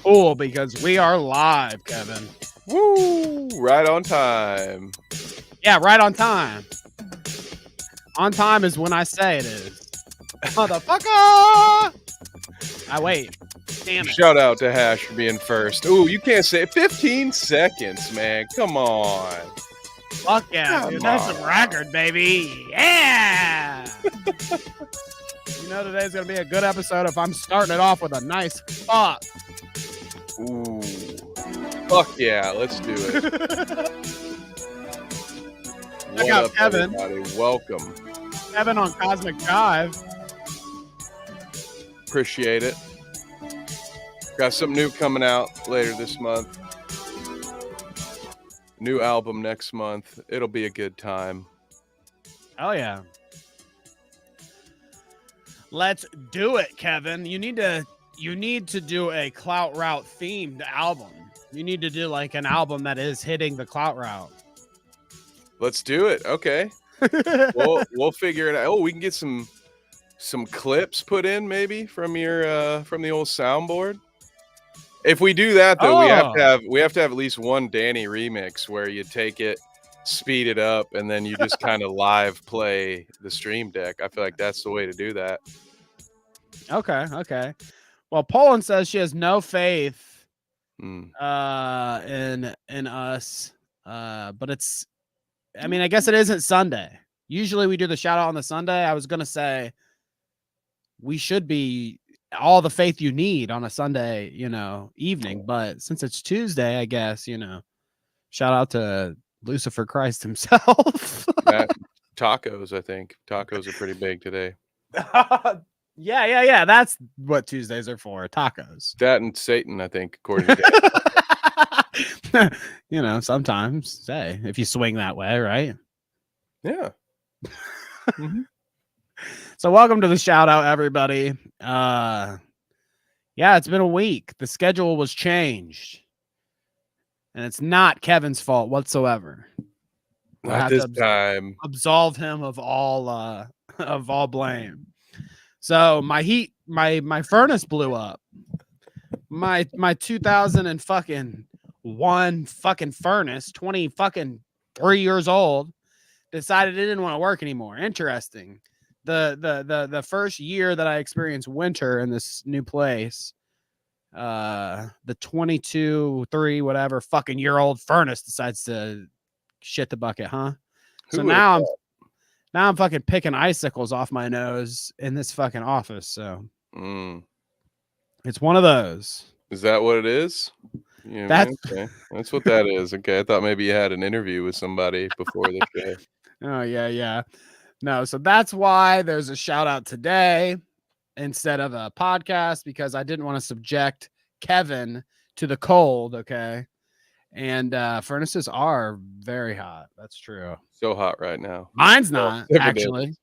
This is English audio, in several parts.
cool because we are live, Kevin. Woo! Right on time. Yeah, right on time. On time is when I say it is. Motherfucker! Wait. Damn it. Shout out to Hash for being first. Ooh, you can't say 15 seconds, man. Come on. Fuck yeah, dude. That's a record, baby. Yeah! You know today's going to be a good episode if I'm starting it off with a nice fuck. Ooh. Fuck yeah, let's do it. Check out Kevin. Everybody? Welcome. Kevin on Cosmic Drive. Appreciate it. Got something new coming out later this month. New album next month. It'll be a good time. Hell yeah. Let's do it, Kevin. You need to do a Clout route themed album. You need to do like an album that is hitting the Clout route. Let's do it. Okay. We'll figure it out. Oh, we can get some clips put in maybe from your from the old soundboard. If we do that though, we have to have at least one Danny remix where you take it, speed it up, and then you just kind of live play the stream deck. I feel like that's the way to do that. Okay. Well, Poland says she has no faith in us. But it's, I mean, I guess it isn't Sunday. Usually we do the shout out on the Sunday. I was gonna say we should be all the faith you need on a Sunday, evening. But since it's Tuesday, I guess, shout out to Lucifer Christ himself. Tacos, I think. Tacos are pretty big today. Yeah. That's what Tuesdays are for. Tacos. That and Satan, I think, according to sometimes say if you swing that way, right? Yeah. Mm-hmm. So welcome to the shout out, everybody. Yeah, it's been a week. The schedule was changed. And it's not Kevin's fault whatsoever. Not this time. Absolve him of all blame. So my furnace blew up. My 2001 fucking furnace, 3 years old, decided it didn't want to work anymore. Interesting. The first year that I experienced winter in this new place, the 22-3 whatever fucking year old furnace decides to shit the bucket, huh? So now I'm fucking picking icicles off my nose in this fucking office. So it's one of those. Is that what it is? Yeah, okay. That's what that is. Okay, I thought maybe you had an interview with somebody before the show. Oh yeah. No, so that's why there's a shout out today instead of a podcast, because I didn't want to subject Kevin to the cold. Okay. And furnaces are very hot. That's true. So hot right now. Mine's not, actually.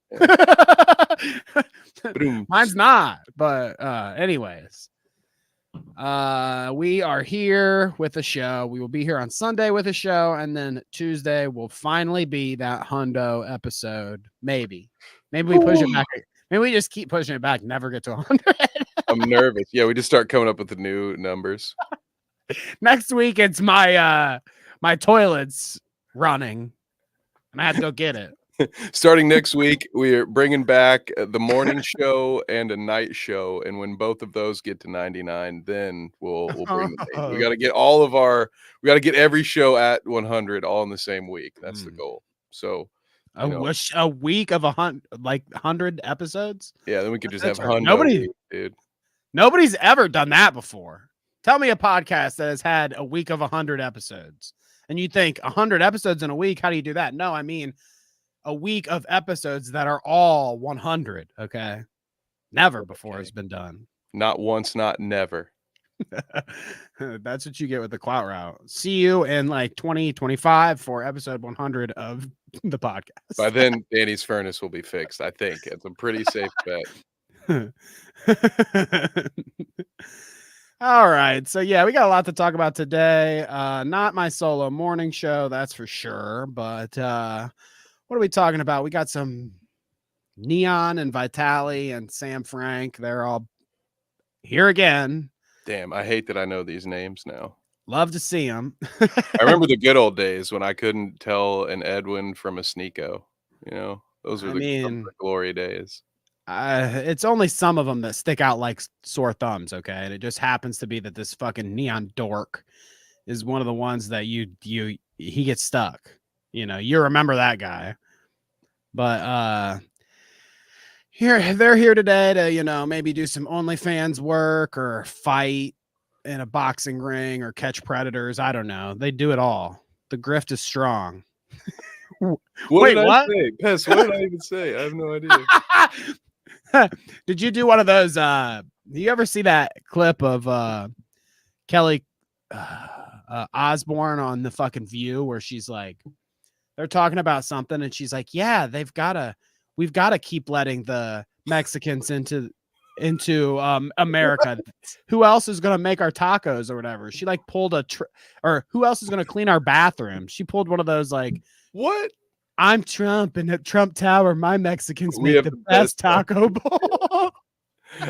Mine's not. But anyways, we are here with a show. We will be here on Sunday with a show, and then Tuesday will finally be that hundo episode. Maybe we push it back. Maybe we just keep pushing it back. Never get to 100. I'm nervous. Yeah, we just start coming up with the new numbers. Next week, it's my toilet's running, and I have to go get it. Starting next week, we're bringing back the morning show and a night show, and when both of those get to 99, then we'll bring the date. We got to get we got to get every show at 100 all in the same week. That's the goal. So a week of 100 episodes. Yeah, then we could just have 100. Dude. Nobody's ever done that before. Tell me a podcast that has had a week of 100 episodes, and you think 100 episodes in a week? How do you do that? No, I mean a week of episodes that are all 100. Okay. Never before has been done. Not once, not never. That's what you get with the Clout route. See you in like 2025 for episode 100 of the podcast. By then, Danny's furnace will be fixed. I think it's a pretty safe bet. All right. So, yeah, we got a lot to talk about today. Not my solo morning show, that's for sure. But what are we talking about? We got some N3on and Vitaly and Sam Frank. They're all here again. Damn, I hate that I know these names now. Love to see them. I remember the good old days when I couldn't tell an Edwin from a Sneeko. You know, those were I the mean, glory days. it's only some of them that stick out like sore thumbs, okay? And it just happens to be that this fucking neon dork is one of the ones that he gets stuck. You know, you remember that guy. But they're here today to, you know, maybe do some OnlyFans work or fight in a boxing ring or catch predators. I don't know. They do it all. The grift is strong. What Wait, did what? I say? Pess, what did I even say? I have no idea. Did you do one of those? Do you ever see that clip of Kelly Osbourne on the fucking View where she's like, they're talking about something and she's like, yeah, we've got to keep letting the Mexicans into America. Who else is going to make our tacos or whatever? She like pulled or who else is going to clean our bathroom? She pulled one of those like, what? I'm Trump, and at Trump Tower, my Mexicans We make have the the best best taco bowl.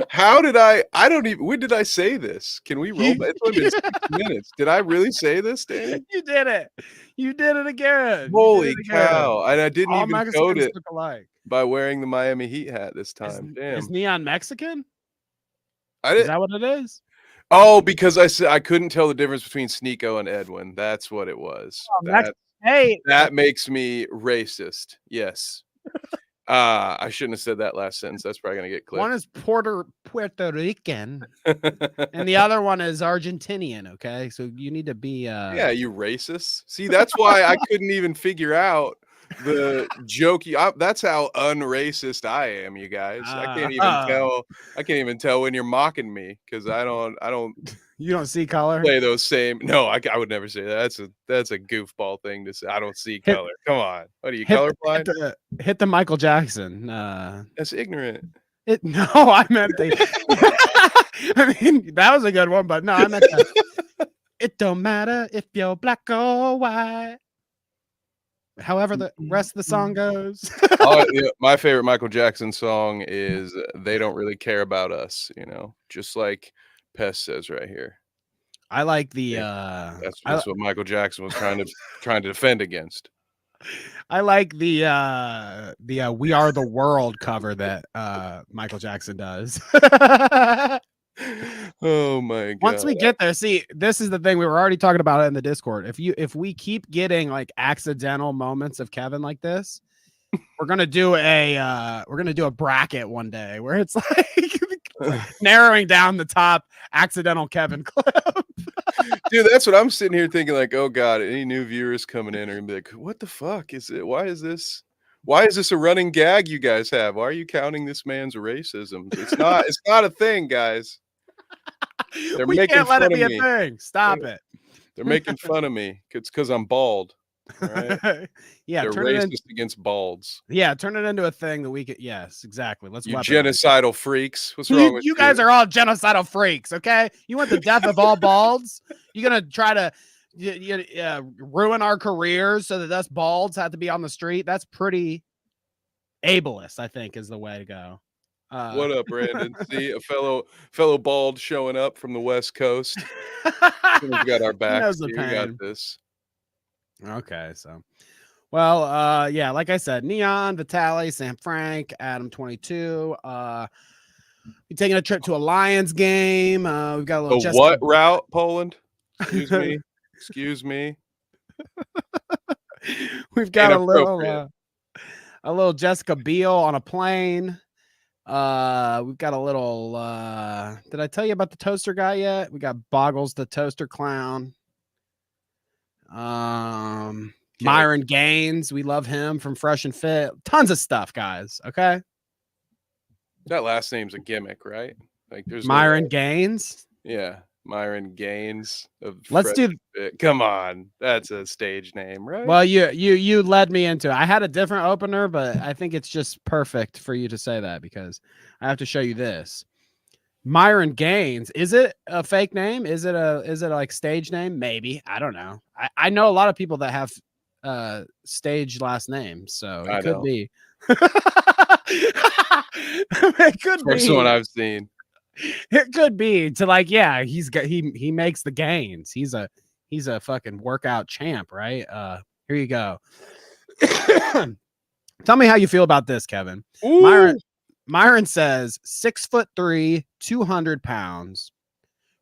How did I don't even, when did I say this? Can we roll back? It's only been 6 minutes. Did I really say this, Danny? You did it. You did it again. Holy cow. And I didn't All even code Mexicans it look alike. by wearing the Miami Heat hat this time. Damn. Is Neon Mexican? I Is didn't, that what it is? oh, because I said I couldn't tell the difference between Sneeko and Edwin. That's what it was. Oh, hey, That makes me racist. Yes. I shouldn't have said that last sentence. That's probably gonna get clipped. one is Puerto Rican and the other one is Argentinian. Okay, so you need to be yeah, you racist. See, that's why I couldn't even figure out the joke. That's how unracist I am, you guys. I can't even tell. I can't even tell when you're mocking me because I don't. You don't see color. Play those same. No, I would never say that. That's a goofball thing to say. I don't see color. Come on. What are you, colorblind? Hit the Michael Jackson. That's ignorant. No, I meant the. I mean, that was a good one, but no, I meant that. It don't matter if you're black or white. However, the rest of the song goes. Yeah, my favorite Michael Jackson song is "They Don't Really Care About Us." You know, just like Pest says right here. I like the. That's what Michael Jackson was trying to defend against. I like the "We Are the World" cover that Michael Jackson does. Oh my god. Once we get there, see, this is the thing we were already talking about it in the Discord. If we keep getting like accidental moments of Kevin like this, we're gonna do a bracket one day where it's like narrowing down the top accidental Kevin clip. Dude, that's what I'm sitting here thinking, like, oh god, any new viewers coming in are gonna be like, what the fuck is it? Why is this a running gag you guys have? Why are you counting this man's racism? It's not a thing, guys. They're we making can't let fun it be of a me. thing. Stop it. They're making fun of me. It's because I'm bald. All right? Yeah, they're racist against balds. Yeah, turn it into a thing that we could. Yes, exactly. Let's you genocidal freaks. What's wrong with you? You guys are all genocidal freaks. Okay, you want the death of all balds? You're gonna try to ruin our careers so that us balds have to be on the street? That's pretty ableist, I think, is the way to go. What up, Brandon? See, a fellow bald showing up from the West Coast. We got our backs. We got this. Okay, so, well, yeah, like I said, N3on, Vitaly, Sam Frank, Adam22. We're taking a trip to a Lions game. We've got a little what route, Poland? Excuse me. Excuse me. We've got a little Jessica Biel on a plane. We've got a little did I tell you about the toaster guy yet? We got Boggles the toaster clown. Myron Gaines, we love him from Fresh and Fit. Tons of stuff, guys. Okay, that last name's a gimmick, right? Like there's Myron Gaines. Yeah, Myron Gaines. Let's do. Come on, that's a stage name, right? Well, you led me into it. I had a different opener, but I think it's just perfect for you to say that because I have to show you this. Myron Gaines. Is it a fake name? Is it like stage name? Maybe. I don't know. I know a lot of people that have stage last names, so it could be. It could be someone I've seen. It could be to like, yeah, he makes the gains. He's a fucking workout champ, right? Here you go. Tell me how you feel about this, Kevin. Ooh. Myron says 6'3", 200 pounds,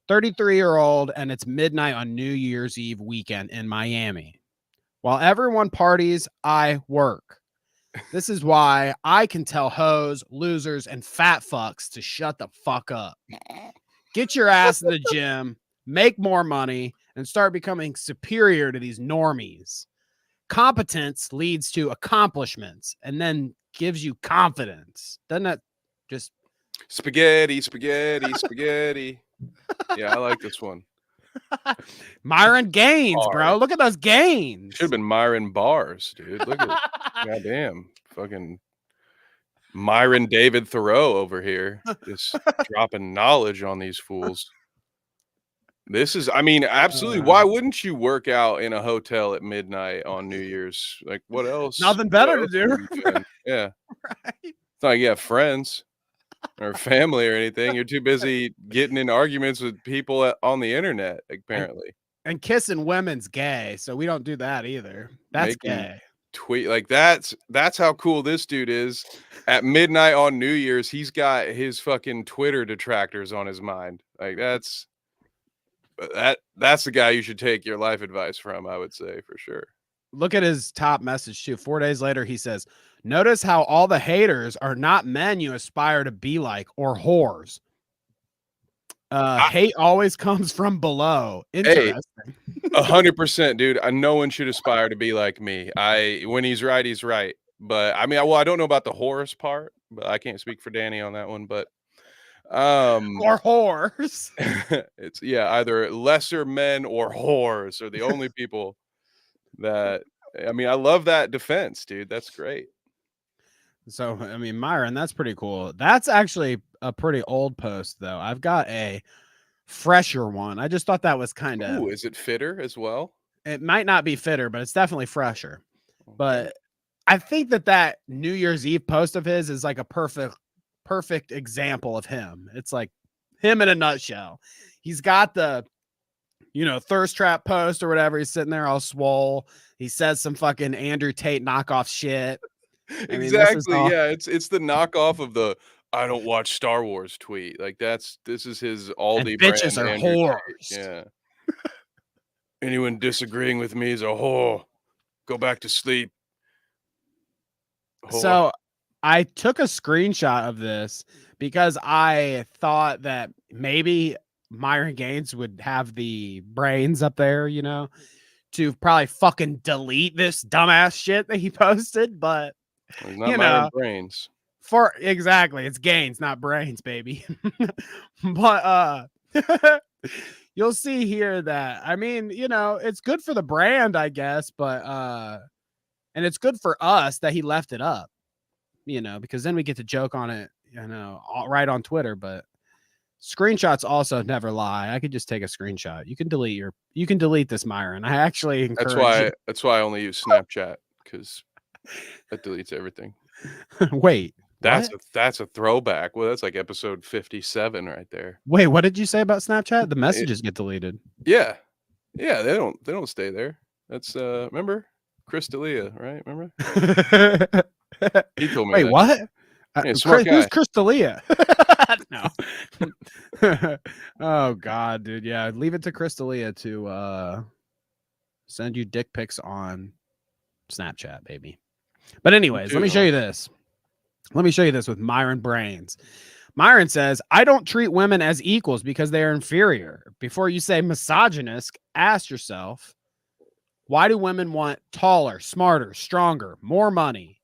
33-year-old, and it's midnight on New Year's Eve weekend in Miami. While everyone parties, I work. This is why I can tell hoes, losers, and fat fucks to shut the fuck up. Get your ass in the gym, make more money, and start becoming superior to these normies. Competence leads to accomplishments and then gives you confidence. Doesn't that just Spaghetti, spaghetti, spaghetti. Yeah, I like this one. Myron Gaines, bro. Look at those gains. Should have been Myron Bars, dude. Look at goddamn fucking Myron David Thoreau over here, just dropping knowledge on these fools. This is, I mean, absolutely. Why wouldn't you work out in a hotel at midnight on New Year's? Like, what else? Nothing better to do. Yeah. Right. It's not like you have friends or family or anything. You're too busy getting in arguments with people on the internet, apparently. And kissing women's gay, so we don't do that either. That's gay. Tweet like that's how cool this dude is. At midnight on New Year's, he's got his fucking Twitter detractors on his mind. Like that's the guy you should take your life advice from, I would say, for sure. Look at his top message too. 4 days later, he says, "Notice how all the haters are not men you aspire to be like or whores. Hate always comes from below." Interesting. 100%, dude. No one should aspire to be like me. When he's right, he's right. But I mean, I don't know about the horse part, but I can't speak for Danny on that one. But or whores. It's either lesser men or whores are the only people that. I mean, I love that defense, dude. That's great. So, I mean, Myron, that's pretty cool. That's actually a pretty old post, though. I've got a fresher one. I just thought that was kind of. Is it fitter as well? It might not be fitter, but it's definitely fresher. Okay. But I think that New Year's Eve post of his is like a perfect example of him. It's like him in a nutshell. He's got the, thirst trap post or whatever. He's sitting there all swole. He says some fucking Andrew Tate knockoff shit. Exactly. It's the knockoff of the I don't watch Star Wars tweet. Like this is his Aldi bitches brand. Are whores. Yeah. Anyone disagreeing with me is a whore. Go back to sleep. Whore. So I took a screenshot of this because I thought that maybe Myron Gaines would have the brains up there, to probably fucking delete this dumbass shit that he posted, but it's not Myron brains. Exactly, it's Gaines, not brains, baby. But you'll see here that I mean, it's good for the brand, I guess, but and it's good for us that he left it up, because then we get to joke on it, right on Twitter. But screenshots also never lie. I could just take a screenshot. You can delete this, Myron. I actually encourage that's why I only use Snapchat, because that deletes everything. Wait, that's a throwback. Well, that's like episode 57 right there. Wait, what did you say about Snapchat? The messages get deleted. Yeah, they don't stay there. That's remember Chris D'Elia, right? Remember? He told me. Wait, that. What? Who's Chris D'Elia? No. Oh God, dude. Yeah, leave it to Chris D'Elia to send you dick pics on Snapchat, baby. But anyways, let me show you this. Let me show you this with Myron Brains. Myron says, "I don't treat women as equals because they are inferior. Before you say misogynist, ask yourself, why do women want taller, smarter, stronger, more money?"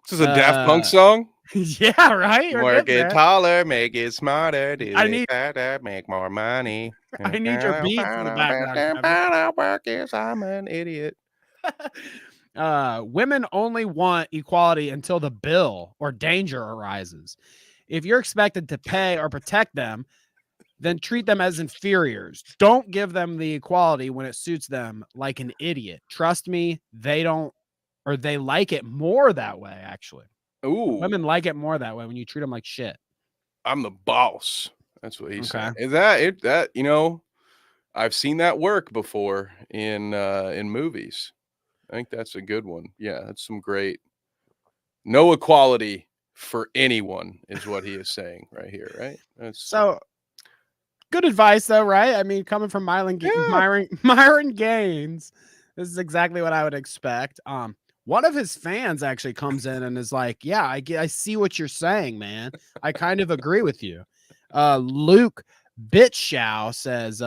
This is a Daft Punk song? Yeah, right? Work it taller, make it smarter, do it better, make more money. I need your beats in the background. I'm an idiot. Women only want equality until the bill or danger arises. If you're expected to pay or protect them, then treat them as inferiors. Don't give them the equality when it suits them like an idiot. Trust me, they don't, or they like it more that way, actually. Ooh. Women like it more that way when you treat them like shit. I'm the boss. That's what he's Okay. saying. Is that you know, I've seen that work before in movies. I think that's a good one. Yeah, that's some great. No equality for anyone is what he is saying right here, right? That's So good advice, though, right? I mean, coming from yeah. Myron Gaines, this is exactly what I would expect. One of his fans actually comes in and is like, "Yeah, I see what you're saying, man. I kind of agree with you." Luke Bitshow says,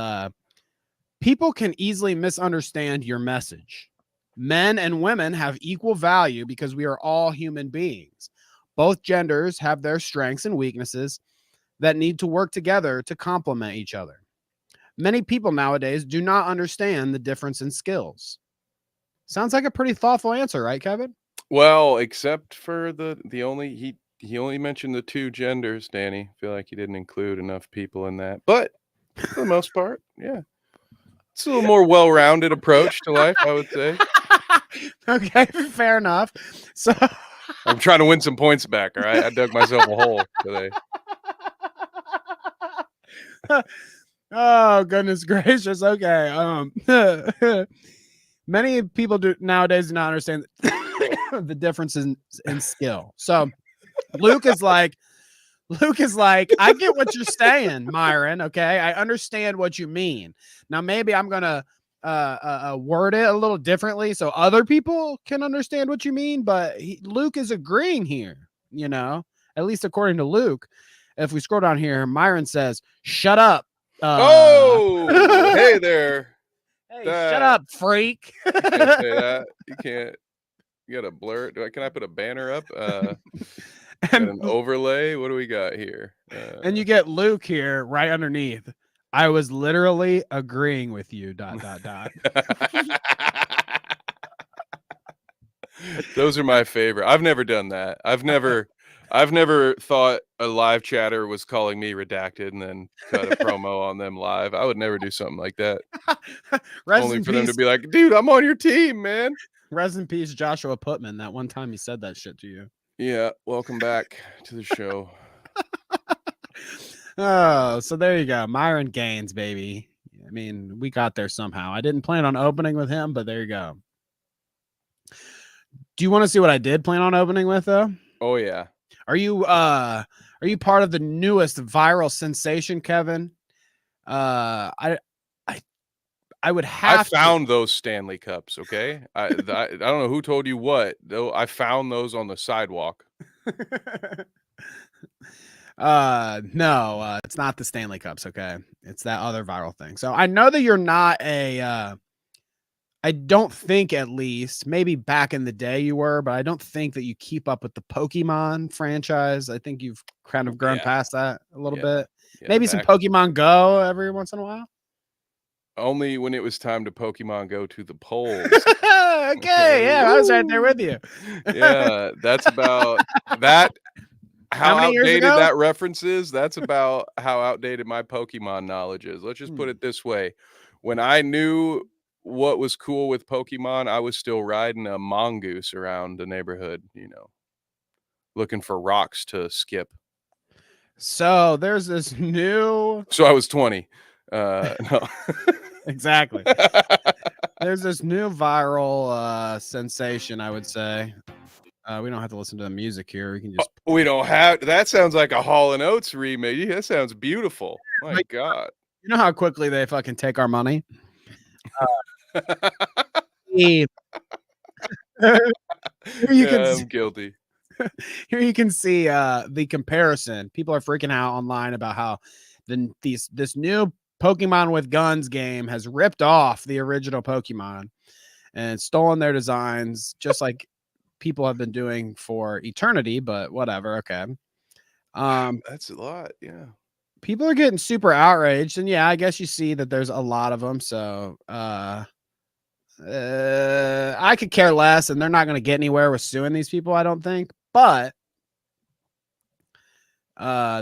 "People can easily misunderstand your message. Men and women have equal value because we are all human beings. Both genders have their strengths and weaknesses that need to work together to complement each other. Many people nowadays do not understand the difference in skills." Sounds like a pretty thoughtful answer, right, Kevin? Well, except for the only he only mentioned the two genders, Danny. I feel like he didn't include enough people in that. But for the most part, yeah. It's a little more well-rounded approach to life, I would say. Okay, fair enough. So I'm trying to win some points back, all right? I dug myself a hole today. oh goodness gracious. Okay. Many people nowadays do not understand the difference in skill. So Luke is like, I get what you're saying, Myron. Okay, I understand what you mean. Now maybe I'm gonna word it a little differently so other people can understand what you mean. But Luke is agreeing here. You know, at least according to Luke. If we scroll down here, Myron says, "Shut up." Oh, hey there. Hey, shut up, freak. You can't say that. You can't. You got to blur it. Can I put a banner up? And an overlay. What do we got here? And you get Luke here right underneath. I was literally agreeing with you. ... Those are my favorite. I've never done that. I've never thought a live chatter was calling me redacted and then cut a promo on them live. I would never do something like that. Only for them to be like, dude, I'm on your team, man. Rest in peace, Joshua Putman. That one time he said that shit to you. Yeah, welcome back to the show. Oh, so there you go. Myron Gaines, baby. I mean, we got there somehow. I didn't plan on opening with him, but there you go. Do you want to see what I did plan on opening with, though? Oh yeah. Are you part of the newest viral sensation, Kevin? I would have. I found those Stanley Cups. Okay, I don't know who told you what. Though I found those on the sidewalk. No, it's not the Stanley Cups. Okay, it's that other viral thing. So I know that you're not a. I don't think, at least, maybe back in the day you were, but I don't think that you keep up with the Pokemon franchise. I think you've kind of grown past that a little bit. Yeah, maybe some Pokemon Go every once in a while. Only when it was time to Pokemon Go to the polls. Okay, yeah, I was right there with you. Yeah, that's about that. How outdated that reference is, that's about how outdated my Pokemon knowledge is. Let's just put it this way. When I knew what was cool with Pokemon, I was still riding a mongoose around the neighborhood, you know, looking for rocks to skip. So there's this new. So I was 20. No. Exactly. There's this new viral sensation, I would say. We don't have to listen to the music here. We can just. We don't have. That sounds like a Hall & Oates remake. That sounds beautiful. My God. You know how quickly they fucking take our money? I'm guilty. Here you can see the comparison. People are freaking out online about how this new Pokemon with Guns game has ripped off the original Pokemon and stolen their designs, just like people have been doing for eternity, but whatever. Okay. That's a lot. Yeah. People are getting super outraged, and yeah, I guess you see that there's a lot of them. So I could care less, and they're not going to get anywhere with suing these people, I don't think. But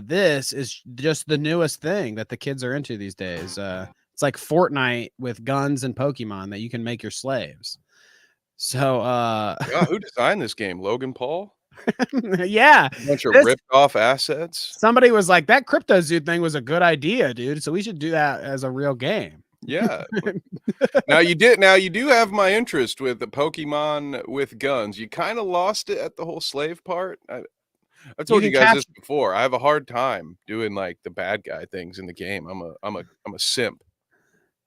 this is just the newest thing that the kids are into these days. It's like Fortnite with guns and Pokemon that you can make your slaves. So who designed this game? Logan Paul? Yeah. A bunch of This- ripped off assets. Somebody was like, that CryptoZoo thing was a good idea, dude. So we should do that as a real game. Yeah. Now you do have my interest with the Pokemon with guns. You kind of lost it at the whole slave part. I've told you can guys catch- this before. I have a hard time doing like the bad guy things in the game. I'm a simp.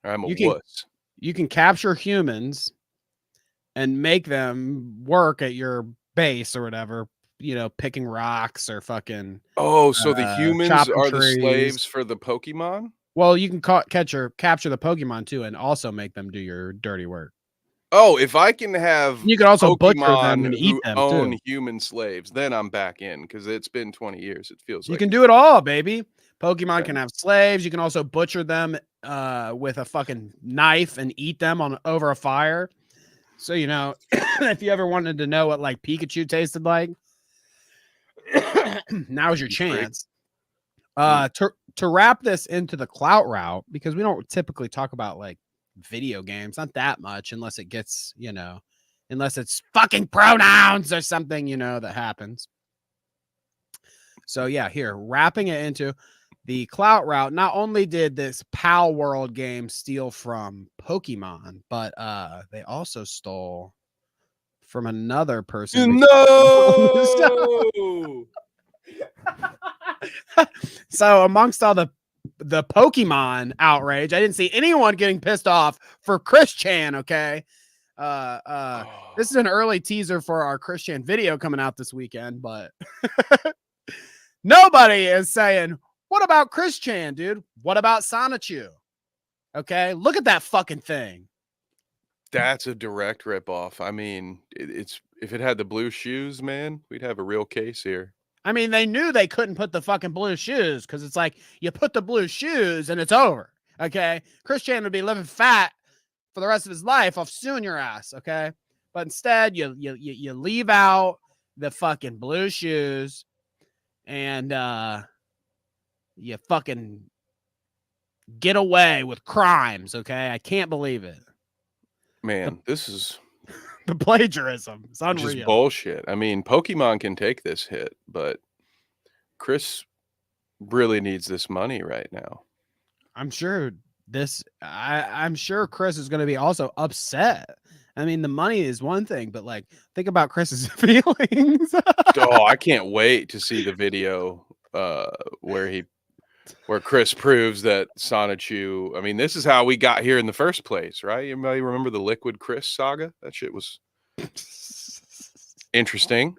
I'm a wuss. You can capture humans and make them work at your base or whatever, you know, picking rocks or fucking. Oh, so the humans chopping are the trees. slaves for the Pokemon? Well, you can capture the Pokemon too, and also make them do your dirty work. Oh, if I can have You can also Pokemon butcher them and eat who them own too. human slaves, then I'm back in because it's been 20 years. It feels You like can do it all, baby. Pokemon Okay. can have slaves. You can also butcher them with a fucking knife and eat them over a fire. So, you know, if you ever wanted to know what like Pikachu tasted like, now's your chance. To wrap this into the Clout route, because we don't typically talk about like video games, not that much, unless it gets, you know, unless it's fucking pronouns or something, you know, that happens. So yeah, here, wrapping it into the Clout route. Not only did this Pal World game steal from Pokemon, but they also stole from another person. No. So amongst all the Pokemon outrage, I didn't see anyone getting pissed off for Chris Chan. Okay. This is an early teaser for our Chris Chan video coming out this weekend, but nobody is saying, what about Chris Chan, dude? What about Sonichu? Okay. Look at that fucking thing. That's a direct ripoff. I mean, it's if it had the blue shoes, man, we'd have a real case here. I mean, they knew they couldn't put the fucking blue shoes because it's like you put the blue shoes and it's over. Okay. Chris Chan would be living fat for the rest of his life off suing your ass. Okay. But instead, you leave out the fucking blue shoes and you fucking get away with crimes. Okay. I can't believe it. Man, this is the plagiarism. It's unreal. just bullshit. I mean, Pokemon can take this hit, but Chris really needs this money right now. I'm sure I'm sure Chris is going to be also upset. I mean, the money is one thing, but like, think about Chris's feelings. Oh, I can't wait to see the video where Chris proves that Sonichu. I mean, this is how we got here in the first place, right? Anybody remember the Liquid Chris saga? That shit was interesting.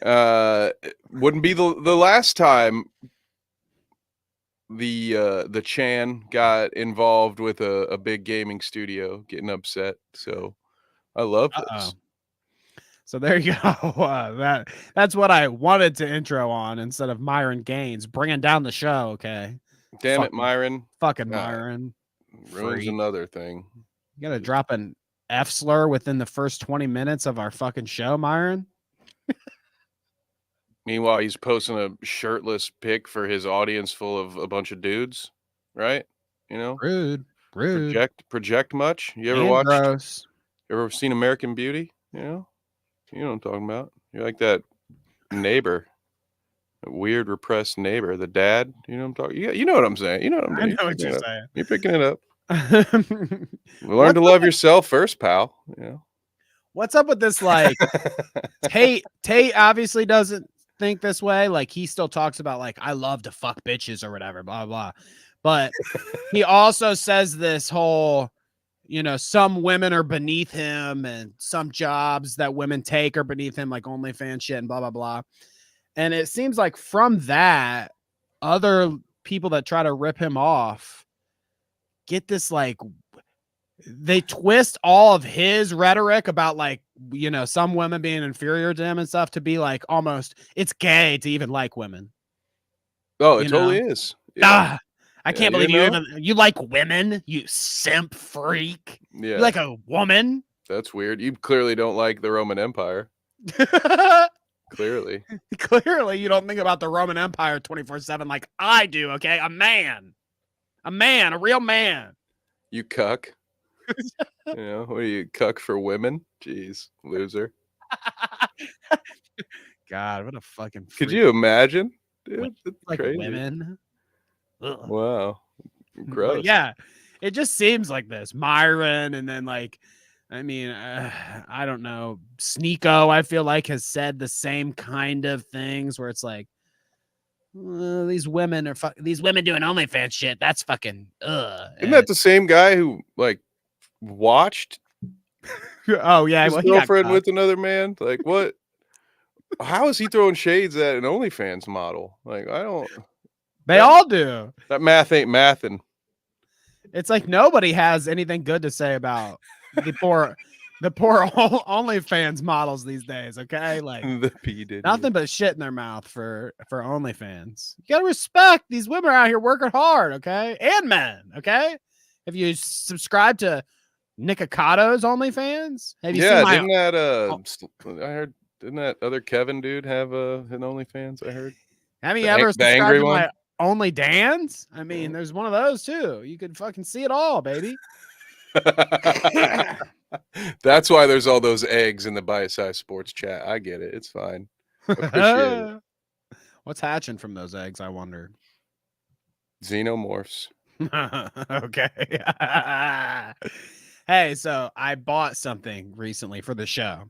Wouldn't be the last time the Chan got involved with a big gaming studio getting upset. So I love this. So there you go. That's what I wanted to intro on instead of Myron Gaines bringing down the show. Okay. Damn it, Myron. Fucking Myron. Ruins another thing. You got to drop an F slur within the first 20 minutes of our fucking show, Myron. Meanwhile, he's posting a shirtless pic for his audience full of a bunch of dudes, right? You know, rude. Project much? You ever watched? Gross. You ever seen American Beauty? You know what I'm talking about. You're like that neighbor, a weird repressed neighbor, the dad. You know what I'm talking. Yeah, you know what I'm saying. You know what I'm doing. I know what you're saying. You're picking it up. Learn to love yourself first, pal. You know. What's up with this? Like, Tate obviously doesn't think this way. Like, he still talks about like, I love to fuck bitches or whatever, blah blah. But he also says this whole, you know, some women are beneath him and some jobs that women take are beneath him, like OnlyFans shit and blah blah blah. And it seems like from that, other people that try to rip him off get this like, they twist all of his rhetoric about like, you know, some women being inferior to him and stuff to be like almost it's gay to even like women. Oh, it totally is. Yeah. I can't believe you like women, you simp freak. Yeah. You like a woman? That's weird. You clearly don't like the Roman Empire. Clearly you don't think about the Roman Empire 24/7 like I do. Okay, a real man. You cuck. You know, what are you, cuck for women? Jeez, loser. God, what a fucking Could freak. you imagine? Dude, that's Like crazy. women. Ugh. Wow. Gross. But yeah, it just seems like this. Myron, and then like, I mean, I don't know. Sneeko, I feel like, has said the same kind of things where it's like, these women are these women doing OnlyFans shit. That's fucking Isn't that the same guy who like watched oh yeah, his well, he got girlfriend caught. with another man? Like what? How is he throwing shades at an OnlyFans model? Like I don't. They all do. That math ain't mathing. It's like nobody has anything good to say about the poor OnlyFans models these days. Okay, like The P Diddy. nothing but shit in their mouth for OnlyFans. You gotta respect these women out here working hard, okay, and men. Okay, if you subscribe to Nick Ocato's OnlyFans, have you seen my? Didn't that I heard? Didn't that other Kevin dude have an OnlyFans? I heard. Have you The ever the angry subscribed to one? my Only Dan's? I mean, there's one of those too. You can fucking see it all, baby. That's why there's all those eggs in the Bite Size Sports chat. I get it. It's fine. Appreciate it. What's hatching from those eggs, I wonder? Xenomorphs. Okay. Hey, so I bought something recently for the show.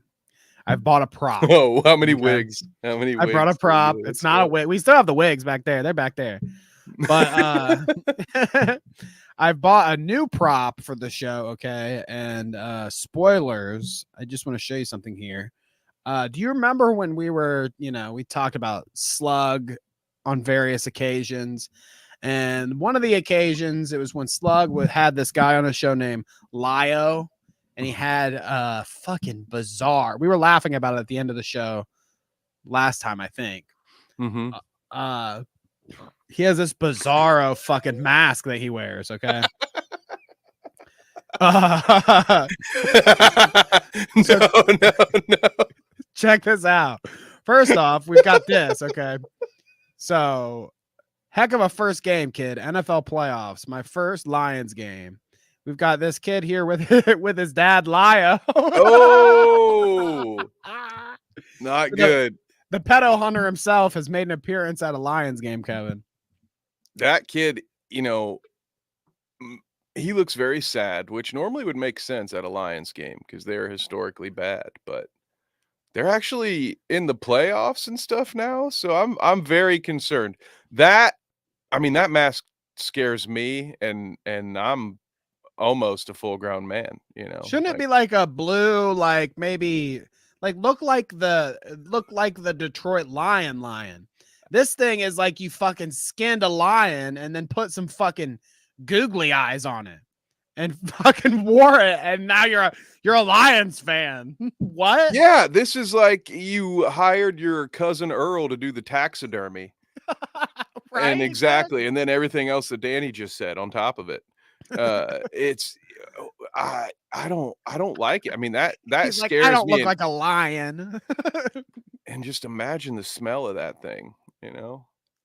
I've bought a prop. Oh, how many wigs? How many wigs? I brought a prop. It's not a wig. We still have the wigs back there. They're back there. But I bought a new prop for the show, okay? And spoilers, I just want to show you something here. Do you remember when we were, we talked about Slug on various occasions? And one of the occasions, it was when Slug had this guy on a show named Lio, and he had fucking bizarre. We were laughing about it at the end of the show last time, I think. Mm-hmm. He has this bizarro fucking mask that he wears, okay? No. Check this out. First off, we've got this, okay? So, heck of a first game, kid. NFL playoffs, my first Lions game. We've got this kid here with his dad, Lio. Oh, not good. The pedo hunter himself has made an appearance at a Lions game, Kevin. That kid, he looks very sad, which normally would make sense at a Lions game because they're historically bad, but they're actually in the playoffs and stuff now. So I'm very concerned. That mask scares me, and I'm almost a full-grown man, Shouldn't it be like a blue, like maybe like look like the Detroit lion? This thing is like you fucking skinned a lion and then put some fucking googly eyes on it and fucking wore it, and now you're a Lions fan. What? Yeah, this is like you hired your cousin Earl to do the taxidermy. Right? And exactly, and then everything else that Danny just said on top of it. It's I don't like it. I mean, that He's scares like, I don't me. look like a lion. And just imagine the smell of that thing,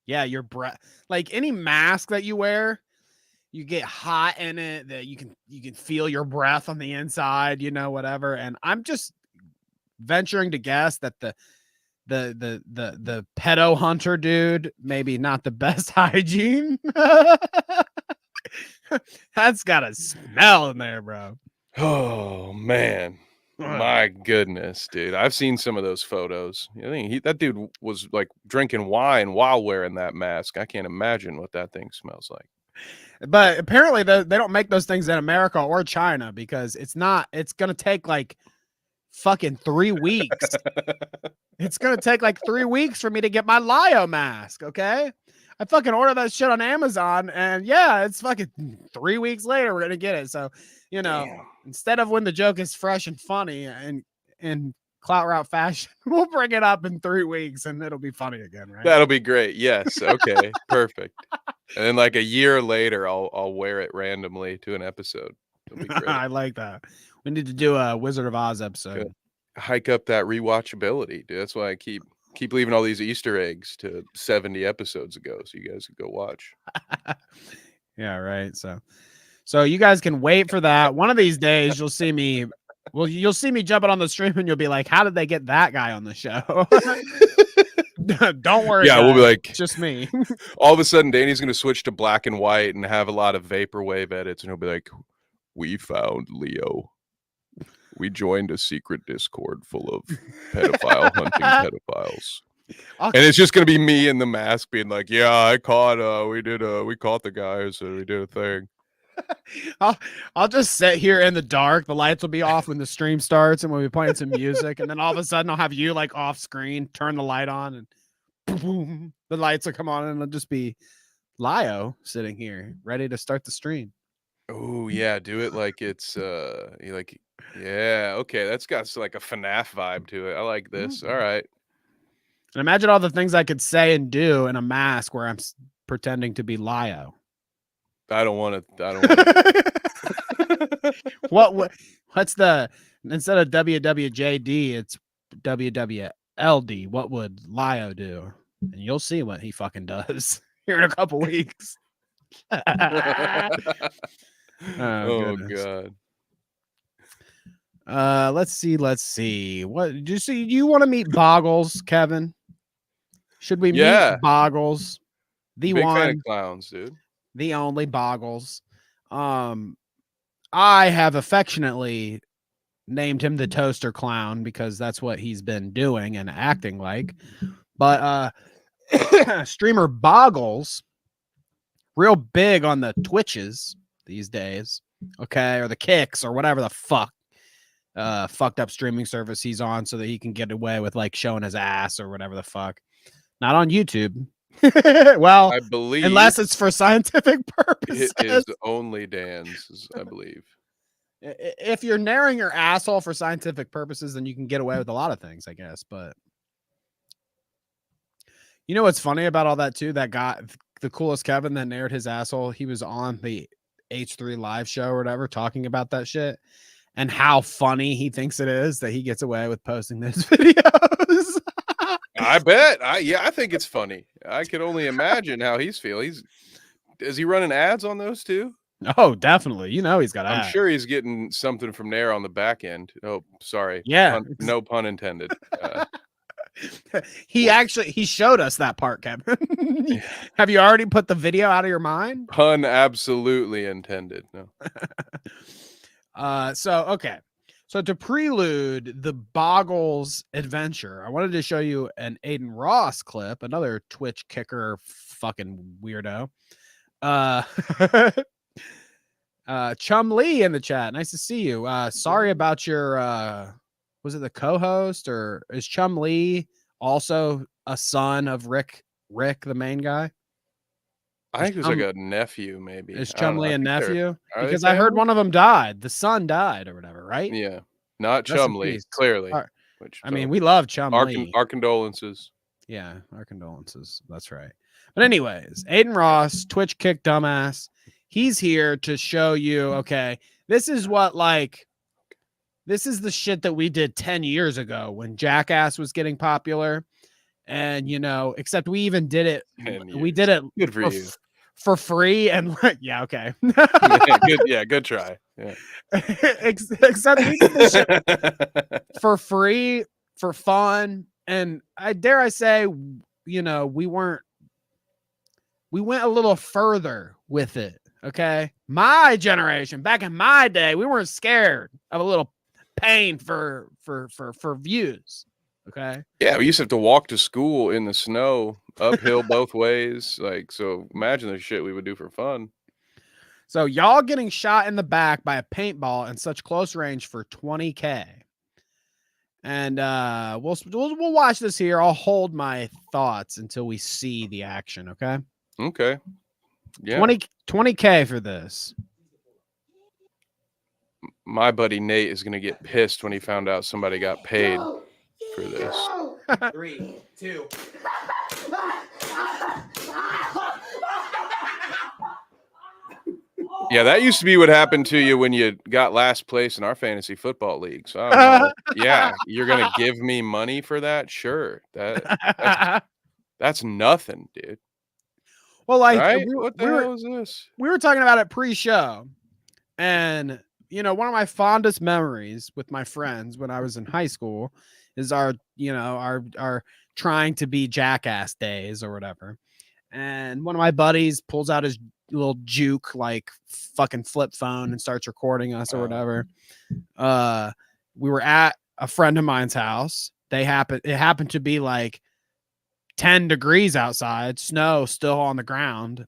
Yeah, your breath, like any mask that you wear, you get hot in it, that you can feel your breath on the inside, whatever. And I'm just venturing to guess that the pedo hunter dude, maybe not the best hygiene. That's got a smell in there, bro. Oh man. My goodness, dude. I've seen some of those photos. I think that dude was like drinking wine while wearing that mask. I can't imagine what that thing smells like. But apparently they don't make those things in America or China because it's going to take like fucking 3 weeks. It's going to take like 3 weeks for me to get my Lio mask, okay? I fucking ordered that shit on Amazon, and yeah, it's fucking 3 weeks later we're going to get it. So, Damn. Instead of when the joke is fresh and funny and in Clout Route fashion, we'll bring it up in 3 weeks and it'll be funny again, right? That'll be great. Yes. Okay. Perfect. And then like a year later, I'll wear it randomly to an episode. It'll be great. I like that. We need to do a Wizard of Oz episode. Good. Hike up that rewatchability, dude. That's why I keep leaving all these Easter eggs to 70 episodes ago, so you guys can go watch. Yeah, right. So you guys can wait for that. One of these days, you'll see me. Well, you'll see me jumping on the stream, and you'll be like, "How did they get that guy on the show?" Don't worry. Yeah, guys. we'll be like, It's just me. all of a sudden, Danny's going to switch to black and white and have a lot of vaporwave edits, and he'll be like, "We found Leo. We joined a secret Discord full of pedophile hunting pedophiles." And it's just gonna be me in the mask being like, "Yeah, I caught. We caught the guys. So we did a thing." I'll just sit here in the dark. The lights will be off when the stream starts, and we'll be playing some music. And then all of a sudden, I'll have you like off screen, turn the light on, and boom, the lights will come on, and it'll just be Lio sitting here ready to start the stream. Oh yeah, do it like it's you like, yeah, okay, that's got like a FNAF vibe to it. I like this. All right. And imagine all the things I could say and do in a mask where I'm pretending to be Lio. I don't want to. What's the, instead of WWJD, it's WWLD. What would Lio do? And you'll see what he fucking does here in a couple weeks. Oh God. Let's see. What do you see? You want to meet Boggles, Kevin? Should we meet Boggles? The Big one fan of clowns, dude. The only Boggles. I have affectionately named him the Toaster Clown because that's what he's been doing and acting like. But streamer Boggles, real big on the Twitches these days, okay, or the Kicks or whatever the fuck fucked up streaming service he's on so that he can get away with like showing his ass or whatever the fuck. Not on YouTube. Well, I believe, unless it's for scientific purposes. It is only Dan's, I believe. If you're narrowing your asshole for scientific purposes, then you can get away with a lot of things, I guess. But you know what's funny about all that too? That guy, the coolest Kevin that narrowed his asshole, he was on the H3 live show or whatever talking about that shit and how funny he thinks it is that he gets away with posting those videos. I bet. I think it's funny. I could only imagine how he's feeling. Is he running ads on those too? Oh, definitely. You know he's got ads. I'm sure he's getting something from there on the back end. Oh, sorry. Yeah. No pun intended. He showed us that part, Kevin. Have you already put the video out of your mind? Pun absolutely intended. No. So to prelude the Boggles adventure, I wanted to show you an Aiden Ross clip, another Twitch kicker fucking weirdo. Chum Lee in the chat. Nice to see you. Sorry about your was it the co-host, or is Chum Lee also a son of Rick, the main guy? I think it was like a nephew, maybe. Is Chum Lee a nephew? Because I heard one of them died. The son died or whatever, right? Yeah. Not Chum Lee, clearly. I mean, we love Chum Lee. Our condolences. Yeah, our condolences. That's right. But anyways, Aiden Ross, Twitch kick dumbass. He's here to show you, okay, this is the shit that we did 10 years ago when Jackass was getting popular. And, you know, except we even did it. We did it good for you. For free. And yeah, okay. Good try. Yeah. Except we did this shit for free, for fun. And I dare I say, you know, we went a little further with it. Okay. My generation, back in my day, we weren't scared of a little pain for views. Okay. Yeah, we used to have to walk to school in the snow, uphill both ways. Like, so imagine the shit we would do for fun. So y'all getting shot in the back by a paintball in such close range for $20K. And we'll watch this here. I'll hold my thoughts until we see the action. Okay. Okay. Yeah. 20K for this. My buddy Nate is gonna get pissed when he found out somebody got paid for this. 3, 2. Yeah, that used to be what happened to you when you got last place in our fantasy football league. So I don't know. Yeah, you're gonna give me money for that? Sure. That's nothing, dude. Well, like, right? What the hell is this? We were talking about it pre-show, and you know, one of my fondest memories with my friends when I was in high school is our trying to be jackass days or whatever. And one of my buddies pulls out his little juke, like fucking flip phone, and starts recording us or whatever. We were at a friend of mine's house. It happened to be like 10 degrees outside, snow still on the ground.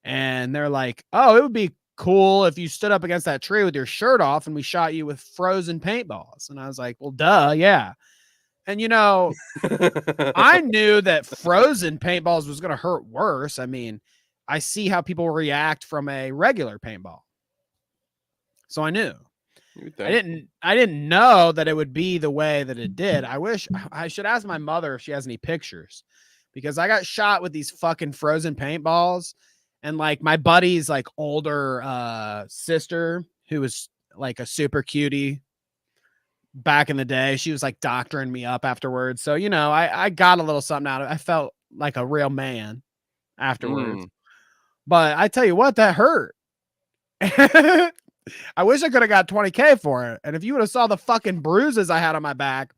And they're like, oh, it would be cool if you stood up against that tree with your shirt off and we shot you with frozen paintballs. And I was like, well, duh, yeah. And I knew that frozen paintballs was going to hurt worse. I mean, I see how people react from a regular paintball. So I knew. I didn't know that it would be the way that it did. I should ask my mother if she has any pictures, because I got shot with these fucking frozen paintballs, and like my buddy's like older sister, who was like a super cutie back in the day, she was like doctoring me up afterwards. So, I got a little something out of it. I felt like a real man afterwards. But I tell you what, that hurt. I wish I could have got 20K for it. And if you would have saw the fucking bruises I had on my back,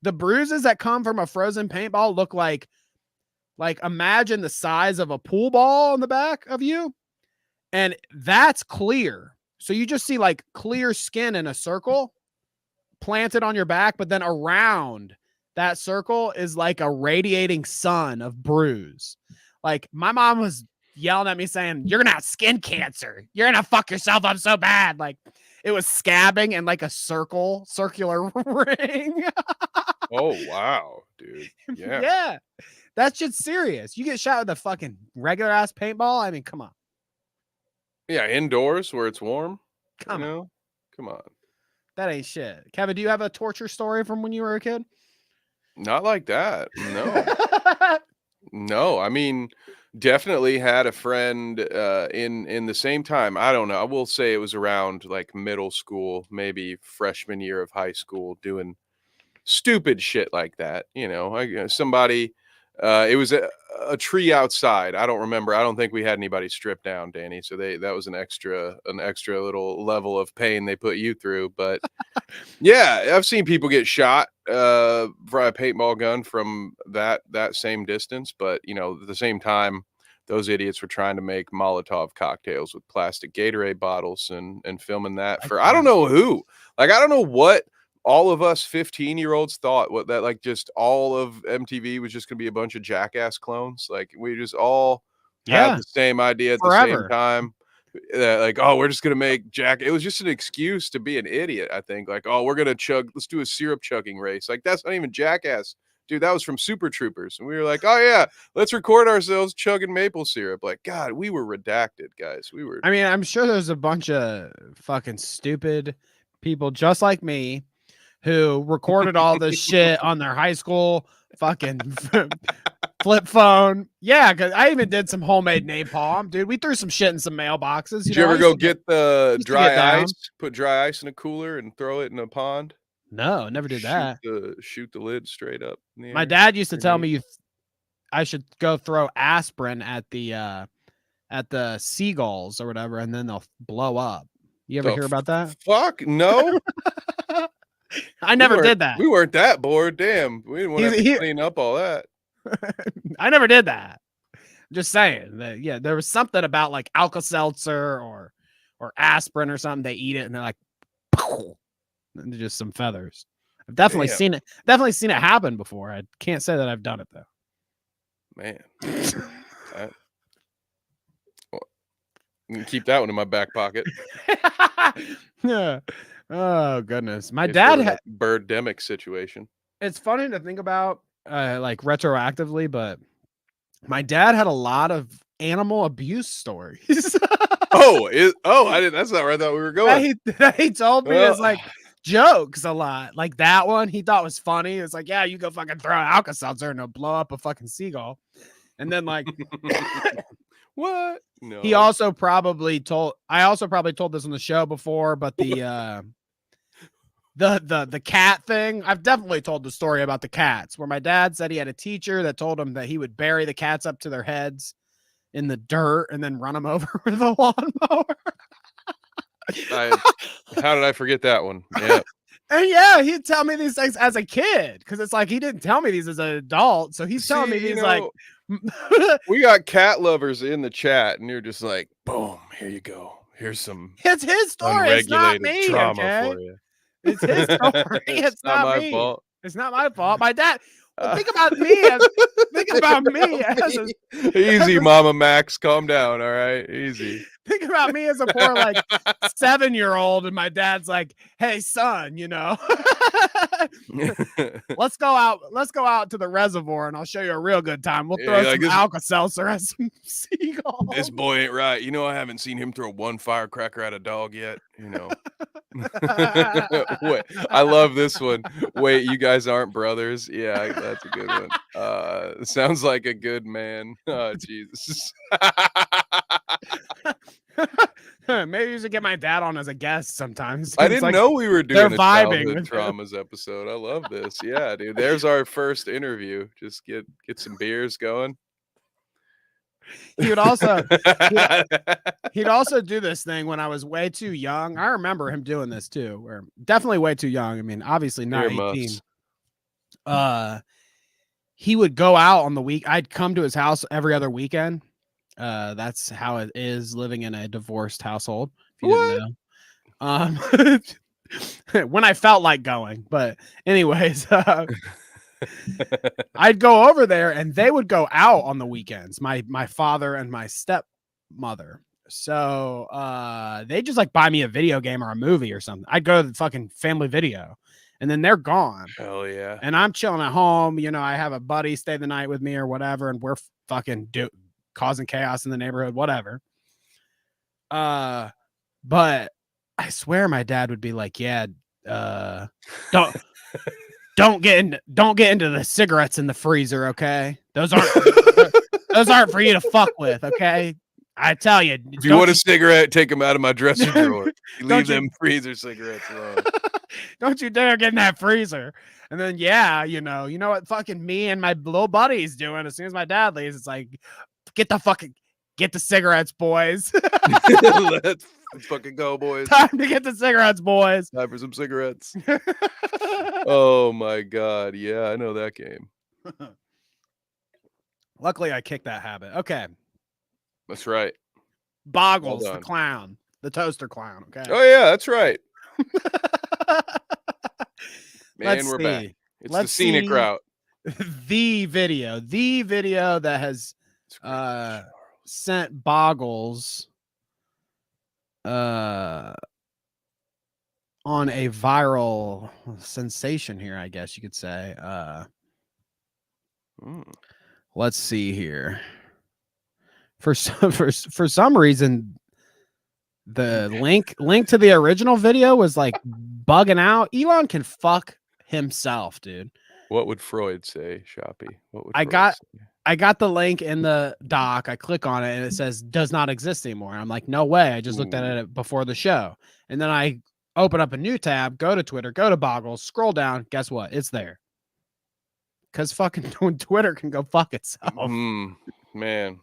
the bruises that come from a frozen paintball look like imagine the size of a pool ball on the back of you. And that's clear. So you just see like clear skin in a circle planted on your back, but then around that circle is like a radiating sun of bruise. Like my mom was yelling at me saying, you're gonna have skin cancer, you're gonna fuck yourself up so bad. Like it was scabbing in like a circular ring. Oh wow, dude. Yeah, that shit's serious. You get shot with a fucking regular ass paintball, I mean, come on. Yeah, indoors where it's warm. Come on. That ain't shit. Kevin, do you have a torture story from when you were a kid? Not like that. No. No, I mean, definitely had a friend in the same time. I don't know. I will say it was around like middle school, maybe freshman year of high school, doing stupid shit like that. Somebody. It was a tree outside. I don't remember. I don't think we had anybody stripped down, Danny. So that was an extra little level of pain they put you through. But yeah, I've seen people get shot for a paintball gun from that same distance. But at the same time, those idiots were trying to make Molotov cocktails with plastic Gatorade bottles and filming that for I don't know who. Like I don't know what. All of us 15-year-olds thought like just all of MTV was just gonna be a bunch of jackass clones. Like we just all had the same idea at the same time. Like, oh, we're just gonna make Jack. It was just an excuse to be an idiot. I think like, oh, we're gonna let's do a syrup chugging race. Like that's not even Jackass, dude. That was from Super Troopers, and we were like, oh yeah, let's record ourselves chugging maple syrup. Like, God, we were redacted, guys. We were. I mean, I'm sure there's a bunch of fucking stupid people just like me who recorded all this shit on their high school fucking flip phone. Yeah, because I even did some homemade napalm, dude. We threw some shit in some mailboxes. Did you ever go get the dry ice? Put dry ice in a cooler and throw it in a pond? No, never did that. Shoot the lid straight up. My dad used to tell me I should go throw aspirin at the seagulls or whatever, and then they'll blow up. You ever hear about that? Fuck no. I never did that. We weren't that bored. Damn. We didn't want to clean up all that. I never did that. Just saying that. Yeah, there was something about like Alka-Seltzer or aspirin or something. They eat it and they're like, and just some feathers. I've definitely seen it. Definitely seen it happen before. I can't say that I've done it though. Man, you can keep that one in my back pocket. Yeah. Oh goodness, my dad had birdemic situation. It's funny to think about, like retroactively, but my dad had a lot of animal abuse stories. I didn't. That's not where I thought we were going. He told me as like jokes a lot. Like that one he thought was funny. It's like, yeah, you go fucking throw Alka-Seltzer and it'll blow up a fucking seagull. And then like what? No. I also probably told this on the show before, but the cat thing, I've definitely told the story about the cats, where my dad said he had a teacher that told him that he would bury the cats up to their heads in the dirt and then run them over with a lawnmower. How did I forget that one? Yeah. And yeah, he'd tell me these things as a kid because it's like he didn't tell me these as an adult. So he's telling me these like. We got cat lovers in the chat, and you're just like, boom, here you go. Here's some. It's his story. It's not me. Trauma Okay? for you. It's his story. It's not my me. fault. It's not my fault. My dad. Well, think about me as easy, Mama Max. Calm down. All right, easy. Think about me as a poor like 7-year-old, and my dad's like, "Hey, son, you know, let's go out to the reservoir, and I'll show you a real good time. We'll throw some Alka-Seltzer at some seagulls." This boy ain't right. You know, I haven't seen him throw one firecracker at a dog yet. You know. Wait, I love this one. Wait, you guys aren't brothers? Yeah, that's a good one. Sounds like a good man. Oh, Jesus. Maybe you should get my dad on as a guest sometimes. I didn't know we were doing a childhood traumas episode. I love this. Yeah, dude. There's our first interview. Just get some beers going. He would also he'd also do this thing when I was way too young. I remember him doing this too. Where definitely way too young. I mean, obviously not 18. He would go out on the week. I'd come to his house every other weekend. That's how it is living in a divorced household. If you didn't know. When I felt like going, but anyways, I'd go over there and they would go out on the weekends. My father and my stepmother. So they just like buy me a video game or a movie or something. I'd go to the fucking family video and then they're gone. Hell yeah. And I'm chilling at home. You know, I have a buddy stay the night with me or whatever, and we're fucking causing chaos in the neighborhood, whatever. But I swear my dad would be like, yeah, don't get into the cigarettes in the freezer, okay? Those aren't for you to fuck with, okay? I tell you. If you want a cigarette, take them out of my dresser drawer. You leave them freezer cigarettes alone. Don't you dare get in that freezer. And then yeah, you know what fucking me and my little buddy's doing as soon as my dad leaves, it's like, get the cigarettes, boys. Let's fucking go, boys. Time to get the cigarettes, boys. Time for some cigarettes. Oh my god, yeah, I know that game. Luckily, I kicked that habit. Okay. That's right. Boggles, the clown. The toaster clown, okay? Oh yeah, that's right. Man, we're back. It's the scenic route. The video that has sent Boggles on a viral sensation here, I guess you could say. Let's see here. For some reason, the link to the original video was like bugging out. Elon can fuck himself, dude. What would Freud say, Shoppy? What would I got the link in the doc. I click on it and it says does not exist anymore. I'm like, no way. I just looked at it before the show. And then I open up a new tab, go to Twitter, go to Boggles, scroll down. Guess what? It's there. Because fucking Twitter can go fuck itself. Man.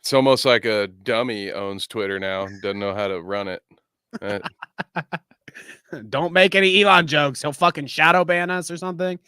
It's almost like a dummy owns Twitter now. Doesn't know how to run it. Don't make any Elon jokes. He'll fucking shadow ban us or something.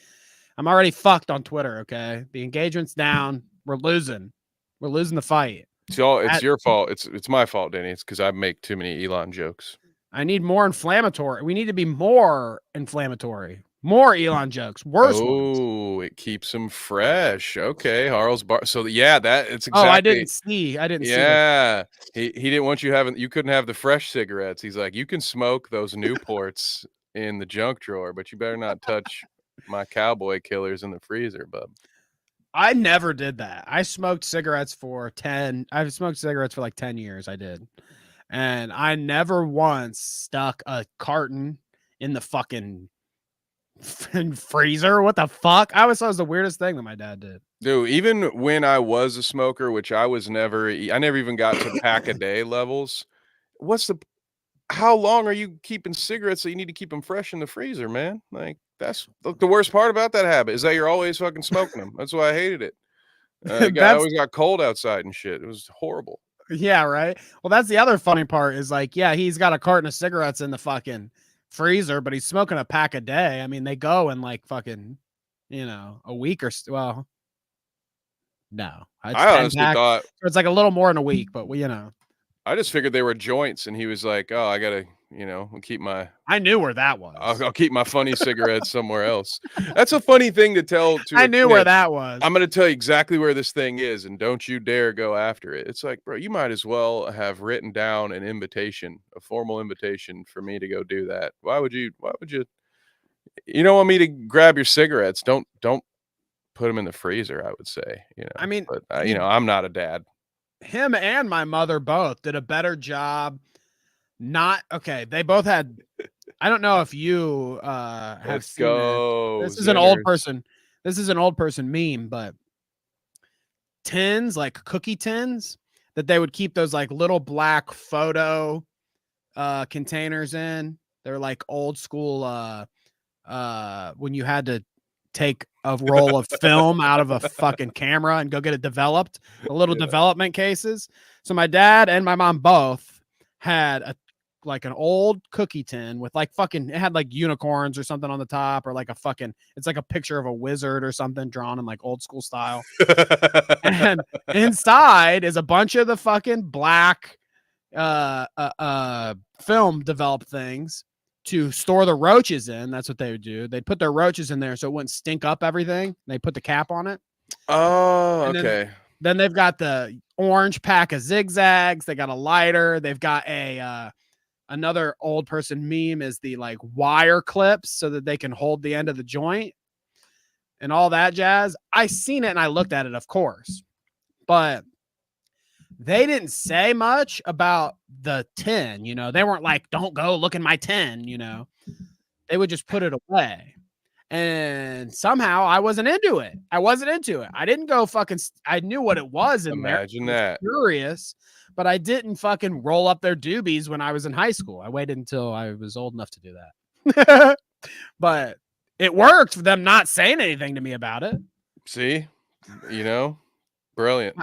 I'm already fucked on Twitter, okay? The engagement's down. We're losing. We're losing the fight. It's your fault. It's my fault, Danny. It's because I make too many Elon jokes. I need more inflammatory. We need to be more inflammatory. More Elon jokes. Worse ones. Oh, it keeps them fresh. Okay, Harl's bar. So yeah, it's exactly. Oh, I didn't see. Yeah, he didn't want you having. You couldn't have the fresh cigarettes. He's like, you can smoke those Newports in the junk drawer, but you better not touch my cowboy killers in the freezer, bub. I never did that. I smoked cigarettes I've smoked cigarettes for like 10 years. I did. And I never once stuck a carton in the fucking freezer. What the fuck? I always thought it was the weirdest thing that my dad did. Dude, even when I was a smoker, which I never even got to pack a day levels. How long are you keeping cigarettes that you need to keep them fresh in the freezer, man? Like, that's the worst part about that habit is that you're always fucking smoking them. That's why I hated it. I always got cold outside and shit. It was horrible. Yeah, right. Well, that's the other funny part is like, yeah, he's got a carton of cigarettes in the fucking freezer, but he's smoking a pack a day. I mean, they go in like fucking, you know, a week or well, no, it's I 10 honestly packs. thought So it's like a little more in a week, but you know, I just figured they were joints, and he was like, "Oh, I gotta, you know, keep my I knew where that was. I'll keep my funny cigarettes somewhere else." That's a funny thing to tell to I a knew where kid. that was. I'm gonna tell you exactly where this thing is, and don't you dare go after it. It's like, bro, you might as well have written down an invitation, a formal invitation for me to go do that. Why would you? You don't want me to grab your cigarettes? Don't put them in the freezer. I would say, you know. I mean, but you know, I'm not a dad. him and my mother both did a better job. Not okay. They both had. I don't know if you have Let's seen go. this. This is an old Zinners. person. This is an old person meme, but tins, like cookie tins, that they would keep those like little black photo containers in. They're like old school when you had to take a roll of film out of a fucking camera and go get it developed, the little development cases. So my dad and my mom both had like an old cookie tin with like fucking, it had like unicorns or something on the top, or like a fucking, it's like a picture of a wizard or something drawn in like old school style. And inside is a bunch of the fucking black film developed things to store the roaches in. That's what they would do. They'd put their roaches in there so it wouldn't stink up everything. They put the cap on it. Oh, And okay. Then they've got the orange pack of zigzags. They got a lighter. They've got a another old person meme is the like wire clips so that they can hold the end of the joint and all that jazz. I seen it and I looked at it, of course, but they didn't say much about the 10, you know. They weren't like, don't go look in my 10, you know. They would just put it away. And somehow I wasn't into it. I didn't go fucking, I knew what it was in there. Imagine that. Curious, but I didn't fucking roll up their doobies when I was in high school. I waited until I was old enough to do that. But it worked for them not saying anything to me about it. See, you know, brilliant.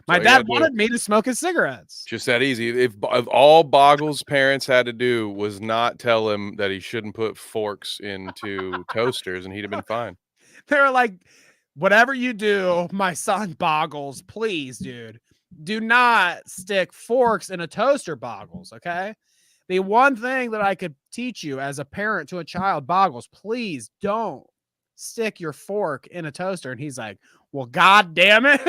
My dad wanted me to smoke his cigarettes. Just that easy. If all Boggles' parents had to do was not tell him that he shouldn't put forks into toasters, and he'd have been fine. They were like, whatever you do, my son Boggles, please, dude, do not stick forks in a toaster, Boggles, okay? The one thing that I could teach you as a parent to a child, Boggles, please don't stick your fork in a toaster. And he's like, well, God damn it.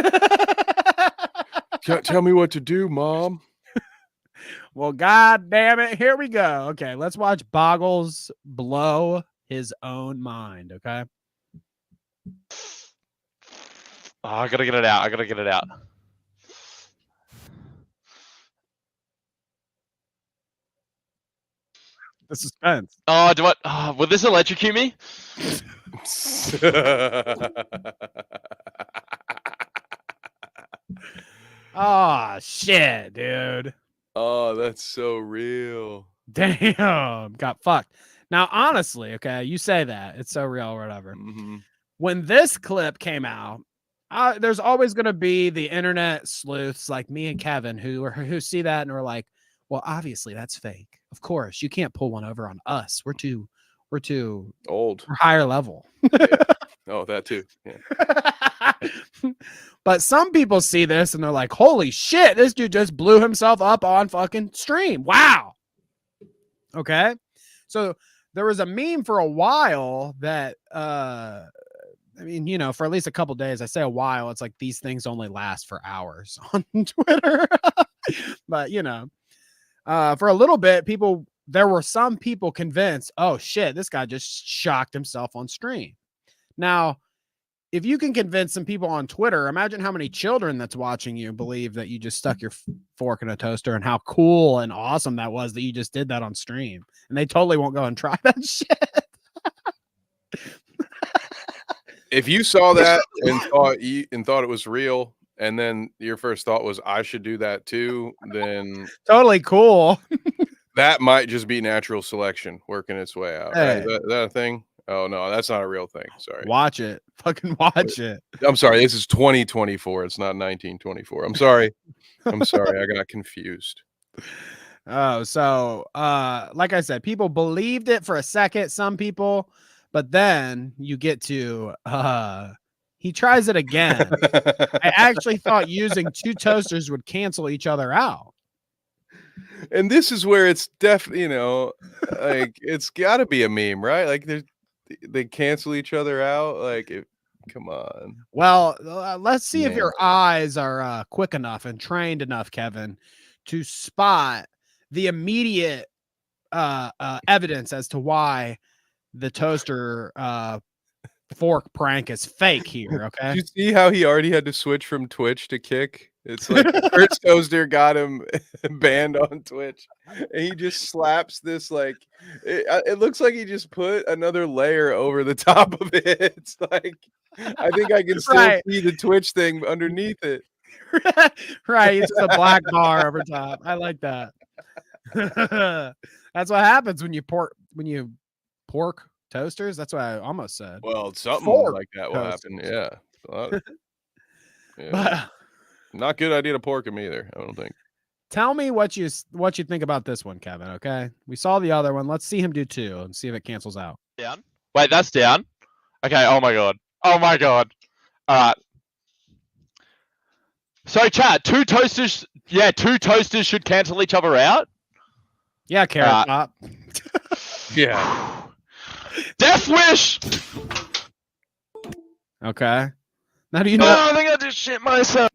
Can't tell me what to do, Mom. Well, God damn it. Here we go. Okay, let's watch Boggles blow his own mind, okay? Oh, I gotta get it out. The suspense. Oh, will this electrocute me? Oh, shit, dude. Oh, that's so real. Damn, got fucked. Now, honestly, okay, you say that. It's so real or whatever. Mm-hmm. When this clip came out, there's always going to be the internet sleuths like me and Kevin who see that and are like, well, obviously that's fake. Of course, you can't pull one over on us. We're too Old. We're higher level. Yeah. Oh, that too. Yeah. But some people see this and they're like, holy shit, this dude just blew himself up on fucking stream. Wow. Okay. So there was a meme for a while that, I mean, you know, for at least a couple days, I say a while, it's like these things only last for hours on Twitter. But, you know, for a little bit, there were some people convinced, oh shit, this guy just shocked himself on stream. Now, if you can convince some people on Twitter, imagine how many children that's watching you believe that you just stuck your fork in a toaster and how cool and awesome that was that you just did that on stream. And they totally won't go and try that shit. If you saw that and thought it was real, and then your first thought was I should do that too, then totally cool. That might just be natural selection working its way out. Hey. Is that a thing? Oh no, that's not a real thing. Sorry. Watch it. Fucking watch it. I'm sorry. This is 2024. It's not 1924. I'm sorry. I got confused. Oh, so like I said, people believed it for a second, some people, but then you get to he tries it again. I actually thought using two toasters would cancel each other out. And this is where it's definitely, like it's got to be a meme, right? Like they cancel each other out. Like, come on. Well, let's see if Man. your eyes are quick enough and trained enough, Kevin, to spot the immediate evidence as to why the toaster fork prank is fake here. Okay. Did you see how he already had to switch from Twitch to Kick? It's like the first toaster got him banned on Twitch, and he just slaps this like it looks like he just put another layer over the top of it. It's like I think I can still Right. see the Twitch thing underneath it. Right. It's just a black bar over top. I like that. That's what happens when you pork toasters. That's what I almost said. Well, something Fork like that will happen. Yeah. Yeah. But Not good idea to pork him either, I don't think. tell me what you think about this one, Kevin. Okay, we saw the other one. Let's see him do two and see if it cancels out. Down. Wait, that's down. Okay. Oh my god. Oh my god. All right. So chat, two toasters. Yeah, two toasters should cancel each other out. Yeah, Carrot Top. Yeah. Death Wish. Okay. Now do you know? Oh, I think I just shit myself.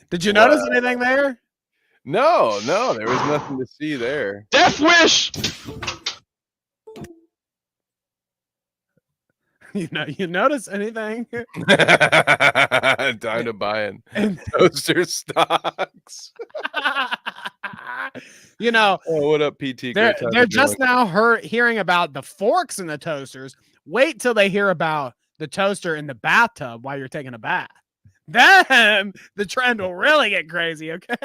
Did you notice anything there? No, there was nothing to see there. Death Wish. You notice anything? Time to buy in toaster stocks. Oh, what up, PT? They're just now hearing about the forks in the toasters. Wait till they hear about the toaster in the bathtub while you're taking a bath. Then the trend will really get crazy. Okay.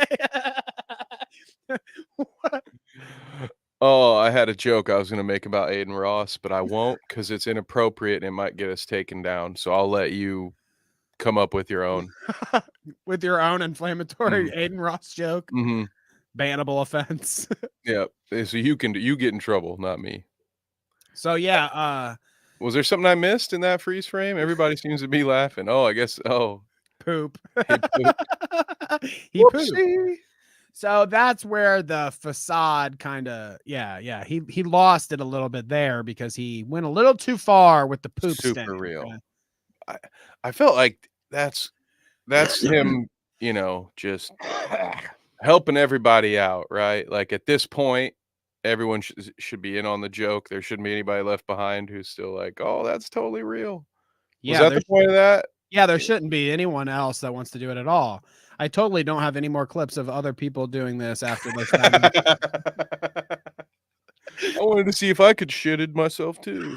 Oh, I had a joke I was going to make about Aiden Ross, but I won't because it's inappropriate and it might get us taken down. So I'll let you come up with your own. With your own inflammatory Aiden Ross joke. Mm-hmm. Bannable offense. Yeah. So you get in trouble, not me. So yeah. Was there something I missed in that freeze frame? Everybody seems to be laughing. Oh, I guess. Oh, poop. He pooped. So that's where the facade kind of, he lost it a little bit there because he went a little too far with the poop super stain, real. Okay? I felt like that's him, just helping everybody out, right? Like at this point, everyone should be in on the joke. There shouldn't be anybody left behind who's still like, oh, that's totally real. Was that the point of that? Yeah, there shouldn't be anyone else that wants to do it at all. I totally don't have any more clips of other people doing this after this. I wanted to see if I could shit it myself too.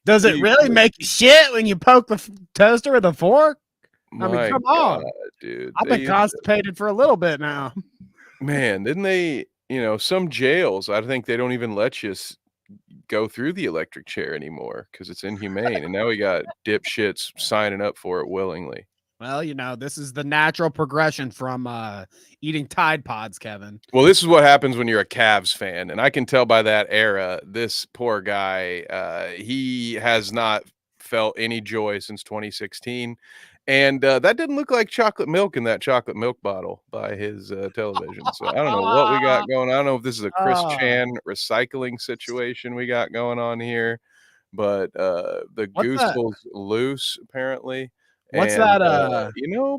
Does it really make you shit when you poke the toaster with a fork? I mean, come on, dude. I've been constipated for a little bit now. Man, didn't they? Some jails, I think they don't even let you go through the electric chair anymore because it's inhumane. And now we got dipshits signing up for it willingly. Well, this is the natural progression from eating Tide Pods, Kevin. Well, this is what happens when you're a Cavs fan. And I can tell by that era, this poor guy, he has not felt any joy since 2016. And that didn't look like chocolate milk in that chocolate milk bottle by his television. So I don't know what we got going on. I don't know if this is a Chris Chan recycling situation we got going on here. But the goose was loose, apparently. What's and, that?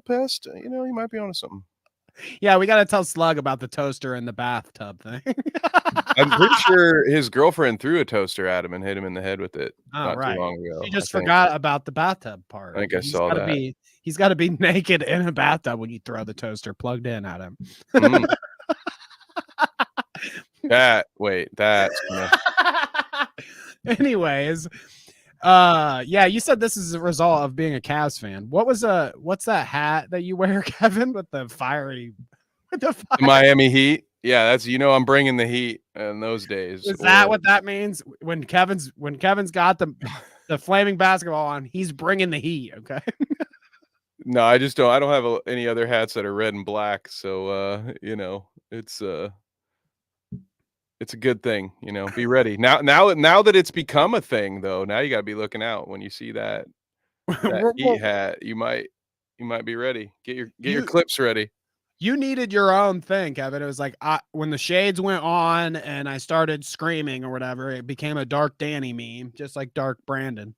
Pest, you might be onto something. Yeah, we got to tell Slug about the toaster and the bathtub thing. I'm pretty sure his girlfriend threw a toaster at him and hit him in the head with it too long ago. She just forgot about the bathtub part. I think I saw that. He's got to be naked in a bathtub when you throw the toaster plugged in at him. That's Anyways, you said this is a result of being a Cavs fan. What's that hat that you wear, Kevin, with the fiery the Miami Heat? Yeah, that's I'm bringing the heat in those days. Is that what that means? When Kevin's got the flaming basketball on, he's bringing the heat. Okay. No, I just don't. I don't have any other hats that are red and black. So, you know, it's a good thing. You know, be ready now that it's become a thing, though. Now you got to be looking out when you see that heat hat. You might be ready. Get your clips ready. You needed your own thing, Kevin. It was like when the shades went on and I started screaming or whatever, it became a Dark Danny meme, just like Dark Brandon.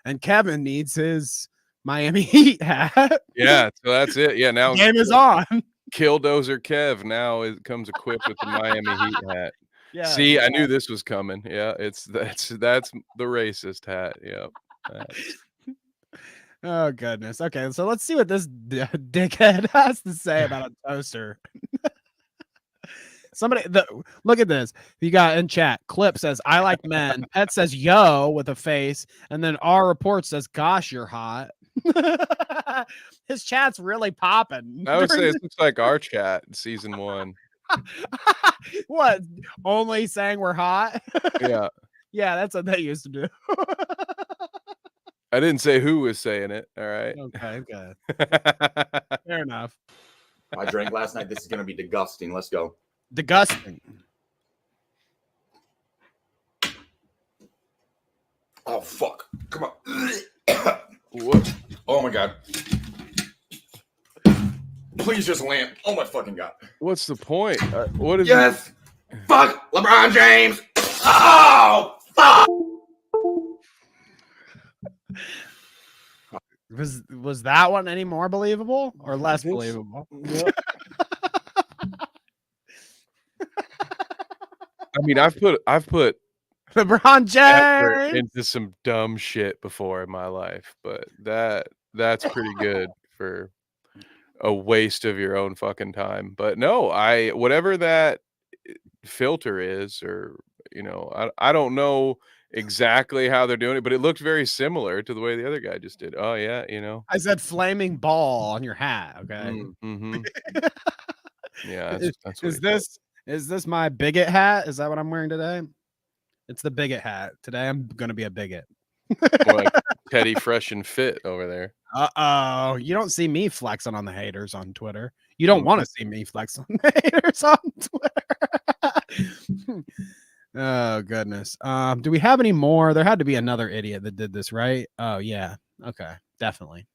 And Kevin needs his Miami Heat hat. Yeah, so that's it. Yeah, now Game is on. Killdozer Kev now comes equipped with the Miami Heat hat. Yeah. See, I knew this was coming. Yeah, that's the racist hat. Yep. Oh goodness. Okay, so let's see what this dickhead has to say about a toaster. Somebody, look at this. You got in chat. Clip says, "I like men." Pet says, "Yo," with a face, and then our report says, "Gosh, you're hot." His chat's really popping. I would say it looks like our chat in season 1. What? Only saying we're hot? Yeah. Yeah, that's what they used to do. I didn't say who was saying it. All right. Okay. Fair enough. I drank last night. This is going to be disgusting. Let's go. Disgusting. Oh, fuck. Come on. What? Oh, my God. Please just land. Oh, my fucking God. What's the point? What is Yes. Fuck LeBron James. Oh, fuck. Was that one any more believable or less believable? Yep. I mean, I've put LeBron James into some dumb shit before in my life, but that's pretty good for a waste of your own fucking time. But no, whatever that filter is, or you know, I don't know exactly how they're doing it, but it looked very similar to the way the other guy just did. Oh yeah, you know. I said flaming ball on your hat. Okay. Mm-hmm. Yeah, that's is this my bigot hat? Is that what I'm wearing today? It's the bigot hat. Today I'm gonna be a bigot. like Teddy Fresh and Fit over there. Uh-oh. You don't see me flexing on the haters on Twitter. You don't want to see me flex on the haters on Twitter. Oh goodness. Do we have any more? There had to be another idiot that did this, right? Oh yeah. Okay, definitely.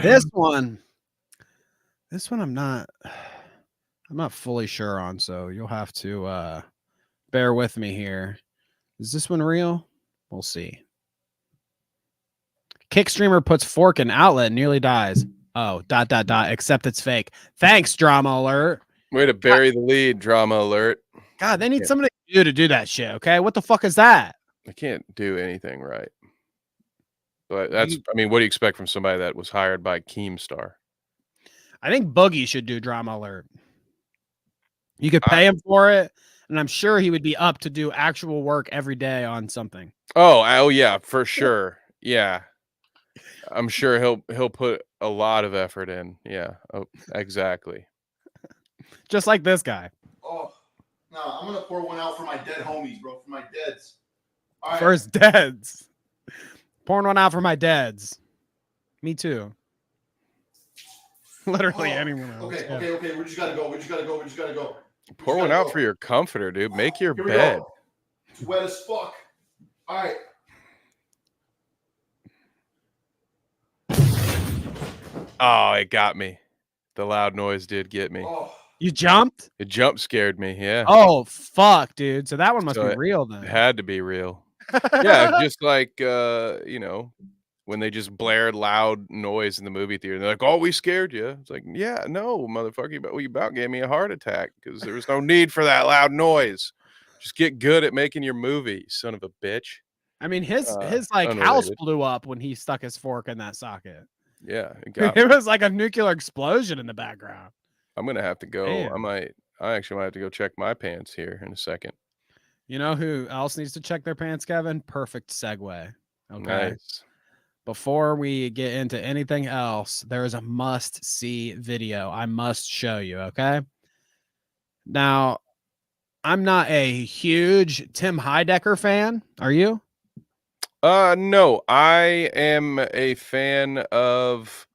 This one I'm not fully sure on, so you'll have to bear with me here. Is this one real? We'll see. Kick streamer puts fork in outlet and nearly dies. Oh, ... except it's fake. Thanks, drama alert. Way to bury the lead, drama alert. God, they need somebody to do that shit, okay? What the fuck is that? I can't do anything right. But I mean, what do you expect from somebody that was hired by Keemstar? I think Boogie should do drama alert. You could pay him for it, and I'm sure he would be up to do actual work every day on something. Oh yeah, for sure. Yeah. I'm sure he'll put a lot of effort in. Yeah. Oh, exactly. Just like this guy. Oh, no, I'm going to pour one out for my dead homies, bro. For my deads. All right. First deads. Pouring one out for my deads. Me too. Literally anyone else. Okay. We just got to go. Pour one out for your comforter, dude. Make your Here we bed. Go. Wet as fuck. All right. Oh, it got me. The loud noise did get me. Oh. You jumped? It jump scared me, yeah. Oh, fuck, dude. So that one must be real then. It had to be real. Yeah, just like, you know, when they just blared loud noise in the movie theater. They're like, oh, we scared you. It's like, yeah, no, motherfucker, but you about gave me a heart attack because there was no need for that loud noise. Just get good at making your movie, son of a bitch. I mean, his like unrelated. house blew up when he stuck his fork in that socket. Yeah, It was like a nuclear explosion in the background. I'm gonna have to go. Damn. I actually might have to go check my pants here in a second. You know who else needs to check their pants, Kevin? Perfect segue. Okay. Nice. Before we get into anything else, there is a must-see video I must show you, okay? Now, I'm not a huge Tim Heidecker fan. Are you? No, I am a fan of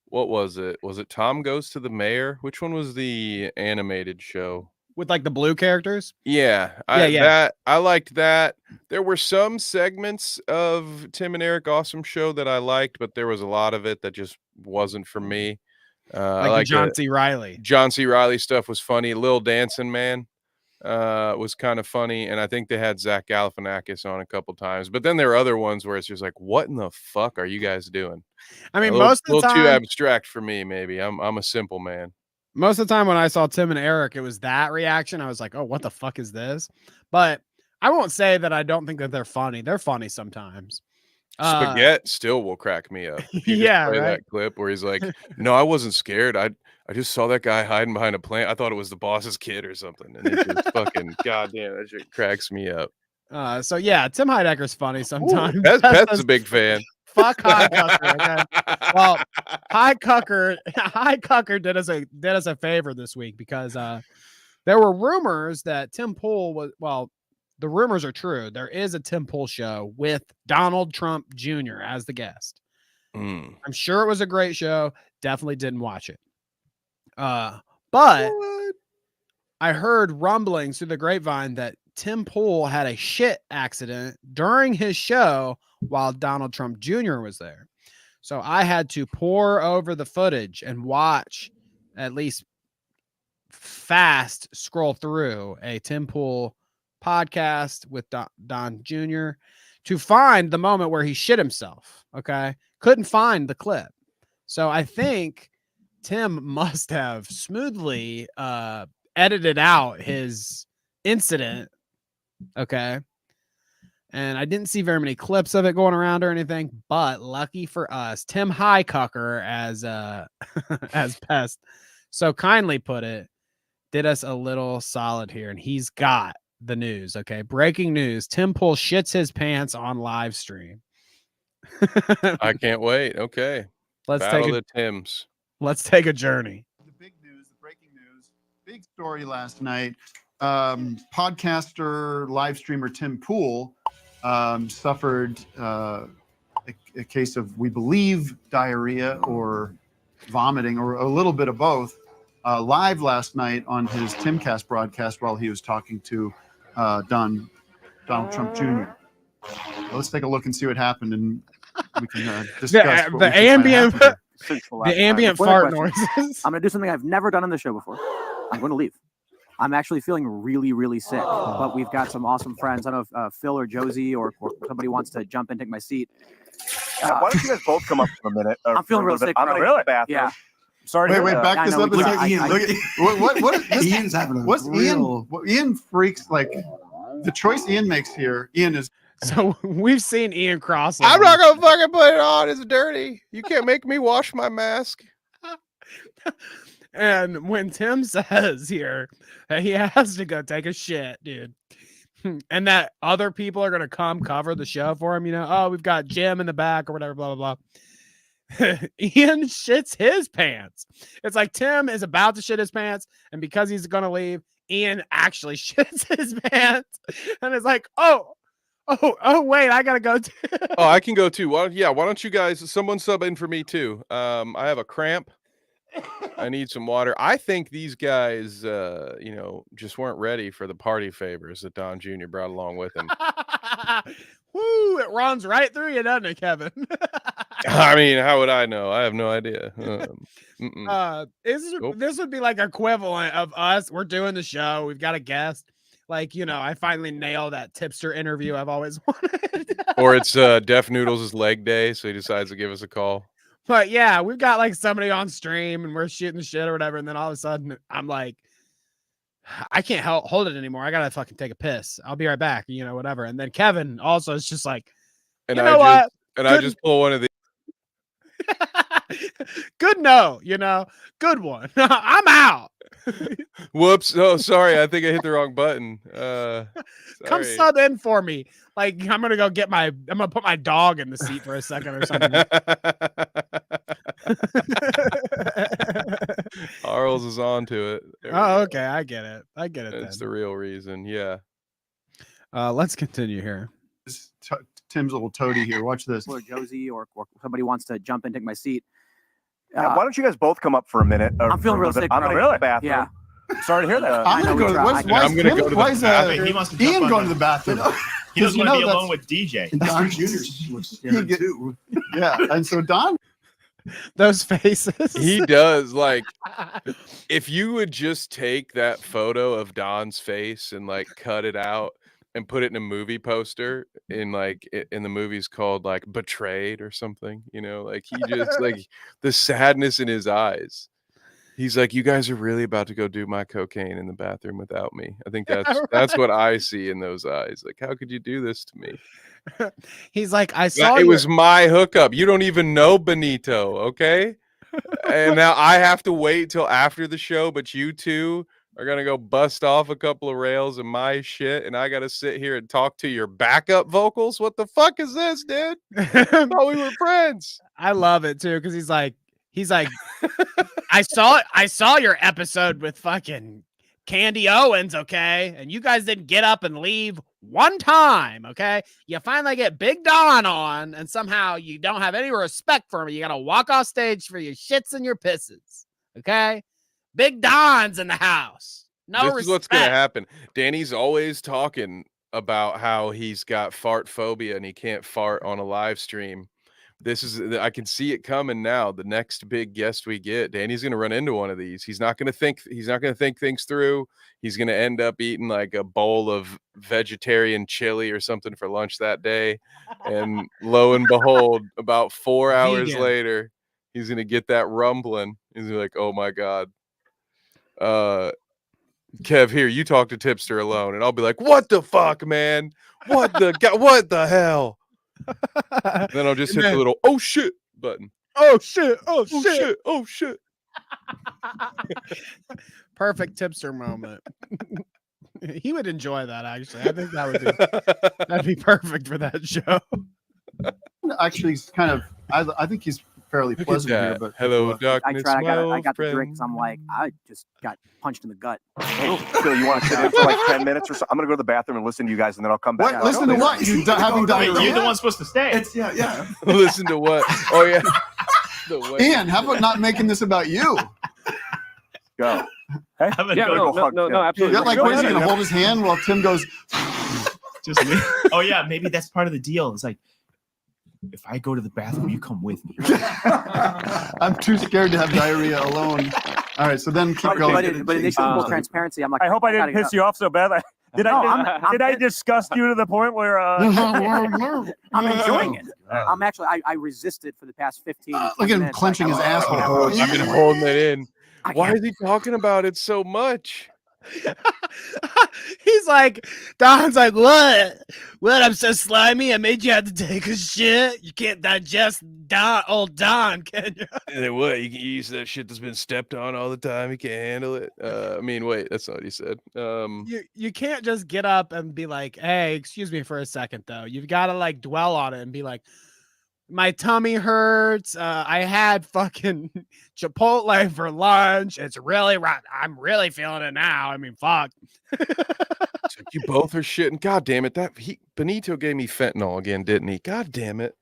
what was it? Was it Tom Goes to the Mayor? Which one was the animated show? With like the blue characters. Yeah, I liked that. There were some segments of Tim and Eric Awesome Show that I liked, but there was a lot of it that just wasn't for me. I Like the like John C. Reilly. John C. Reilly stuff was funny. Lil Dancing Man was kind of funny, and I think they had Zach Galifianakis on a couple times. But then there are other ones where it's just like, what in the fuck are you guys doing? I mean, A little, most of the little too time, abstract for me. Maybe I'm a simple man. most of the time when I saw Tim and Eric, it was that reaction. I was like, oh, what the fuck is this? But I won't say that I don't think that they're funny. They're funny sometimes. Spaghetti still will crack me up. If you just Yeah, play right. that clip where he's like, "No, I wasn't scared. I just saw that guy hiding behind a plant. I thought it was the boss's kid or something." And it just fucking goddamn, that shit cracks me up. So yeah, Tim Heidecker's funny sometimes. Ooh, Beth's a big fan. Fuck High Cucker. Okay? Well, High Cucker did us a favor this week because there were rumors that Tim Pool was, well, the rumors are true. There is a Tim Pool show with Donald Trump Jr. as the guest. Mm. I'm sure it was a great show. Definitely didn't watch it. But What? I heard rumblings through the grapevine that Tim Pool had a shit accident during his show while Donald Trump Jr. was there. So I had to pore over the footage and watch, at least fast scroll through a Tim Pool podcast with Don Jr. to find the moment where he shit himself. Okay. Couldn't find the clip. So I think Tim must have smoothly edited out his incident. Okay. And I didn't see very many clips of it going around or anything, but lucky for us, Tim Highcucker as Pest so kindly put it, did us a little solid here, and he's got the news. Okay, breaking news: Tim Pool shits his pants on live stream. I can't wait. Okay, Let's take a journey. The big news, the breaking news, big story last night. Podcaster, live streamer Tim Pool suffered a case of, we believe, diarrhea or vomiting or a little bit of both live last night on his Timcast broadcast while he was talking to Donald Trump Jr. Let's take a look and see what happened, and we can discuss the ambient fart noises. I'm going to do something I've never done on the show before. I'm going to leave. I'm actually feeling really, really sick, but we've got some awesome friends. I don't know if Phil or Josie or somebody wants to jump in and take my seat. Why don't you guys both come up for a minute? I'm feeling real sick. I'm really bathroom. Yeah. Sorry. Wait, back this up. Look at Ian. What is this? Ian's having a What's real... Ian freaks like the choice Ian makes here. Ian is. So we've seen Ian Cross. I'm not gonna fucking put it on. It's dirty. You can't make me wash my mask. And when Tim says here that he has to go take a shit, dude, and that other people are going to come cover the show for him, oh, we've got Jim in the back or whatever, blah, blah, blah. Ian shits his pants. It's like Tim is about to shit his pants, and because he's going to leave, Ian actually shits his pants. And it's like, oh, wait, I got to go too. Oh, I can go too. Why don't you guys, someone sub in for me too? I have a cramp. I need some water. I think these guys, just weren't ready for the party favors that Don Jr. brought along with him. Woo! It runs right through you, doesn't it, Kevin? I mean, how would I know? I have no idea. This would be like equivalent of us. We're doing the show. We've got a guest. Like, I finally nailed that tipster interview I've always wanted. Or it's Deaf Noodles' leg day, so he decides to give us a call. But yeah, we've got like somebody on stream and we're shooting the shit or whatever. And then all of a sudden I'm like, I can't hold it anymore. I got to fucking take a piss. I'll be right back, whatever. And then Kevin also is just like, I just pull one of the. Good good one. I'm out. Whoops. Oh, sorry. I think I hit the wrong button. Come sub in for me. Like, I'm going to put my dog in the seat for a second or something. Arles is on to it. Oh, okay. I get it. That's the real reason. Yeah. Let's continue here. Tim's little toady here. Watch this. Or Josie or somebody wants to jump in and take my seat. Why don't you guys both come up for a minute? I'm feeling real sick. I'm gonna go to the bathroom. Yeah. Sorry to hear that. I'm gonna go. Why I'm gonna go to the bathroom. He wants to Ian jump going on to the bathroom. He doesn't You want to know be alone that's- with DJ. Don Jr. was scared too. Yeah, and so Don, Those faces. He does. Like, if you would just take that photo of Don's face and like cut it out and put it in a movie poster in the movie's called like Betrayed or something, you know, like he just like the sadness in his eyes. He's like, you guys are really about to go do my cocaine in the bathroom without me. I think that's what I see in those eyes. Like, how could you do this to me? He's like, I saw It was my hookup. You don't even know Benito, okay? And now I have to wait till after the show, but you two are gonna go bust off a couple of rails of my shit, and I gotta sit here and talk to your backup vocals. What the fuck is this, dude? I thought we were friends. I love it too because he's like, I saw your episode with fucking Candy Owens, okay, and you guys didn't get up and leave one time, okay. You finally get Big Don on, and somehow you don't have any respect for me. You gotta walk off stage for your shits and your pisses, okay. Big Don's in the house. No This respect. is what's gonna happen. Danny's always talking about how he's got fart phobia and he can't fart on a live stream. I can see it coming now. The next big guest we get, Danny's gonna run into one of these. He's not gonna think things through. He's gonna end up eating like a bowl of vegetarian chili or something for lunch that day. And lo and behold, about 4 hours Vegan. later, he's gonna get that rumbling. He's gonna be like, oh my God. Kev, here, you talk to Tipster alone, and I'll be like, what the fuck, man? What the hell? Then I'll just hit the little oh shit button. Oh shit! Oh shit! Oh shit! Perfect Tipster moment. He would enjoy that. Actually, I think that'd be perfect for that show. actually, he's kind of. I think he's fairly Look at pleasant here. that. But Hello, I darkness, tried. my I old got the friend. drinks. I'm like, I just got punched in the gut. Phil, you want to sit in for like 10 minutes or so? I'm going to go to the bathroom and listen to you guys, and then I'll come back. what? Listen to what? You having diarrhea? Wait, you're the one supposed to stay. It's yeah. Listen to what? Oh yeah. The way- Ian, how about not making this about you? Go. Hey, I'm gonna yeah, go no, You absolutely. got like, what is he gonna hold his hand while Tim goes? Just me. Oh yeah, maybe that's part of the deal. It's like, if I go to the bathroom, you come with me. I'm too scared to have diarrhea alone. All right, so then keep going. But initially, full transparency. I'm like, I hope I didn't piss you off so bad. Did I disgust you to the point where? I'm enjoying it. I'm actually. I resisted for the past 15. Look at him minutes. clenching his asshole. I've been holding it in. I Why can't- is he talking about it so much? He's like, Don's like, what? I'm so slimy. I made you have to take a shit. You can't digest old Don, can you? And then what? You can use that shit that's been stepped on all the time. You can't handle it. I mean, wait, that's not what he said. You can't just get up and be like, hey, excuse me for a second though. You've got to like dwell on it and be like, my tummy hurts. I had fucking Chipotle for lunch. It's really right. I'm really feeling it now. I mean, fuck. It's like, you both are shitting. God damn it. Benito gave me fentanyl again, didn't he? God damn it.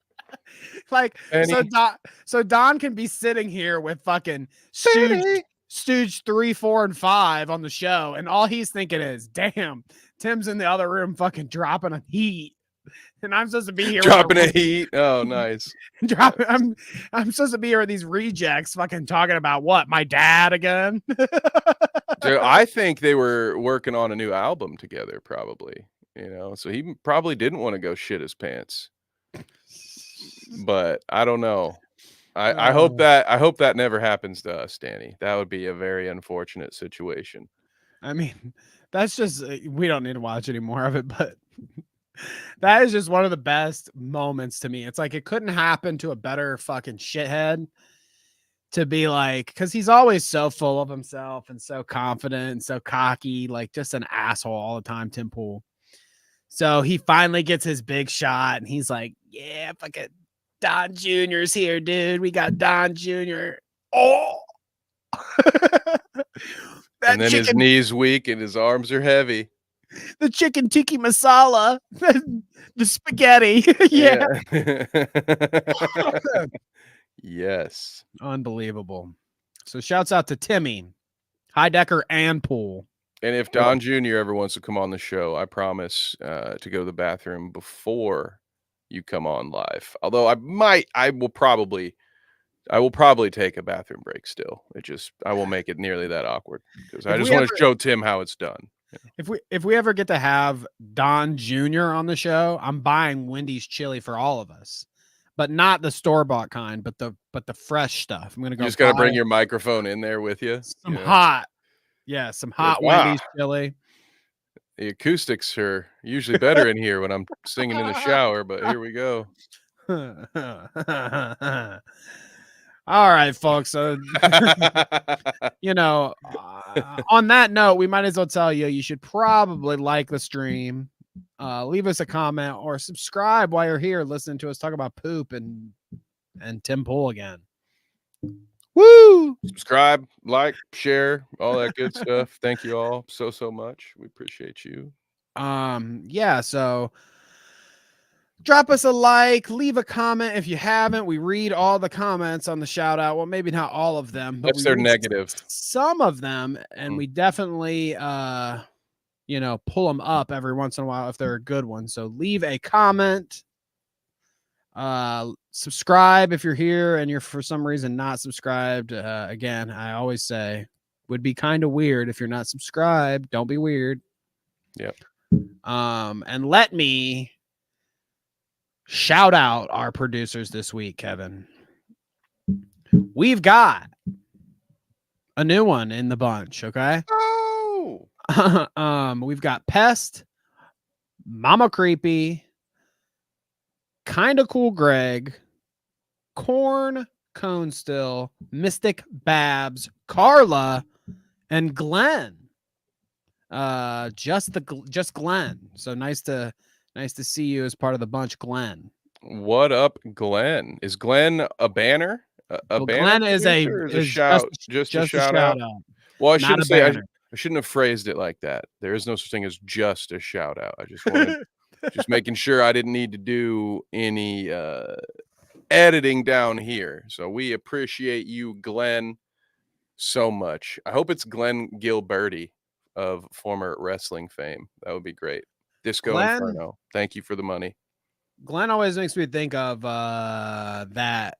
Like, Benny. so Don can be sitting here with fucking Stooge 3, 4, and 5 on the show, and all he's thinking is, damn, Tim's in the other room fucking dropping a heat. And I'm supposed to be here Dropping a heat. Oh, nice. I'm supposed to be here with these rejects fucking talking about what? My dad again? Dude, I think they were working on a new album together, probably. You know, so he probably didn't want to go shit his pants. But I don't know. I hope that never happens to us, Danny. That would be a very unfortunate situation. I mean, that's just, we don't need to watch any more of it, but that is just one of the best moments to me. It's like, it couldn't happen to a better fucking shithead to be like, because he's always so full of himself and so confident and so cocky, like just an asshole all the time, Tim Pool. So he finally gets his big shot and he's like, yeah, fucking Don Jr.'s here, dude. We got Don Jr. Oh, And then his knees weak and his arms are heavy. The chicken tiki masala. The spaghetti. Yeah. Yes. Unbelievable. So shouts out to Timmy, Heidecker, and Pool. And if Don Jr. ever wants to come on the show, I promise to go to the bathroom before you come on live. Although I will probably take a bathroom break still. I won't make it nearly that awkward because I just want to show Tim how it's done. If we ever get to have Don Jr. on the show, I'm buying Wendy's chili for all of us. But not the store-bought kind, but the fresh stuff. I'm gonna go. You just gotta bring your microphone in there with you. Some hot Wendy's chili. The acoustics are usually better in here when I'm singing in the shower, but here we go. All right, folks. So, on that note, we might as well tell you should probably like the stream, leave us a comment, or subscribe while you're here listening to us talk about poop and Tim Pool again. Woo! Subscribe, like, share, all that good stuff. Thank you all so much. We appreciate you. Yeah, so drop us a like, leave a comment if you haven't. We read all the comments on the shout out. Well, maybe not all of them, but they're negative. Some of them, and we definitely pull them up every once in a while if they're a good one. So leave a comment. Subscribe if you're here and you're for some reason not subscribed. Again, I always say would be kind of weird if you're not subscribed. Don't be weird. Yep. And let me shout out our producers this week, Kevin. We've got a new one in the bunch, okay? Oh. We've got Pest, Mama Creepy, Kinda Cool Greg, Corn, Cone Still, Mystic Babs, Carla, and Glenn. Just Glenn. So nice to see you as part of the bunch, Glenn. What up, Glenn? Is Glenn a banner? Banner Glenn is a shout, just a shout out. Well, I shouldn't say. I shouldn't have phrased it like that. There is no such thing as just a shout out. I just wanted, just making sure I didn't need to do any editing down here. So we appreciate you, Glenn, so much. I hope it's Glenn Gilberti of former wrestling fame. That would be great. Disco Glenn, Inferno. Thank you for the money. Glenn always makes me think of that.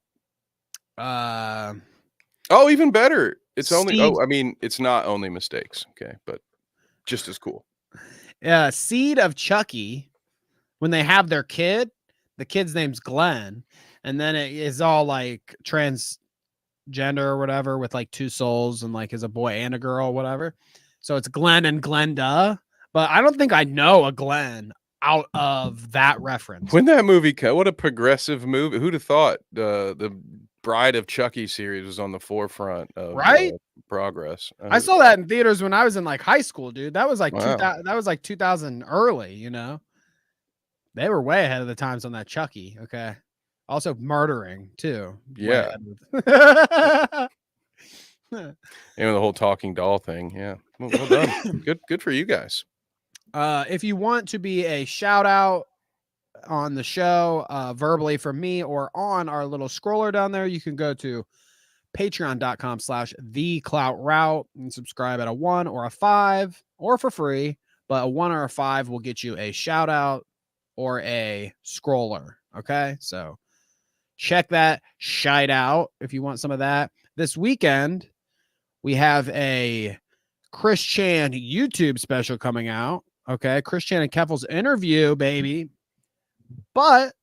Oh, even better. It's Steve. only. Oh, I mean, it's not only mistakes. Okay, but just as cool. Yeah, Seed of Chucky. When they have their kid, the kid's name's Glenn, and then it is all like transgender or whatever with like two souls and like is a boy and a girl, whatever. So it's Glenn and Glenda, but I don't think I know a Glenn out of that reference. When that movie cut, what a progressive movie. Who'd have thought the Bride of Chucky series was on the forefront of progress. I saw that in theaters when I was in like high school, dude. That was like Wow. that was like 2000 early, you know. They were way ahead of the times on that Chucky. Okay. Also murdering too. Yeah. And the whole talking doll thing. Yeah. Well done. Good for you guys. If you want to be a shout out on the show, verbally from me or on our little scroller down there, you can go to patreon.com/thecloutroute and subscribe at a 1 or a 5 or for free, but a 1 or a 5 will get you a shout out or a scroller. Okay. So check that shite out if you want some of that. This weekend, we have a Chris Chan YouTube special coming out. Okay. Chris Chan and Keffel's interview, baby. But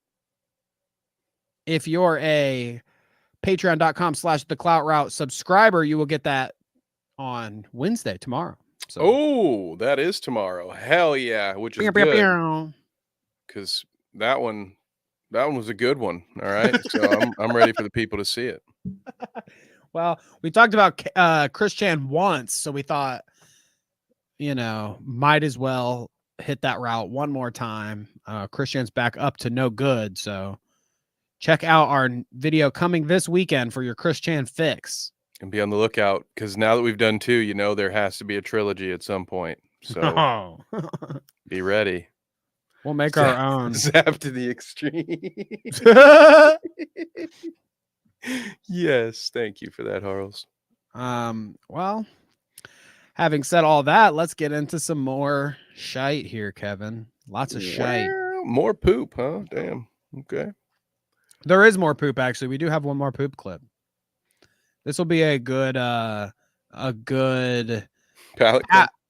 if you're a patreon.com/thecloutroute subscriber, you will get that on Wednesday, tomorrow. So, oh, that is tomorrow. Hell yeah. Which is good. Because that one was a good one. All right. So I'm ready for the people to see it. Well, we talked about Chris Chan once, so we thought, might as well hit that route one more time. Chris Chan's back up to no good, so check out our video coming this weekend for your Chris Chan fix. And be on the lookout, because now that we've done 2, there has to be a trilogy at some point. So be ready. We'll make our own. Zap to the extreme. Yes, thank you for that, Harles. Well, having said all that, let's get into some more shite here, Kevin. Lots of shite. Well, more poop, huh? Damn. Okay. There is more poop, actually. We do have one more poop clip. This will be a good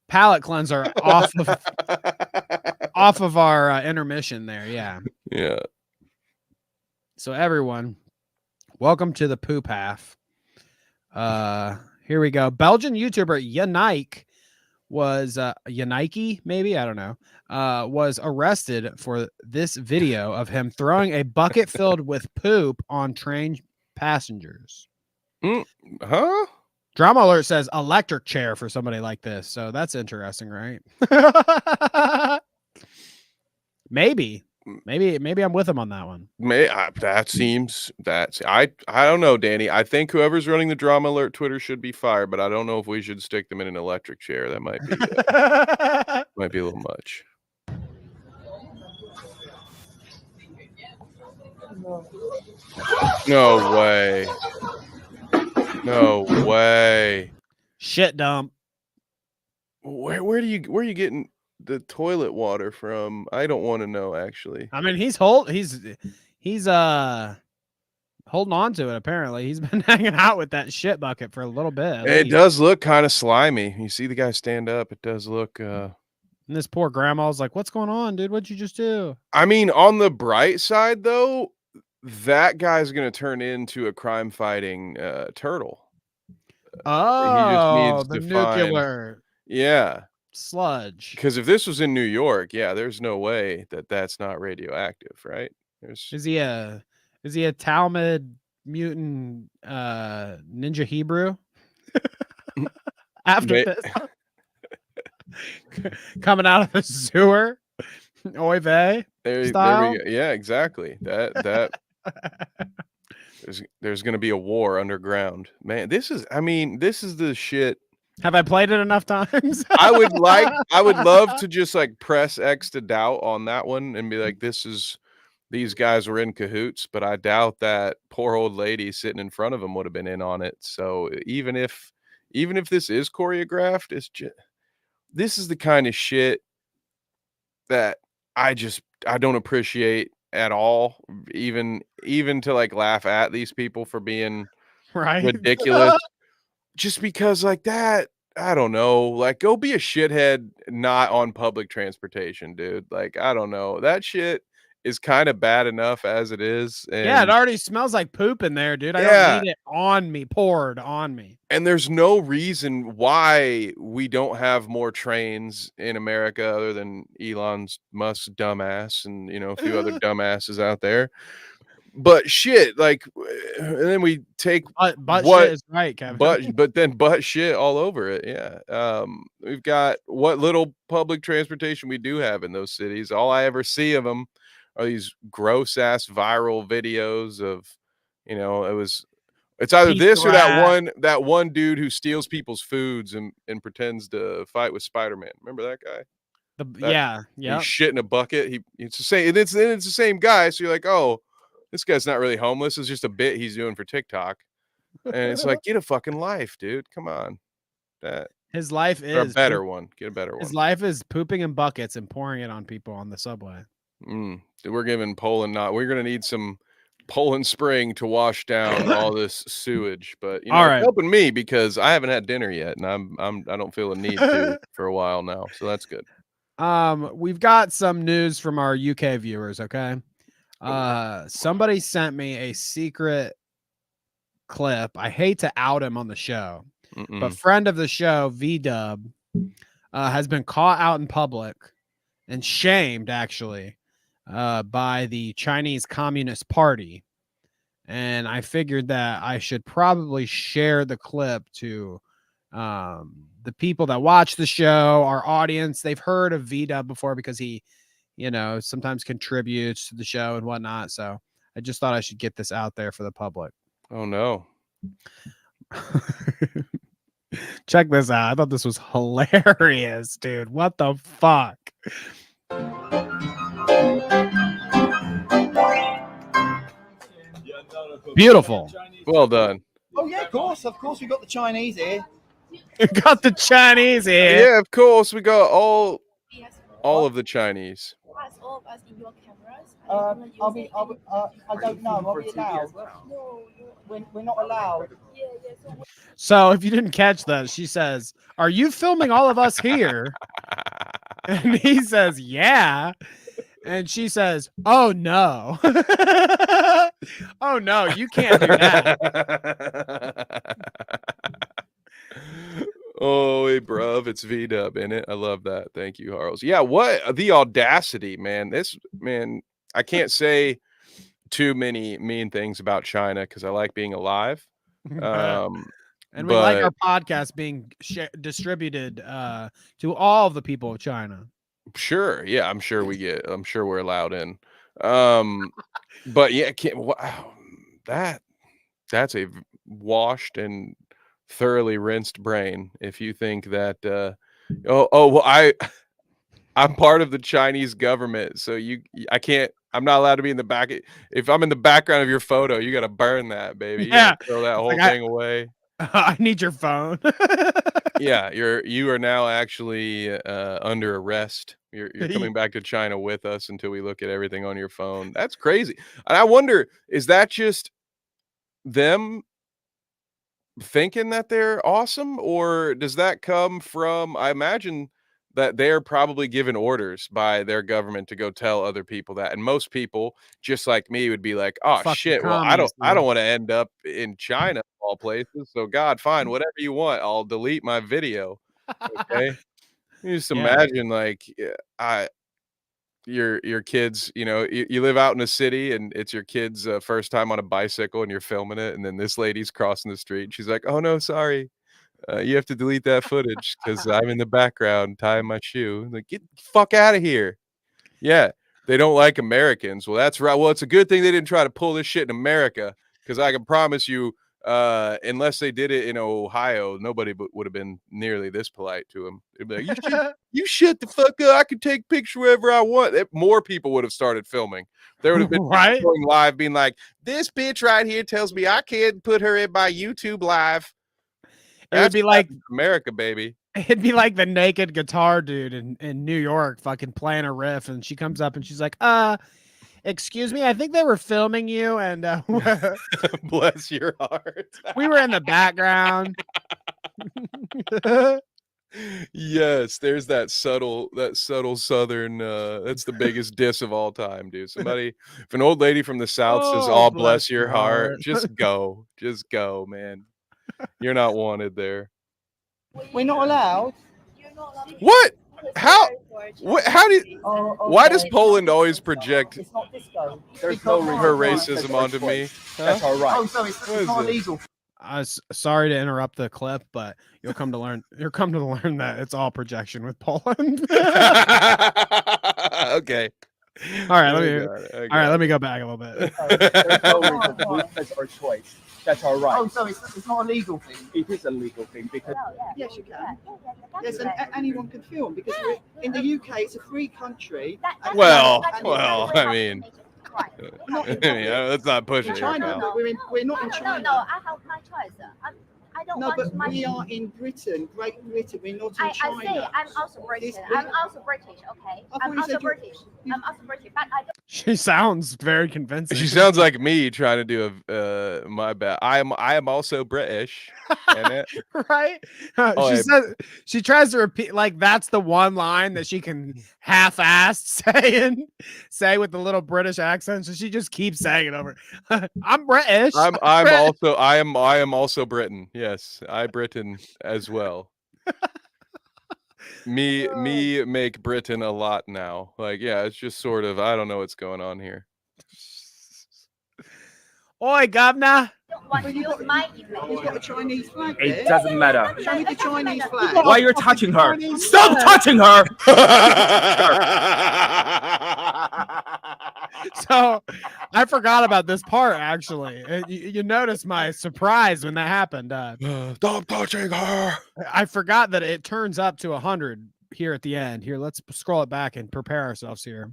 palate cleanser off of our intermission there. Yeah. Yeah. So everyone, welcome to the poop half. Here we go. Belgian YouTuber Yannick was Yannick, maybe, I don't know, was arrested for this video of him throwing a bucket filled with poop on train passengers. Huh? Drama Alert says electric chair for somebody like this. So that's interesting, right? Maybe I'm with him on that one. I don't know, Danny. I think whoever's running the Drama Alert Twitter should be fired, but I don't know if we should stick them in an electric chair. That might be might be a little much. No way. No way. Shit dump. Where are you getting the toilet water from? I don't want to know, actually. I mean, he's holding on to it. Apparently, he's been hanging out with that shit bucket for a little bit. It does look kind of slimy. You see the guy stand up. It does look. And this poor grandma's like, "What's going on, dude? What'd you just do?" I mean, on the bright side, though, that guy's gonna turn into a crime-fighting turtle. Oh, the nuclear. Yeah. Sludge. Because if this was in New York, yeah, there's no way that that's not radioactive, right? Is he a Talmud mutant ninja Hebrew? After this, coming out of the sewer, oy vey style. There we go. Yeah, exactly. That there's gonna be a war underground, man. This is the shit. Have I played it enough times? I would love to just like press X to doubt on that one and be like, these guys were in cahoots, but I doubt that poor old lady sitting in front of him would have been in on it. So even if this is choreographed, this is the kind of shit that I don't appreciate at all. Even to like laugh at these people for being ridiculous. Just because like that, I don't know, like go be a shithead not on public transportation, dude. Like, I don't know. That shit is kind of bad enough as it is. And yeah, it already smells like poop in there, dude. I don't need it poured on me. And there's no reason why we don't have more trains in America other than Elon Musk's dumbass and, a few other dumbasses out there. But shit, like, and then we take butt shit is right, Kevin. But then butt shit all over it. Yeah. We've got what little public transportation we do have in those cities. All I ever see of them are these gross ass viral videos of, it's either this or that one dude who steals people's foods and pretends to fight with Spider-Man. Remember that guy? Yeah. He's shit in a bucket. It's the same. It's the same guy. So you're like, oh, this guy's not really homeless. It's just a bit he's doing for TikTok. And it's like, get a fucking life, dude. Come on. His life is a better one. Get a better one. His life is pooping in buckets and pouring it on people on the subway. We're giving Poland we're gonna need some Poland Spring to wash down all this sewage. But all right, it's helping me because I haven't had dinner yet, and I don't feel a need to for a while now. So that's good. We've got some news from our UK viewers, okay? Somebody sent me a secret clip. I hate to out him on the show, but friend of the show, V-Dub, has been caught out in public and shamed, actually, by the Chinese Communist Party. And I figured that I should probably share the clip to the people that watch the show, our audience. They've heard of V-Dub before because he sometimes contributes to the show and whatnot. So I just thought I should get this out there for the public. Oh no. Check this out. I thought this was hilarious, dude. What the fuck? Beautiful. Well done. Oh yeah, of course we got the Chinese here. You got the Chinese here. Yeah, of course we got all of the Chinese. As all of us in your cameras. I don't know. Are we allowed? No, we're not allowed. So if you didn't catch that, she says, "Are you filming all of us here?" And he says, "Yeah." And she says, "Oh no." Oh no, you can't do that. Oh, hey, bruv, it's V-Dub in it. I love that. Thank you, Harles. Yeah, what the audacity, man. I can't say too many mean things about China because I like being alive. And we like our podcast being distributed to all of the people of China. Sure. Yeah, I'm sure we're allowed in. But yeah, that's a washed and thoroughly rinsed brain if you think that I'm part of the Chinese government, so I'm not allowed to be in the back. If I'm in the background of your photo, you got to burn that, baby. Yeah, throw that whole thing away. I need your phone. Yeah, you are now actually under arrest. You're coming back to China with us until we look at everything on your phone. That's crazy. And I wonder, is that just them thinking that they're awesome, or does that come from, I imagine that they're probably given orders by their government to go tell other people that, and most people just like me would be like, oh shit, well, I don't want to end up in China of all places, so God, fine, whatever you want, I'll delete my video. Okay. You just imagine like your kids, you live out in a city and it's your kid's first time on a bicycle and you're filming it, and then this lady's crossing the street and she's like, oh no, sorry, you have to delete that footage because I'm in the background tying my shoe. Like, get the fuck out of here. Yeah, they don't like Americans. Well, that's right. Well, it's a good thing they didn't try to pull this shit in America, because I can promise you, unless they did it in Ohio, nobody would have been nearly this polite to him. They'd be like, you shut the fuck up. I can take pictures wherever I want. More people would have started filming. There would have been right? going live being like, this bitch right here tells me I can't put her in my YouTube live. It would be like America, baby. It'd be like the naked guitar dude in New York fucking playing a riff, and she comes up and she's like, excuse me, I think they were filming you, and bless your heart. We were in the background. Yes, there's that subtle Southern, that's the biggest diss of all time, dude. If an old lady from the South says, oh, bless your heart, just go, man. You're not wanted there. We're not allowed. What? How? How do you? Why does Poland always project There's her racism onto me? Huh? That's all right. Oh, so it's not illegal. Sorry to interrupt the clip, but you'll come to learn that it's all projection with Poland. Okay. All right. Let me go back a little bit. That's our choice. That's all right. Oh, so it's not a legal thing. It is a legal thing because yes, you can. Yes, and anyone can film because in the UK it's a free country. Well, I mean, let's not push it. China, we're not in China. No, I have my choice. I don't want but we are in Britain, Great Britain. We're not in China. I say I'm also British. I'm also British. Okay, I'm also British. I'm also British, but I don't. She sounds very convincing. She sounds like me trying to do my bad. I am also British. Right? She tries to repeat, like that's the one line that she can half-assed say with the little British accent. So she just keeps saying it over. I'm British. I am also Britain. Yes, I Britain as well. Me make Britain a lot now. Like, yeah, it's just sort of, I don't know what's going on here. Oi, governor. You've got the Chinese flag there. It doesn't matter. Show me the Chinese flag. Why you're touching her? Stop touching her! So I forgot about this part. Actually, you noticed my surprise when that happened. Stop touching her. I forgot that it turns up to 100 here at the end. Here, let's scroll it back and prepare ourselves here.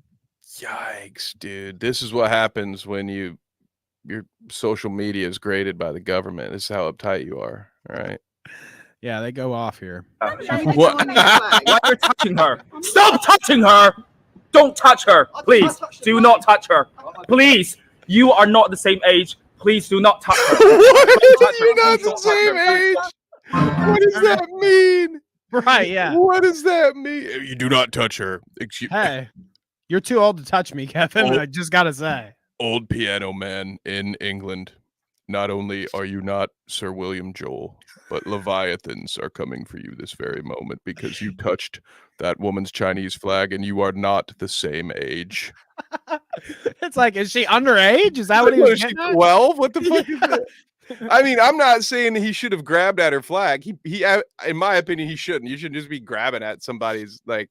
Yikes, dude. This is what happens when your social media is graded by the government. This is how uptight you are. All right. Yeah, they go off here. What? Why you're touching her? Stop touching her! Don't touch her, please. Do not touch her, please. You are not the same age. Please do not touch her. What? You're not the same age. What does that mean? Right? Yeah. What does that mean? You do not touch her. Hey, you're too old to touch me, Kevin. I just gotta say. Old piano man in England. Not only are you not Sir William Joel, but Leviathans are coming for you this very moment because you touched that woman's Chinese flag and you are not the same age. It's like, is she underage? Is that what he was She getting at? 12? What the fuck is that? I mean, I'm not saying he should have grabbed at her flag. He, in my opinion, he shouldn't. You shouldn't just be grabbing at somebody's like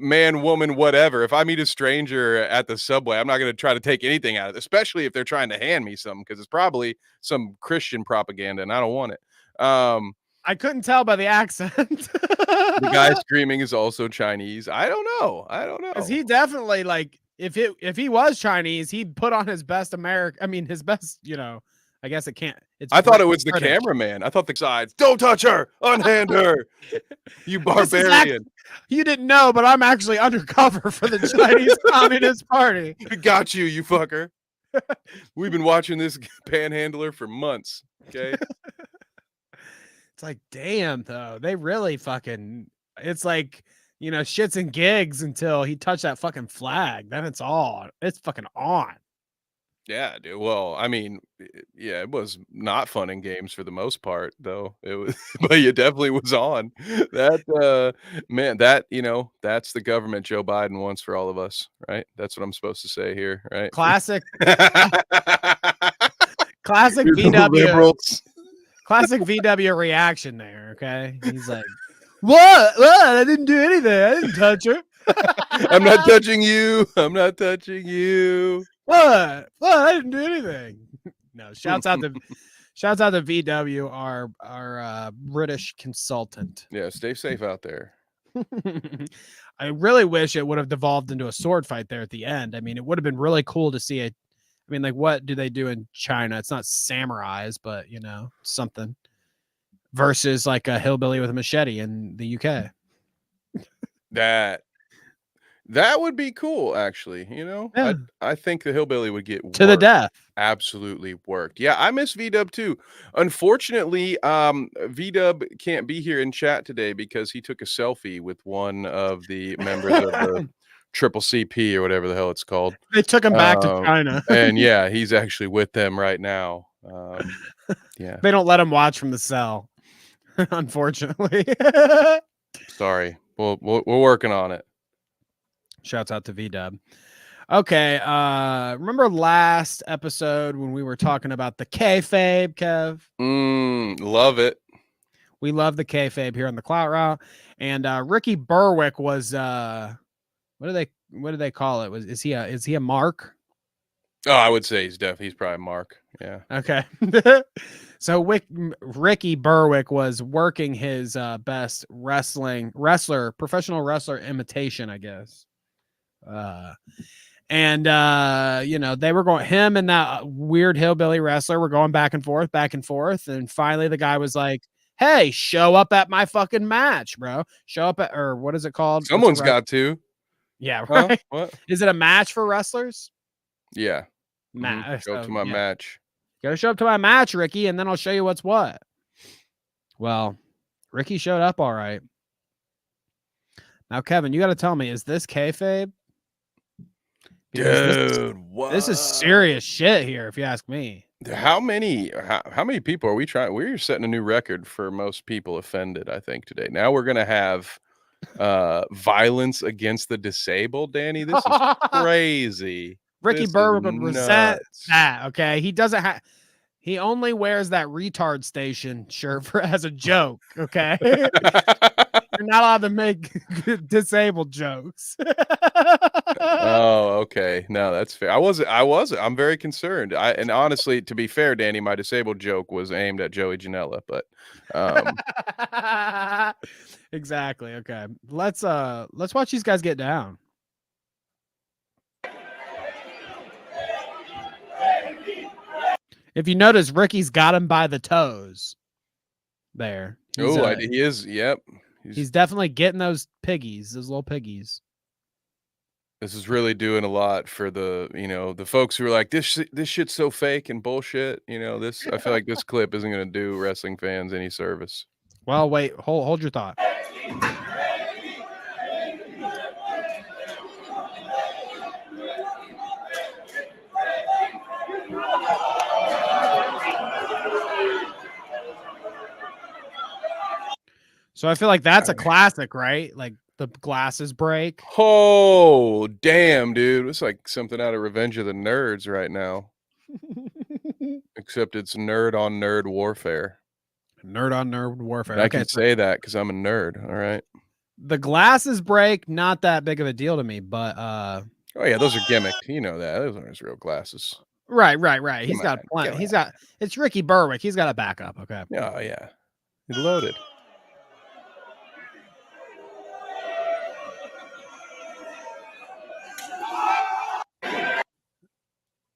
man, woman, whatever. If I meet a stranger at the subway, I'm not going to try to take anything out of it, especially if they're trying to hand me something, because it's probably some Christian propaganda and I don't want it. I couldn't tell by the accent. The guy screaming is also Chinese. I don't know. Because he definitely, like, if he was Chinese, he'd put on his best his best, I guess it can't. I thought it was the cameraman. I thought the sides. Don't touch her. Unhand her. You barbarian. You didn't know, but I'm actually undercover for the Chinese Communist Party. Got you, you fucker. We've been watching this panhandler for months. Okay. It's like, damn, though. They really fucking, it's like, shits and gigs until he touched that fucking flag. Then it's fucking on. Yeah, dude. Well, I mean, yeah, it was not fun in games for the most part, though. It was, but it definitely was on. That man, that's the government Joe Biden wants for all of us, right? That's what I'm supposed to say here, right? Classic VW. Classic VW reaction there. Okay, he's like, "What? I didn't do anything. I didn't touch her. I'm not touching you. I'm not touching you." What? I didn't do anything. No, shouts out to VW, our British consultant. Yeah, stay safe out there. I really wish it would have devolved into a sword fight there at the end. I mean, it would have been really cool to see it. I mean, like, what do they do in China? It's not samurais, but something versus like a hillbilly with a machete in the UK. That would be cool, actually. Yeah. I think the hillbilly would get to the death. Absolutely worked. Yeah, I miss VDub too. Unfortunately, VDub can't be here in chat today because he took a selfie with one of the members of the Triple CP or whatever the hell it's called. They took him back to China. And yeah, he's actually with them right now. Yeah. They don't let him watch from the cell, unfortunately. Sorry. We're working on it. Shouts out to VDub. Okay, remember last episode when we were talking about the kayfabe, Kev? Love it. We love the kayfabe here on the Clout Route. And Ricky Berwick was what do they call it? Is he a mark? Oh, I would say he's probably Mark. Yeah. Okay. So Ricky Berwick was working his best professional wrestler imitation, I guess. And they were going, him and that weird hillbilly wrestler were going back and forth, and finally the guy was like, "Hey, show up at my fucking match, bro. Show up at," or what is it called? Someone's got to. Yeah, right. Huh? What? Is it a match for wrestlers? Yeah. Show up to my match. Gotta show up to my match, Ricky, and then I'll show you what's what. Well, Ricky showed up all right. Now, Kevin, you got to tell me, is this kayfabe? Dude, what? This is serious shit here, if you ask me. How many people are we trying? We're setting a new record for most people offended, I think, today. Now we're gonna have violence against the disabled, Danny. This is crazy. Ricky Berwick would resent that. Okay, he doesn't have. He only wears that retard station shirt as a joke. Okay, You're not allowed to make disabled jokes. Oh, okay. No, that's fair. I wasn't. I'm very concerned. And honestly, to be fair, Danny, my disabled joke was aimed at Joey Janela, but exactly. Okay. Let's watch these guys get down. If you notice, Ricky's got him by the toes. There. Oh, he is. Yep. He's definitely getting those piggies, those little piggies. This is really doing a lot for the, the folks who are like, this shit's so fake and bullshit. I feel like this clip isn't going to do wrestling fans any service. Well, wait, hold your thought. So I feel like that's a classic, right? Like the glasses break. Oh, damn, dude. It's like something out of Revenge of the Nerds right now. Except it's nerd on nerd warfare. Nerd on nerd warfare. And I can say that because I'm a nerd. All right. The glasses break, not that big of a deal to me, but oh yeah, those are gimmicks. You know that. Those aren't his real glasses. Right. He's got plenty. It's Ricky Berwick. He's got a backup. Okay. Oh yeah. He's loaded.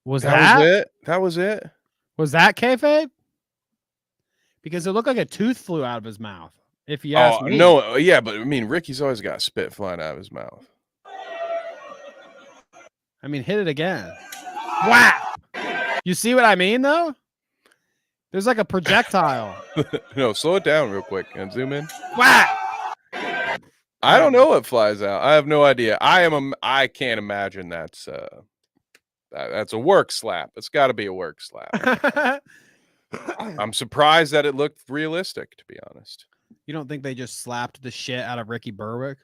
Was it? That was it? Was that kayfabe? Because it looked like a tooth flew out of his mouth. If you ask me. No, yeah, but I mean, Ricky's always got spit flying out of his mouth. I mean, hit it again. Wow. You see what I mean, though? There's like a projectile. No, slow it down real quick and zoom in. Wow. I don't know what flies out. I have no idea. I can't imagine that's a work slap. It's got to be a work slap. I'm surprised that it looked realistic, to be honest. You don't think they just slapped the shit out of Ricky Berwick?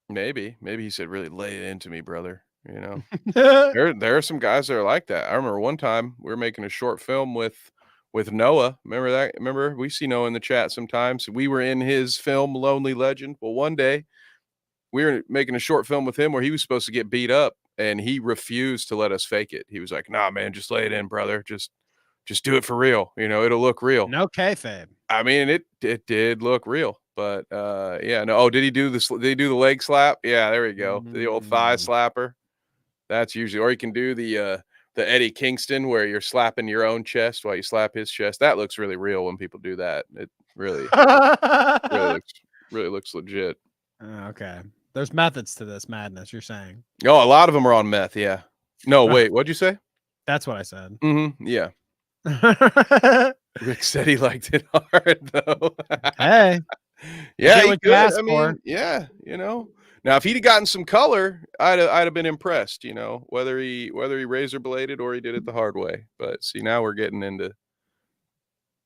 Maybe he said, "Really lay it into me, brother." There are some guys that are like that. I remember one time we were making a short film with Noah. Remember that? Remember, we see Noah in the chat sometimes. We were in his film Lonely Legend. Well, one day we were making a short film with him where he was supposed to get beat up, and he refused to let us fake it. He was like, "Nah, man, just lay it in, brother. Just do it for real. It'll look real." No kayfabe. I mean, it did look real, but yeah, no. Oh, did he do this? Did he do the leg slap? Yeah, there we go. The old thigh slapper. That's usually, or you can do the Eddie Kingston where you're slapping your own chest while you slap his chest. That looks really real when people do that. It really looks legit. Okay. There's methods to this madness, you're saying. Oh, a lot of them are on meth. Yeah. No, wait, what'd you say? That's what I said. Mm-hmm. Yeah. Rick said he liked it hard though. Hey. Yeah, he could. I mean, yeah, Now, if he'd have gotten some color, I'd have been impressed, whether he razor bladed or he did it the hard way. But see, now we're getting into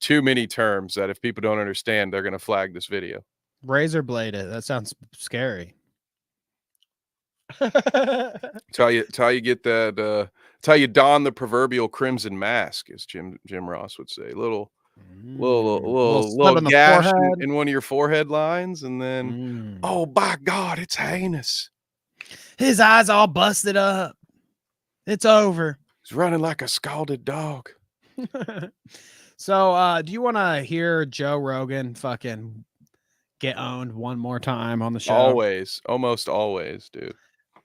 too many terms that if people don't understand, they're going to flag this video. Razor bladed. That sounds scary. It's how you get that. It's how you don the proverbial crimson mask, as Jim Ross would say. Little gash in one of your forehead lines, and then oh, by God, it's heinous. His eyes all busted up. It's over. He's running like a scalded dog. So, do you want to hear Joe Rogan fucking get owned one more time on the show? Always, almost always, dude.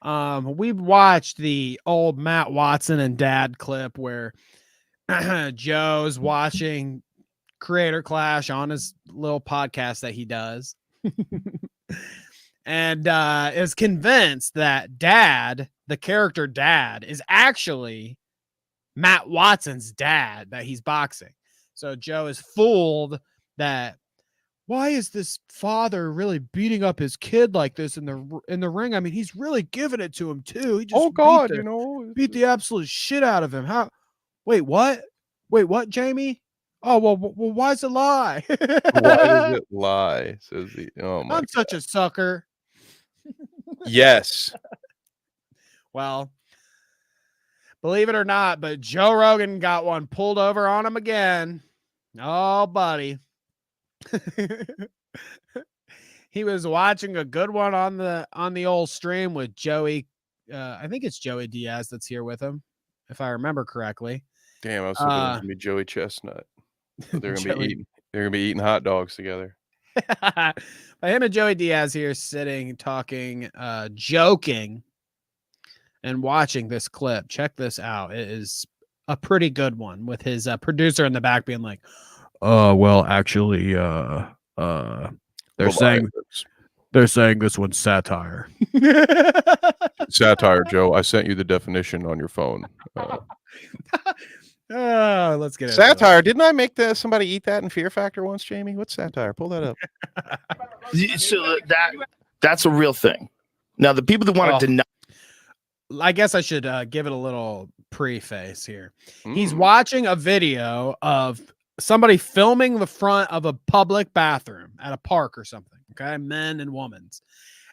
We watched the old Matt Watson and Dad clip where Joe's watching Creator Clash on his little podcast that he does. And is convinced that Dad, the character Dad, is actually Matt Watson's dad that he's boxing. So Joe is fooled that why is this father really beating up his kid like this in the ring? I mean, he's really giving it to him too. He just beat the absolute shit out of him. How? Wait, what? Jamie? Oh, well, why does it lie? Why does it lie? Says he. Oh my! I'm such a sucker. Yes. Well, believe it or not, but Joe Rogan got one pulled over on him again. Oh, buddy. he was watching a good one on the old stream with Joey. I think it's Joey Diaz that's here with him, if I remember correctly. Damn, I was thinking it was gonna be Joey Chestnut. But they're gonna be eating hot dogs together. By him and Joey Diaz here sitting, talking, joking, and watching this clip. Check this out. It is a pretty good one with his producer in the back being like, well, actually, they're saying this one's satire. Satire, Joe. I sent you the definition on your phone. Let's get it. Satire. Didn't I make somebody eat that in Fear Factor once, Jamie? What's satire? Pull that up. So that's a real thing. Now, the people that want to deny. I guess I should give it a little preface here. He's watching a video of somebody filming the front of a public bathroom at a park or something. Okay, men and women's,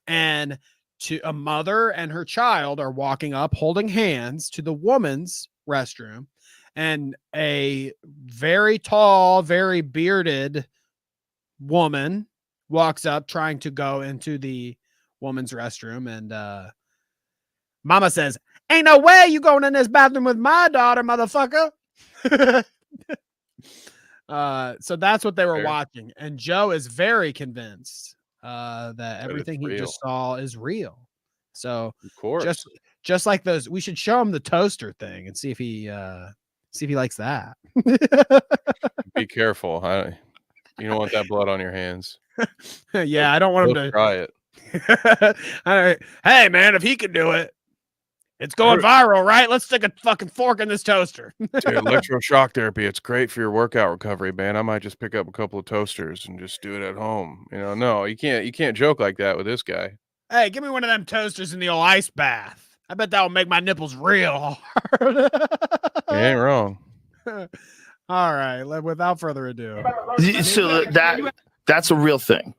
and to a mother and her child are walking up, holding hands to the woman's restroom, and a very tall, very bearded woman walks up trying to go into the woman's restroom, and Mama says, "Ain't no way you going in this bathroom with my daughter, motherfucker." So that's what they were watching, and Joe is very convinced that everything he just saw is real. So of course, just like those, we should show him the toaster thing and see if he likes that. Be careful. You don't want that blood on your hands. Yeah, I don't want him to try it. Hey man, if he can do it, it's going viral, right? Let's stick a fucking fork in this toaster. Dude, electroshock therapy, it's great for your workout recovery, man. I might just pick up a couple of toasters and just do it at home. No, you can't joke like that with this guy. Hey, give me one of them toasters in the old ice bath. I bet that will make my nipples real hard. You ain't wrong. All right, without further ado. So that's a real thing.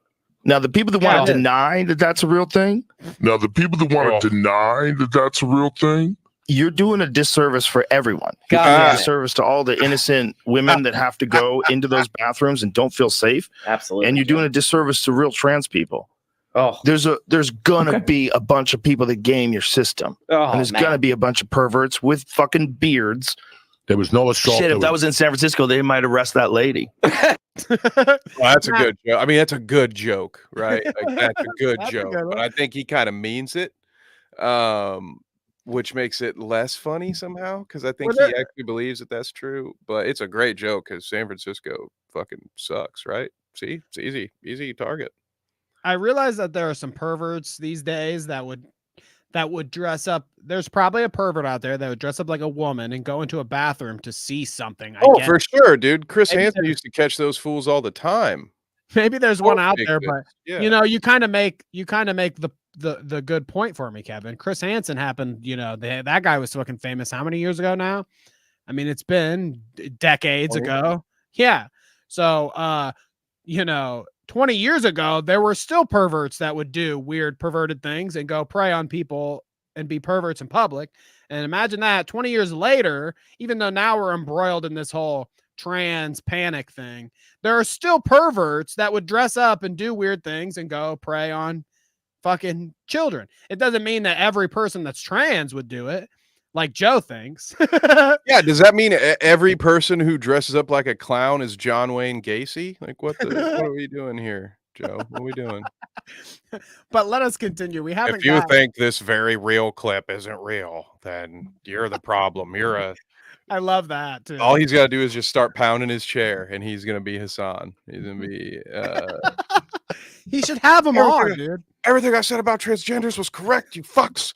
Now, the people that want to deny that that's a real thing. You're doing a disservice for everyone. You're doing a disservice to all the innocent women that have to go into those bathrooms and don't feel safe. Absolutely. And you're doing a disservice to real trans people. Oh, there's gonna be a bunch of people that game your system. And there's gonna be a bunch of perverts with fucking beards. There was no assault. Shit, if that was in San Francisco, they might arrest that lady. Well, that's a good joke. I mean, that's a good joke, right? Like, that's a good joke. But I think he kind of means it, which makes it less funny somehow, because I think he actually believes that that's true. But it's a great joke because San Francisco fucking sucks, right? See, it's easy target. I realize that there are some perverts these days that would dress up. There's probably a pervert out there that would dress up like a woman and go into a bathroom to see something. For sure, dude. Chris Hansen used to catch those fools all the time. Maybe there's one out there, but you kind of make the good point for me, Kevin. Chris Hansen happened, that guy was fucking famous how many years ago now? I mean, it's been decades ago. Yeah. So 20 years ago, there were still perverts that would do weird, perverted things and go prey on people and be perverts in public. And imagine that 20 years later, even though now we're embroiled in this whole trans panic thing, there are still perverts that would dress up and do weird things and go prey on fucking children. It doesn't mean that every person that's trans would do it, like Joe thinks. Yeah, does that mean every person who dresses up like a clown is John Wayne Gacy? Like, what are we doing here, Joe? What are we doing? But let us continue. We haven't. If you think this very real clip isn't real, then you're the problem. I love that too. All he's got to do is just start pounding his chair, and he's gonna be Hassan. He's gonna be. He should have them on, dude. Everything I said about transgenders was correct. You fucks.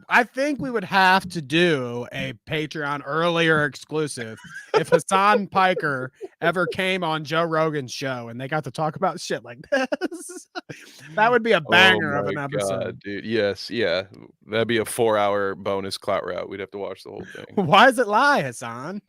I think we would have to do a Patreon earlier exclusive if Hassan Piker ever came on Joe Rogan's show and they got to talk about shit like this. That would be a banger of an episode. God, dude. Yes, yeah. That'd be a 4-hour bonus Clout route. We'd have to watch the whole thing. Why does it lie, Hassan?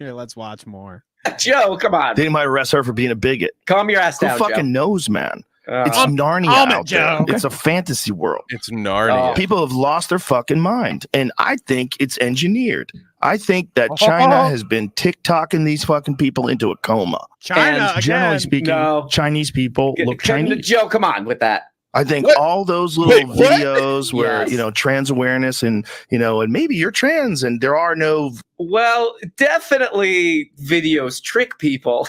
Here, let's watch more. Joe, come on. They might arrest her for being a bigot. Calm your ass down. Who fucking Joe. knows, man? It's Narnia out there. It's a fantasy world. It's Narnia. People have lost their fucking mind, and I think it's engineered. I think that China has been TikToking these fucking people into a coma. China, and generally again. speaking, Chinese people look Chinese. Joe, come on with that. I think all those little videos where trans awareness and and maybe you're trans and there are no. Well, definitely videos trick people.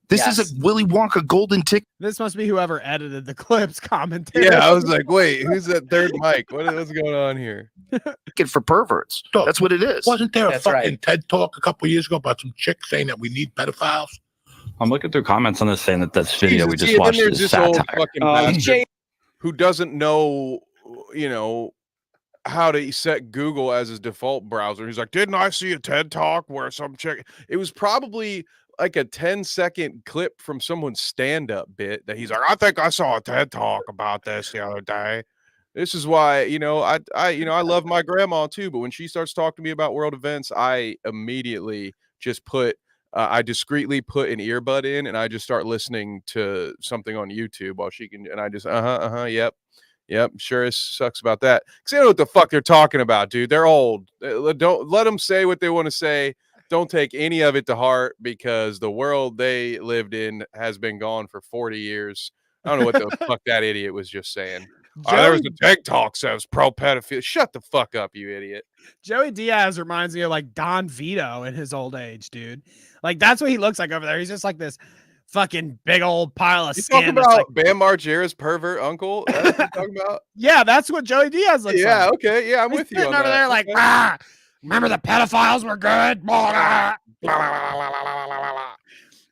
This is a Willy Wonka golden ticket. This must be whoever edited the clips commentary. Yeah, I was like, wait, who's that third mic? What's going on here? Ticket for perverts. That's what it is. Wasn't there a fucking TED talk a couple years ago about some chick saying that we need pedophiles? I'm looking through comments on this saying that this video we just See, watched then there's is this old satire. fucking bastard who doesn't know, how to set Google as his default browser. He's like, didn't I see a TED talk where some chick? It was probably like a 10-second clip from someone's stand-up bit that he's like, I think I saw a TED talk about this the other day. This is why, I love my grandma too, but when she starts talking to me about world events, I immediately just I discreetly put an earbud in and I just start listening to something on YouTube while she can, and I just, yep, sure as sucks about that. Because they don't know what the fuck they're talking about, dude. They're old. Don't let them say what they want to say. Don't take any of it to heart because the world they lived in has been gone for 40 years. I don't know what the fuck that idiot was just saying. There was a TED talk says pro pedophilia. Shut the fuck up, you idiot. Joey Diaz reminds me of like Don Vito in his old age, dude. Like that's what he looks like over there. He's just like this fucking big old pile of skin. Talking about Bam Margera's pervert uncle? That's what you're talking about? Yeah, that's what Joey Diaz looks like. Yeah, okay. Yeah, I'm He's with you sitting on over that. there like, remember the pedophiles were good?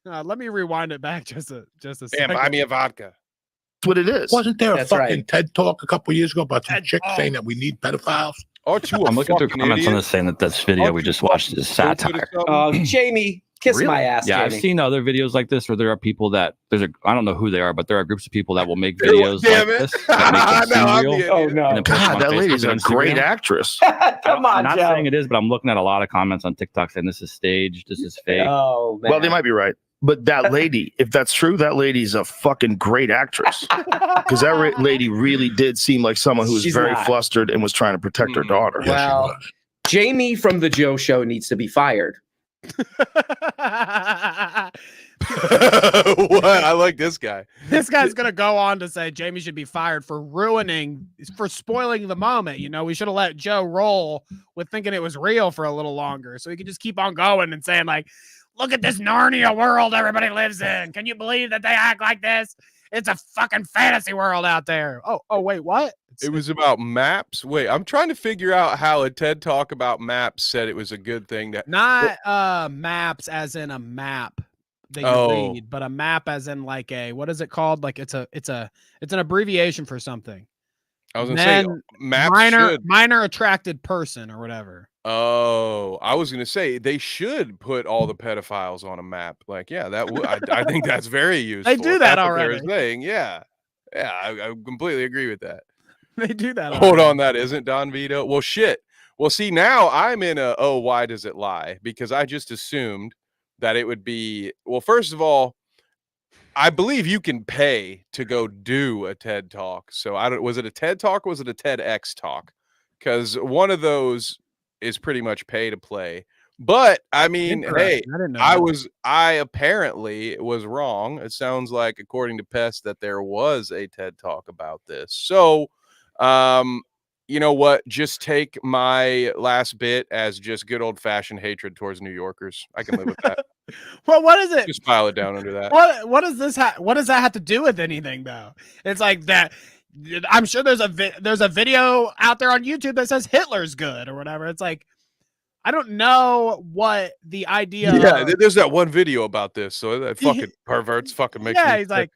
Let me rewind it back just a second. Buy me a vodka. That's what it is. Wasn't there a fucking TED talk a couple years ago about some chick saying that we need pedophiles? I'm looking through comments on this saying that this video we just watched is satire. Jamie, kiss my ass. Yeah, Jamie. I've seen other videos like this where there are people that I don't know who they are, but there are groups of people that will make videos like this. That make them seem real, Oh no! and then post them God, on that Facebook lady's a and great Instagram. actress. Come on, I'm not Joe. saying it is, but I'm looking at a lot of comments on TikTok saying this is staged, this is fake. Oh man. Well, they might be right. But that lady, if that's true, that lady's a fucking great actress. Because that lady really did seem like someone who was She's very not. flustered and was trying to protect her daughter. Well, Jamie from the Joe Show needs to be fired. What? I like this guy. This guy's gonna go on to say Jamie should be fired for spoiling the moment. We should have let Joe roll with thinking it was real for a little longer, so he could just keep on going and saying like, "Look at this Narnia world everybody lives in. Can you believe that they act like this? It's a fucking fantasy world out there." Oh, wait, what? It was about maps. Wait, I'm trying to figure out how a TED talk about maps said it was a good thing to Not maps as in a map that you read, but a map as in like what is it called? Like it's an abbreviation for something. I was gonna say maps minor attracted person or whatever. Oh, I was gonna say they should put all the pedophiles on a map. Like, yeah, that would. I think that's very useful. They do that That's what already. they're saying. Yeah, I completely agree with that. They do that. Hold on, that isn't Don Vito. Well, shit. Well, see, now I'm in why does it lie? Because I just assumed that it would be. Well, first of all, I believe you can pay to go do a TED talk. So was it a TED talk or was it a TEDx talk? Because one of those is pretty much pay to play. But I mean, hey, I apparently was wrong. It sounds like, according to Pest, that there was a TED talk about this. So, you know what? Just take my last bit as just good old fashioned hatred towards New Yorkers. I can live with that. Well, what is it? Just pile it down under that. What does this what does that have to do with anything though? It's like that. I'm sure there's a video out there on YouTube that says Hitler's good or whatever. It's like, I don't know what the idea. Yeah, there's that one video about this. So that fucking perverts fucking makes. Yeah, me he's like,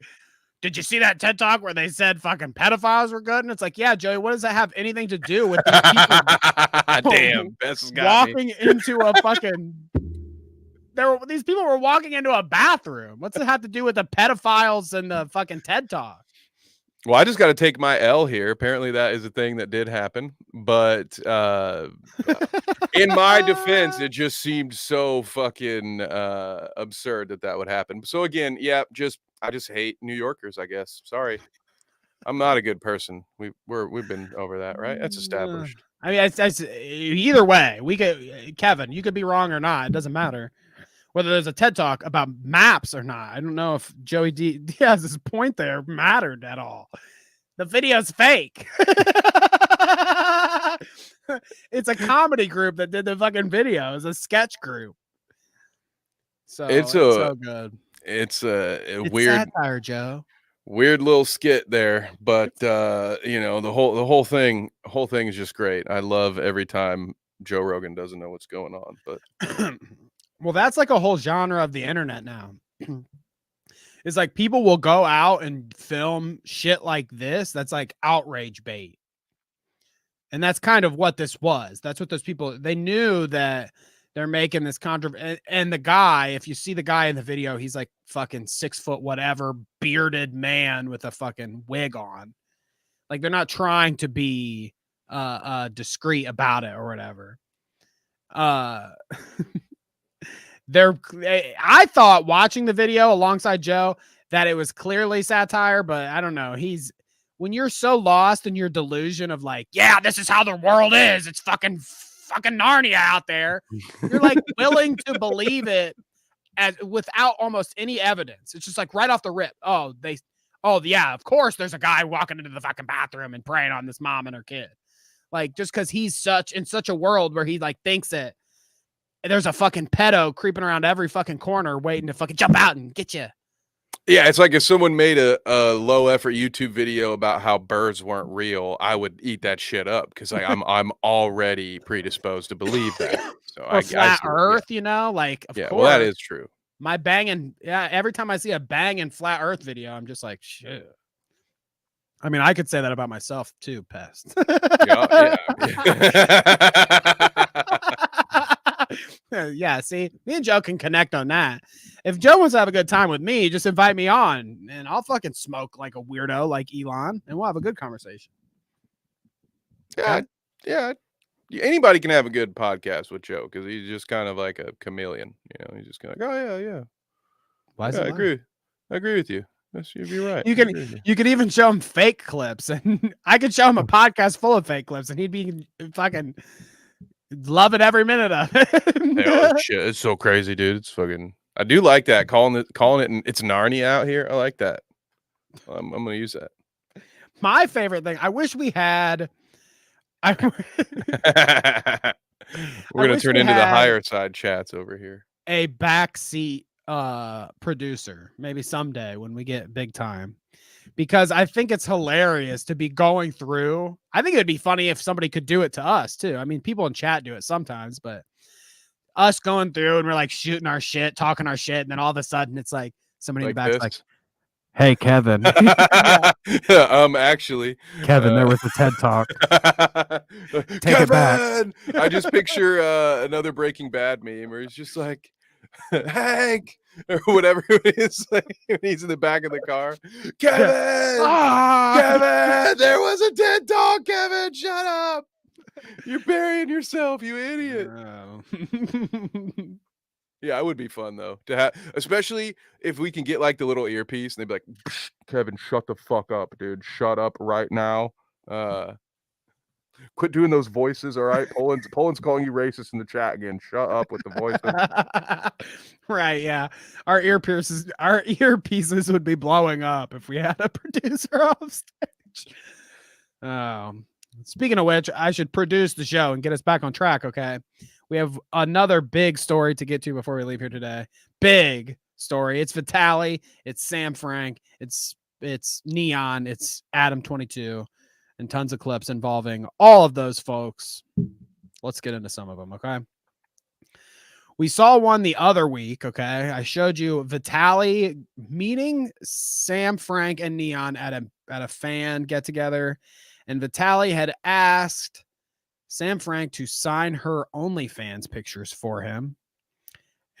did you see that TED talk where they said fucking pedophiles were good? And it's like, yeah, Joey, what does that have anything to do with these people damn, Bess has got walking me. into a fucking? These people were walking into a bathroom. What's it have to do with the pedophiles and the fucking TED talk? Well, I just got to take my L here. Apparently, that is a thing that did happen. But in my defense, it just seemed so fucking absurd that would happen. So again, yeah, just I just hate New Yorkers, I guess. Sorry. I'm not a good person. We've been over that, right? That's established. I mean, it's either way. We could, Kevin, you could be wrong or not. It doesn't matter whether there's a TED Talk about maps or not. I don't know if Joey Diaz's point there mattered at all. The video's fake. It's a comedy group that did the fucking video. It's a sketch group. So it's so good. It's weird satire, Joe. Weird little skit there, but you know, the whole thing is just great. I love every time Joe Rogan doesn't know what's going on. But well, that's like a whole genre of the internet now. It's like people will go out and film shit like this. That's like outrage bait. And that's kind of what this was. That's what those people, they knew that they're making this controversy. And the guy, if you see the guy in the video, he's like fucking 6 foot whatever bearded man with a fucking wig on. Like they're not trying to be discreet about it or whatever. I thought watching the video alongside Joe that it was clearly satire, but I don't know. When you're so lost in your delusion of like, yeah, this is how the world is. It's fucking Narnia out there. You're like willing to believe it without almost any evidence. It's just like right off the rip. Oh yeah, of course there's a guy walking into the fucking bathroom and preying on this mom and her kid. Like just because he's in such a world where he like thinks it. There's a fucking pedo creeping around every fucking corner waiting to fucking jump out and get you. yeah, it's like if someone made a low effort YouTube video about how birds weren't real, I would eat that shit up because I'm already predisposed to believe that. So or flat Earth, you know, like of course. Well, that is true. My banging, every time I see a banging flat Earth video, I'm just like, shit. I mean, I could say that about myself too, Pest. Yeah, see, me and Joe can connect on that. If Joe wants to have a good time with me, just invite me on and I'll fucking smoke like a weirdo like Elon and we'll have a good conversation. Yeah. Anybody can have a good podcast with Joe because he's just kind of like a chameleon. You know, he's just kind of like, oh, yeah. Why is I it agree with you. You'd be right. You could even show him fake clips and I could show him a podcast full of fake clips and he'd be fucking loving every minute of it. Oh, shit. It's so crazy, dude. It's fucking. I do like that calling it. And it's Narnia out here. I like that. I'm gonna use that. My favorite thing. I wish we had. We're gonna turn into the higher side chats over here. A backseat producer, maybe someday when we get big time. Because I think it's hilarious to be going through. I think it'd be funny if somebody could do it to us too. I mean, people in chat do it sometimes, but us going through and we're like shooting our shit, talking our shit, and then all of a sudden it's like somebody in the back's like, "Hey, Kevin." Actually, Kevin, there was a TED Talk. Take it back. I just picture another Breaking Bad meme where he's just like, Hank, or whatever it is. Like, he's in the back of the car. Kevin, Kevin, there was a TED Talk. Kevin, shut up. You're burying yourself, you idiot. Yeah, it would be fun though to have, especially if we can get like the little earpiece and they'd be like, Kevin, shut the fuck up, dude. Shut up right now. Quit doing those voices, all right? Poland's calling you racist in the chat again. Shut up with the voices. Right, yeah. Our earpieces would be blowing up if we had a producer off stage. Speaking of which, I should produce the show and get us back on track, okay? We have another big story to get to before we leave here today. Big story. It's Vitaly, it's Sam Frank, it's N3on, it's Adam22. And tons of clips involving all of those folks. Let's get into some of them, okay? We saw one the other week, okay? I showed you Vitaly meeting Sam Frank and N3on at a fan get-together, and Vitaly had asked Sam Frank to sign her OnlyFans pictures for him,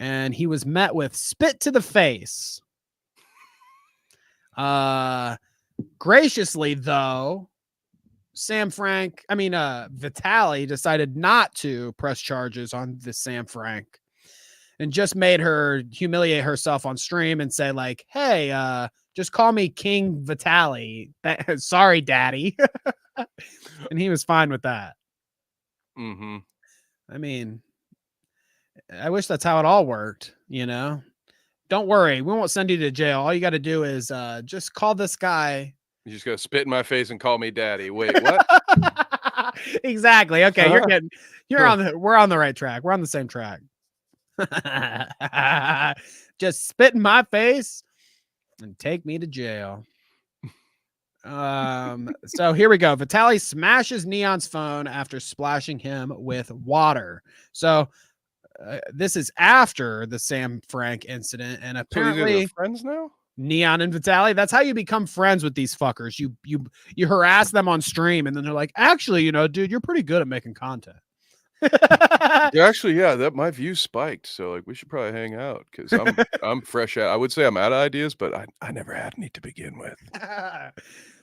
and he was met with spit to the face. Graciously, though, Vitaly decided not to press charges on the Sam Frank. and just made her humiliate herself on stream and say like, hey, just call me King Vitaly. Sorry, daddy. And he was fine with that. Mm-hmm. I mean, I wish that's how it all worked, you know? Don't worry. We won't send you to jail. All you got to do is just call this guy. You just gotta spit in my face and call me daddy. Wait, what? Exactly. Okay, we're on the right track. We're on the same track. Just spit in my face and take me to jail. So here we go. Vitaly smashes N3on's phone after splashing him with water. So this is after the Sam Frank incident, and apparently they're friends now. N3on and Vitaly. That's how you become friends with these fuckers. You harass them on stream, and then they're like, actually, you know, dude, you're pretty good at making content. Yeah, actually, yeah, that my views spiked. So like, we should probably hang out because I'm fresh out. I would say I'm out of ideas, but I never had any to begin with.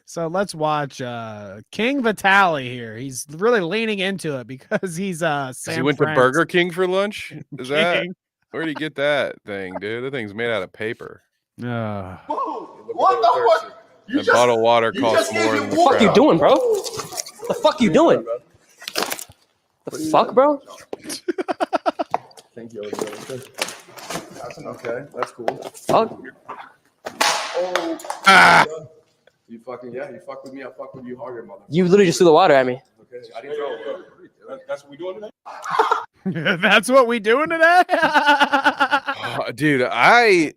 So let's watch King Vitaly here. He's really leaning into it because he's Sam. He went Frank's to Burger King for lunch. Is that king. where did he get that thing, dude? That thing's made out of paper. What the fuck? That bottle of water costs more than the What the fuck you crowd. doing, bro? What the fuck you doing? The fuck, bro? Thank you. That's an okay. That's cool. Fuck. Oh. You fucking you fuck with me. I fuck with you harder, mother. You literally just threw the water at me. Okay. I didn't throw it. That's what we doing today. That's what we doing today. Dude, I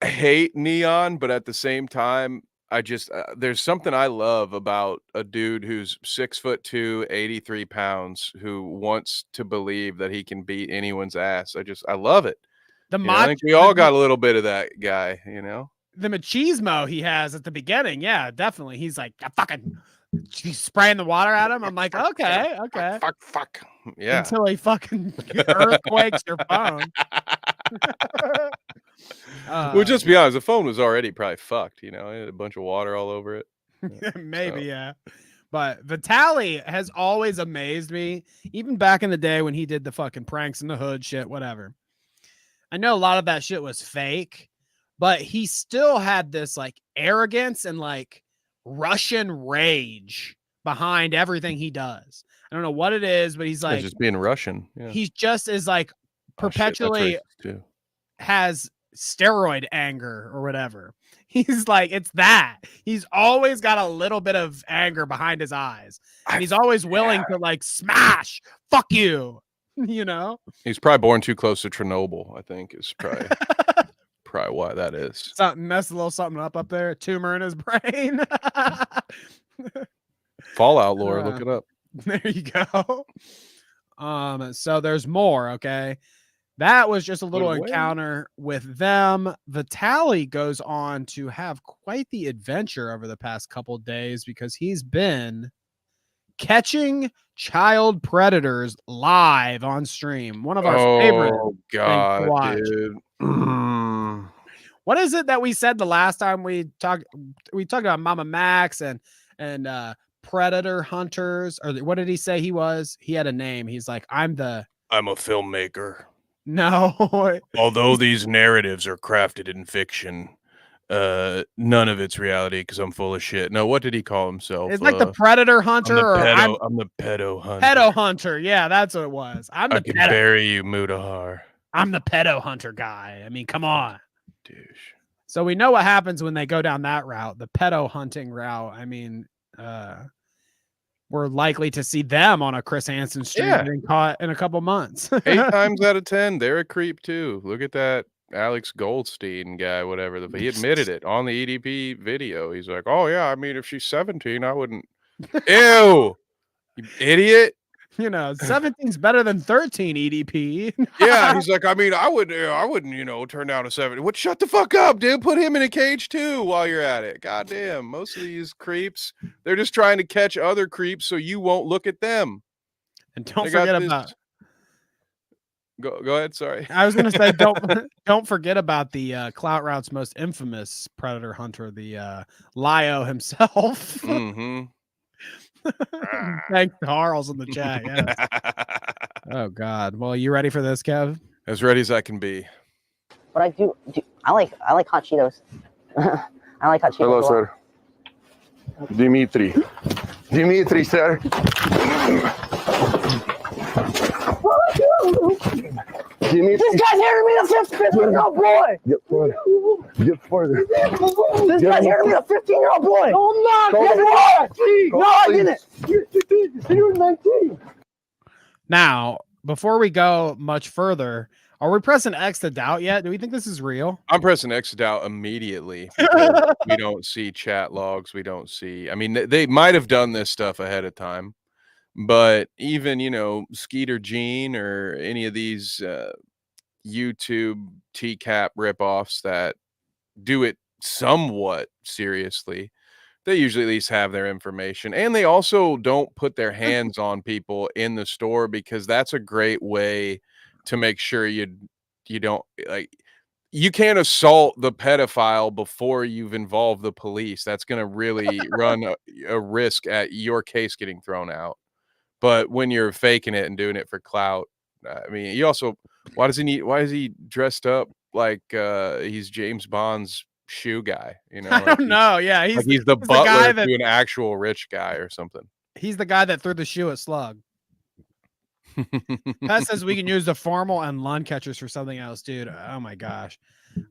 hate N3on, but at the same time, I just there's something I love about a dude who's 6'2", 83 pounds, who wants to believe that he can beat anyone's ass. I love it. I think we all got a little bit of that guy, you know. The machismo he has at the beginning, yeah, definitely. He's like, he's spraying the water at him. I'm like, okay. Fuck. Yeah. Until he fucking earthquakes your phone. Well, just be honest, the phone was already probably fucked, you know. It had a bunch of water all over it. Maybe, yeah. But Vitaly has always amazed me, even back in the day when he did the fucking pranks in the hood shit, whatever. I know a lot of that shit was fake, but he still had this like arrogance and like Russian rage behind everything he does. I don't know what it is, but he's like just being Russian. Yeah. He's just as like perpetually has steroid anger or whatever. He's like, it's that. He's always got a little bit of anger behind his eyes. And he's always willing to like smash, fuck you. You know? He's probably born too close to Chernobyl, I think, is probably probably why that is. Something messed a little something up there, a tumor in his brain. Fallout lore, look it up. There you go. So there's more, okay? That was just a little encounter with them. Vitaly goes on to have quite the adventure over the past couple days because he's been catching child predators live on stream. One of our favorite things to watch. Dude. What is it that we said the last time we talked about Mama Max and predator hunters, or what did he say he was? He had a name. He's like, I'm a filmmaker. No. Although these narratives are crafted in fiction, none of it's reality because I'm full of shit. No, what did he call himself? It's like the predator hunter. I'm the pedo hunter. Pedo hunter. Yeah, that's what it was. I can bury you, Mudahar. I'm the pedo hunter guy. I mean, come on. Douche. So we know what happens when they go down that route, the pedo hunting route. I mean, we're likely to see them on a Chris Hansen stream getting caught in a couple months. 8 times out of 10, they're a creep too. Look at that Alex Goldstein guy, whatever. He admitted it on the EDP video. He's like, oh yeah, I mean, if she's 17, I wouldn't. Ew, you idiot. You know, 17's better than 13 EDP. Yeah, he's like, I mean, I wouldn't, you know, turn down a 7. What? Shut the fuck up, dude. Put him in a cage too while you're at it. God damn, most of these creeps, they're just trying to catch other creeps so you won't look at them. And don't forget about. Go ahead. Sorry, I was gonna say don't forget about the Clout Route's most infamous predator hunter, the Lio himself. Mm-hmm. Thanks, Carl's in the chat. Yes. Oh God. Well, you ready for this, Kev? As ready as I can be. But I like hot Cheetos. I like hot Cheetos. Hello, a lot. sir. Dimitri, sir. Dimitri. This guy's hitting me, the 15-year-old boy. Get further. Get further. This guy's hitting me, the 15-year-old boy. No, I'm not. Yes, you are. No, I didn't. You're 19. Now, before we go much further, are we pressing X to doubt yet? Do we think this is real? I'm pressing X out immediately. Because we don't see chat logs. We don't see. I mean, they might have done this stuff ahead of time, but even Skeeter Gene or any of these YouTube TCAP ripoffs that do it somewhat seriously, they usually at least have their information, and they also don't put their hands on people in the store, because that's a great way to make sure you don't, like, you can't assault the pedophile before you've involved the police. That's going to really run a risk at your case getting thrown out. But when you're faking it and doing it for clout, I mean, you also, why is he dressed up like he's James Bond's shoe guy? I don't know. Yeah, he's the butler to an actual rich guy or something. He's the guy that threw the shoe at Slug. Pat says we can use the formal and Lund catchers for something else, dude. Oh my gosh,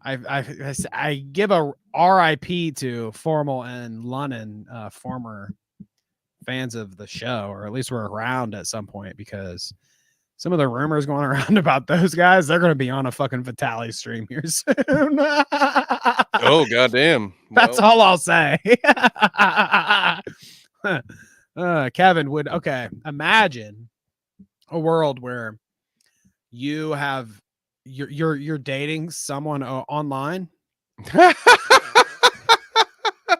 I give a RIP to formal and London, former fans of the show, or at least were around at some point, because some of the rumors going around about those guys, they're going to be on a fucking Vitaly stream here soon. Oh goddamn! That's all I'll say. Kevin would imagine a world where you have you're dating someone online.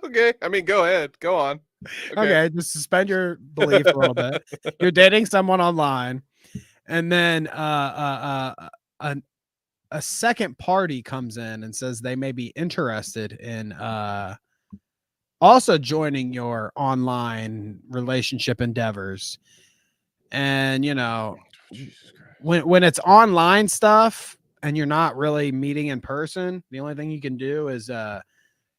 Okay, I mean, go ahead, go on. Okay, just suspend your belief a little bit. You're dating someone online, and then a second party comes in and says they may be interested in also joining your online relationship endeavors. And when it's online stuff and you're not really meeting in person, the only thing you can do is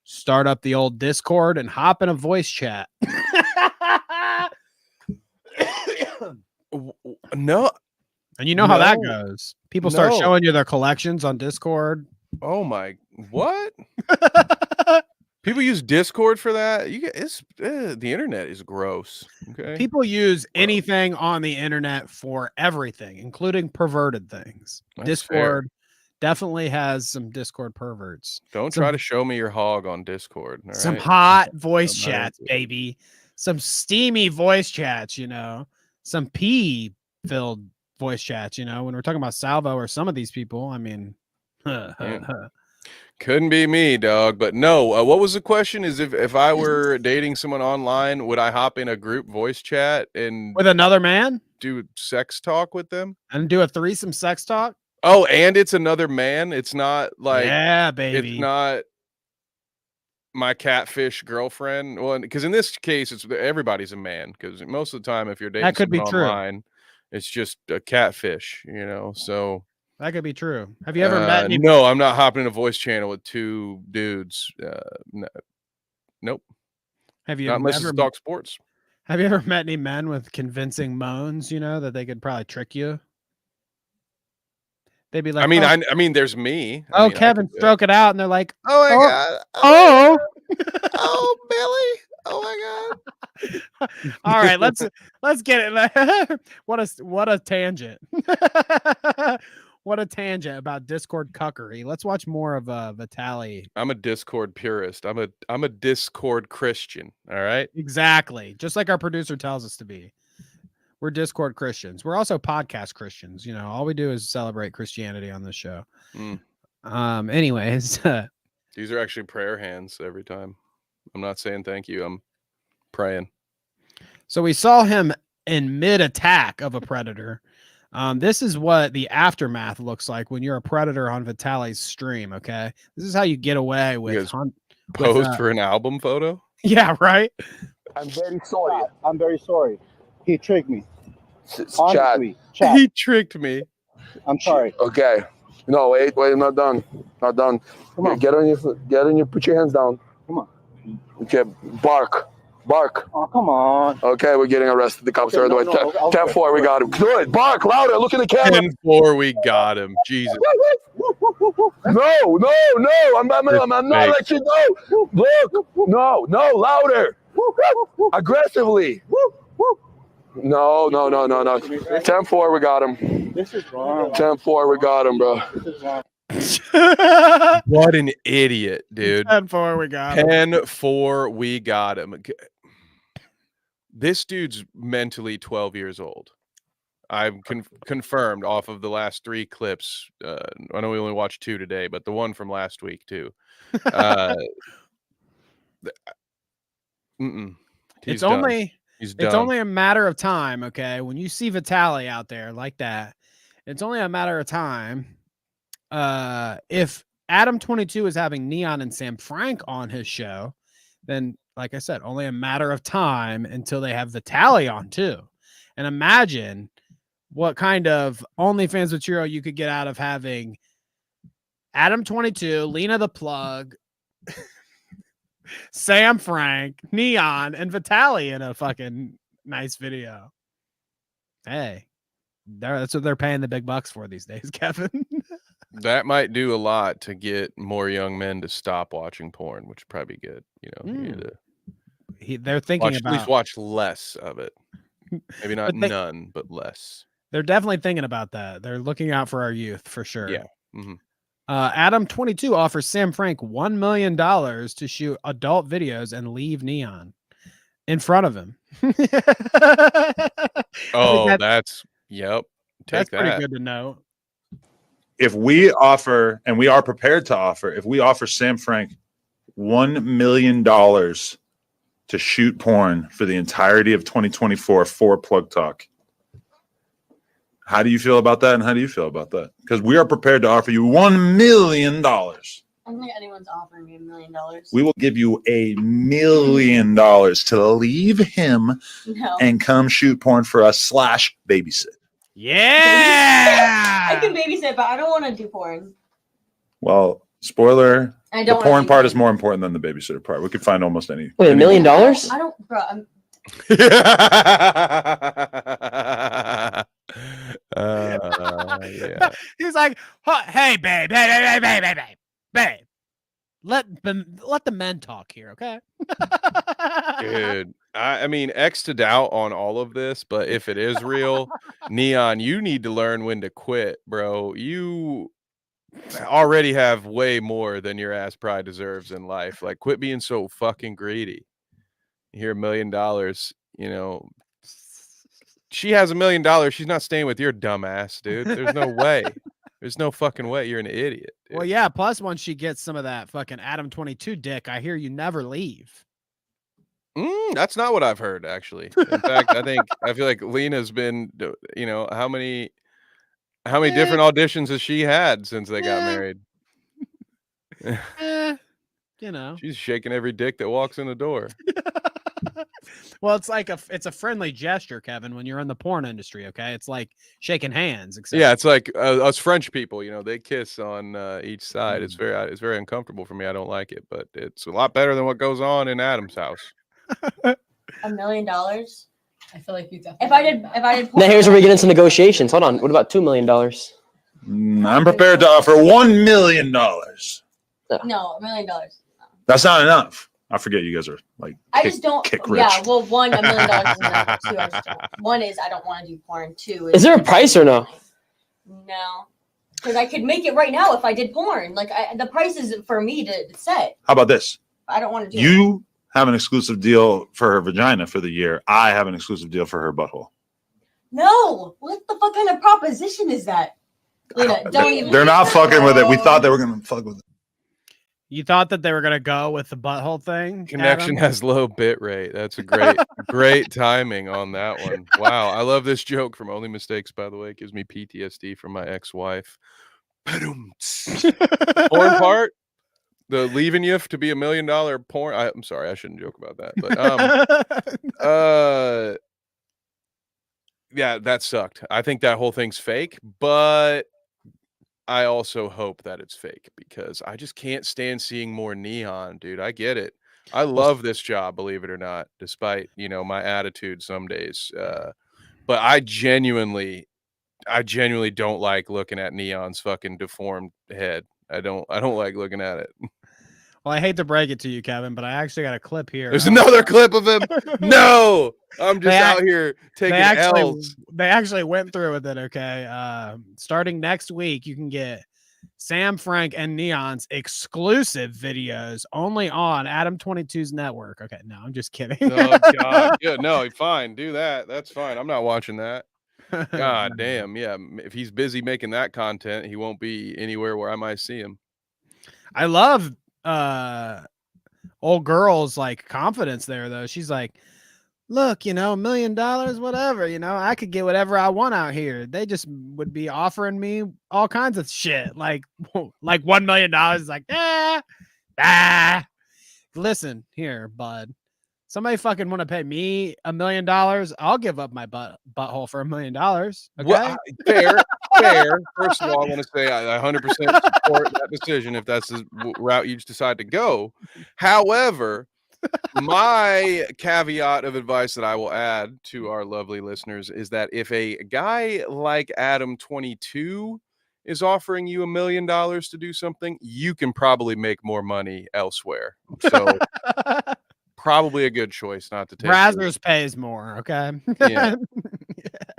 start up the old Discord and hop in a voice chat. No. And you know how that goes. People start showing you their collections on Discord. Oh my, what? People use Discord for that? The internet is gross. Okay. People use anything on the internet for everything, including perverted things. That's Discord definitely has some Discord perverts. Don't try to show me your hog on Discord. All some right? hot voice chats, baby. Some steamy voice chats, some pee-filled voice chats, when we're talking about Salvo or some of these people. I mean, couldn't be me, dog. But no, what was the question? Is if I were dating someone online, would I hop in a group voice chat and with another man, do sex talk with them and do a threesome sex talk? Oh, and it's another man. It's not like, yeah, baby. It's not my catfish girlfriend. Well, because in this case, it's everybody's a man. Because most of the time, if you're dating that could be online, it's just a catfish. So. That could be true. Have you ever met any? No, I'm not hopping in a voice channel with two dudes. No. Nope. Have you not unless ever it's talk sports? Have you ever met any men with convincing moans? That they could probably trick you. They'd be like, I mean, there's me. Kevin, stroke it out, and they're like, oh my god, oh, Billy, oh my god. All right, let's get it. What a tangent. What a tangent about Discord cuckery. Let's watch more of Vitaly. I'm a Discord purist. I'm a Discord Christian. All right. Exactly. Just like our producer tells us to be. We're Discord Christians. We're also podcast Christians. All we do is celebrate Christianity on this show. Anyways. These are actually prayer hands every time. I'm not saying thank you. I'm praying. So we saw him in mid-attack of a predator. This is what the aftermath looks like when you're a predator on Vitaly's stream. Okay, this is how you get away with pose for an album photo. Yeah, right. I'm very sorry. I'm very sorry. He tricked me. Honestly, Chad. He tricked me. I'm sorry. Okay. No, wait, I'm not done. Not done. Come on. Get on your, put your hands down. Come on. Okay, bark. Oh, come on. Okay, we're getting arrested. The cops are on the way. No, 10-4, we got him. Good. Bark louder. Look in the camera. 10-4, we got him. Jesus. No. I'm not letting you go. Look. No, louder. Aggressively. No. 10-4, we got him. This is wrong. 10-4, we got him, bro. This is wrong. What an idiot, dude. 10-4, we got him. 10-4, we got him. This dude's mentally 12 years old. I've confirmed off of the last 3 clips. I know we only watched 2 today, but the one from last week too. It's only a matter of time, okay? When you see Vitaly out there like that, it's only a matter of time. If Adam22 is having N3on and Sam Frank on his show, then like I said, only a matter of time until they have Vitaly on too. And imagine what kind of OnlyFans material you could get out of having Adam22, Lena the Plug, Sam Frank, N3on, and Vitaly in a fucking nice video. Hey, that's what they're paying the big bucks for these days, Kevin. That might do a lot to get more young men to stop watching porn, which would probably be good. You know, you need to they're thinking at least watch less of it. Maybe not none, but less. They're definitely thinking about that. They're looking out for our youth for sure. Yeah. Mm-hmm. Adam22 offers Sam Frank $1 million to shoot adult videos and leave N3on in front of him. Oh, that's pretty good to know. If we offer, and we are prepared to offer, if we offer Sam Frank $1 million to shoot porn for the entirety of 2024 for Plug Talk, how do you feel about that? And how do you feel about that? Because we are prepared to offer you $1 million. I don't think anyone's offering me $1 million. We will give you $1 million to leave him and come shoot porn for us / babysit. Yeah. I can babysit, but I don't want to do porn. Well, spoiler, I the don't porn part is more important than the babysitter part. We could find almost any. Wait, $1 million? I don't, bro. Yeah. He's like, hey, babe. Let the men talk here, okay? Dude, I mean, X to doubt on all of this, but if it is real, N3on, you need to learn when to quit, bro. You already have way more than your ass probably deserves in life. Like, quit being so fucking greedy. You hear $1 million, you know. She has $1 million. She's not staying with your dumb ass, dude. There's no way. There's no fucking way. You're an idiot. Dude. Well, yeah. Plus, once she gets some of that fucking Adam22 dick, I hear you never leave. That's not what I've heard, actually. In fact, I feel like Lena's been, you know, how many different auditions has she had since they got married? You know, she's shaking every dick that walks in the door. Well, it's like it's a friendly gesture, Kevin, when you're in the porn industry. Okay, it's like shaking hands. Yeah, it's like us French people. You know, they kiss on each side. It's very uncomfortable for me. I don't like it, but it's a lot better than what goes on in Adam's house. $1 million. I feel like you definitely. If I did. Now here's where we get into negotiations. Hold on. What about $2 million? I'm prepared to offer $1 million. No, $1 million. That's not enough. I forget you guys are like. I just don't. Kick rich. Yeah, well, $1 million is enough. 2, I just don't. 1 is I don't want to do porn. 2 Is there a price or no? No, because I could make it right now if I did porn. Like the price is for me to set. How about this? I don't want to do. You have an exclusive deal for her vagina for the year. I have an exclusive deal for her butthole. No, what the fuck kind of proposition is that? Lena, don't even. They're not fucking with it. We thought they were gonna fuck with it. You thought that they were gonna go with the butthole thing? Connection Adam? has low bit rate. That's a great timing on that one. Wow, I love this joke from Only Mistakes. By the way, it gives me PTSD from my ex-wife. Porn part, the leaving you to be $1 million porn. I'm sorry, I shouldn't joke about that. But yeah, that sucked. I think that whole thing's fake, but I also hope that it's fake because I just can't stand seeing more neon, dude. I get it. I love this job, believe it or not, despite, my attitude some days. But I genuinely don't like looking at Neon's fucking deformed head. I don't like looking at it. Well, I hate to break it to you, Kevin, but I actually got a clip here. There's another clip of him. No, I'm just out here taking L's. They actually went through with it. Okay. Starting next week, you can get Sam Frank and Neon's exclusive videos only on Adam22's network. Okay. No, I'm just kidding. Oh, God. Yeah, no, fine. Do that. That's fine. I'm not watching that. God damn. Yeah. If he's busy making that content, he won't be anywhere where I might see him. I love old girl's like confidence there though. She's like, look, $1 million, whatever, I could get whatever I want out here. They just would be offering me all kinds of shit. Like $1 million is like, listen here, bud. Somebody fucking want to pay me $1 million. I'll give up my butthole for $1 million. Okay. Well, fair. First of all, I want to say I 100% support that decision if that's the route you decide to go. However, my caveat of advice that I will add to our lovely listeners is that if a guy like Adam22 is offering you $1 million to do something, you can probably make more money elsewhere. So probably a good choice not to take. Brazzers pays more. Okay.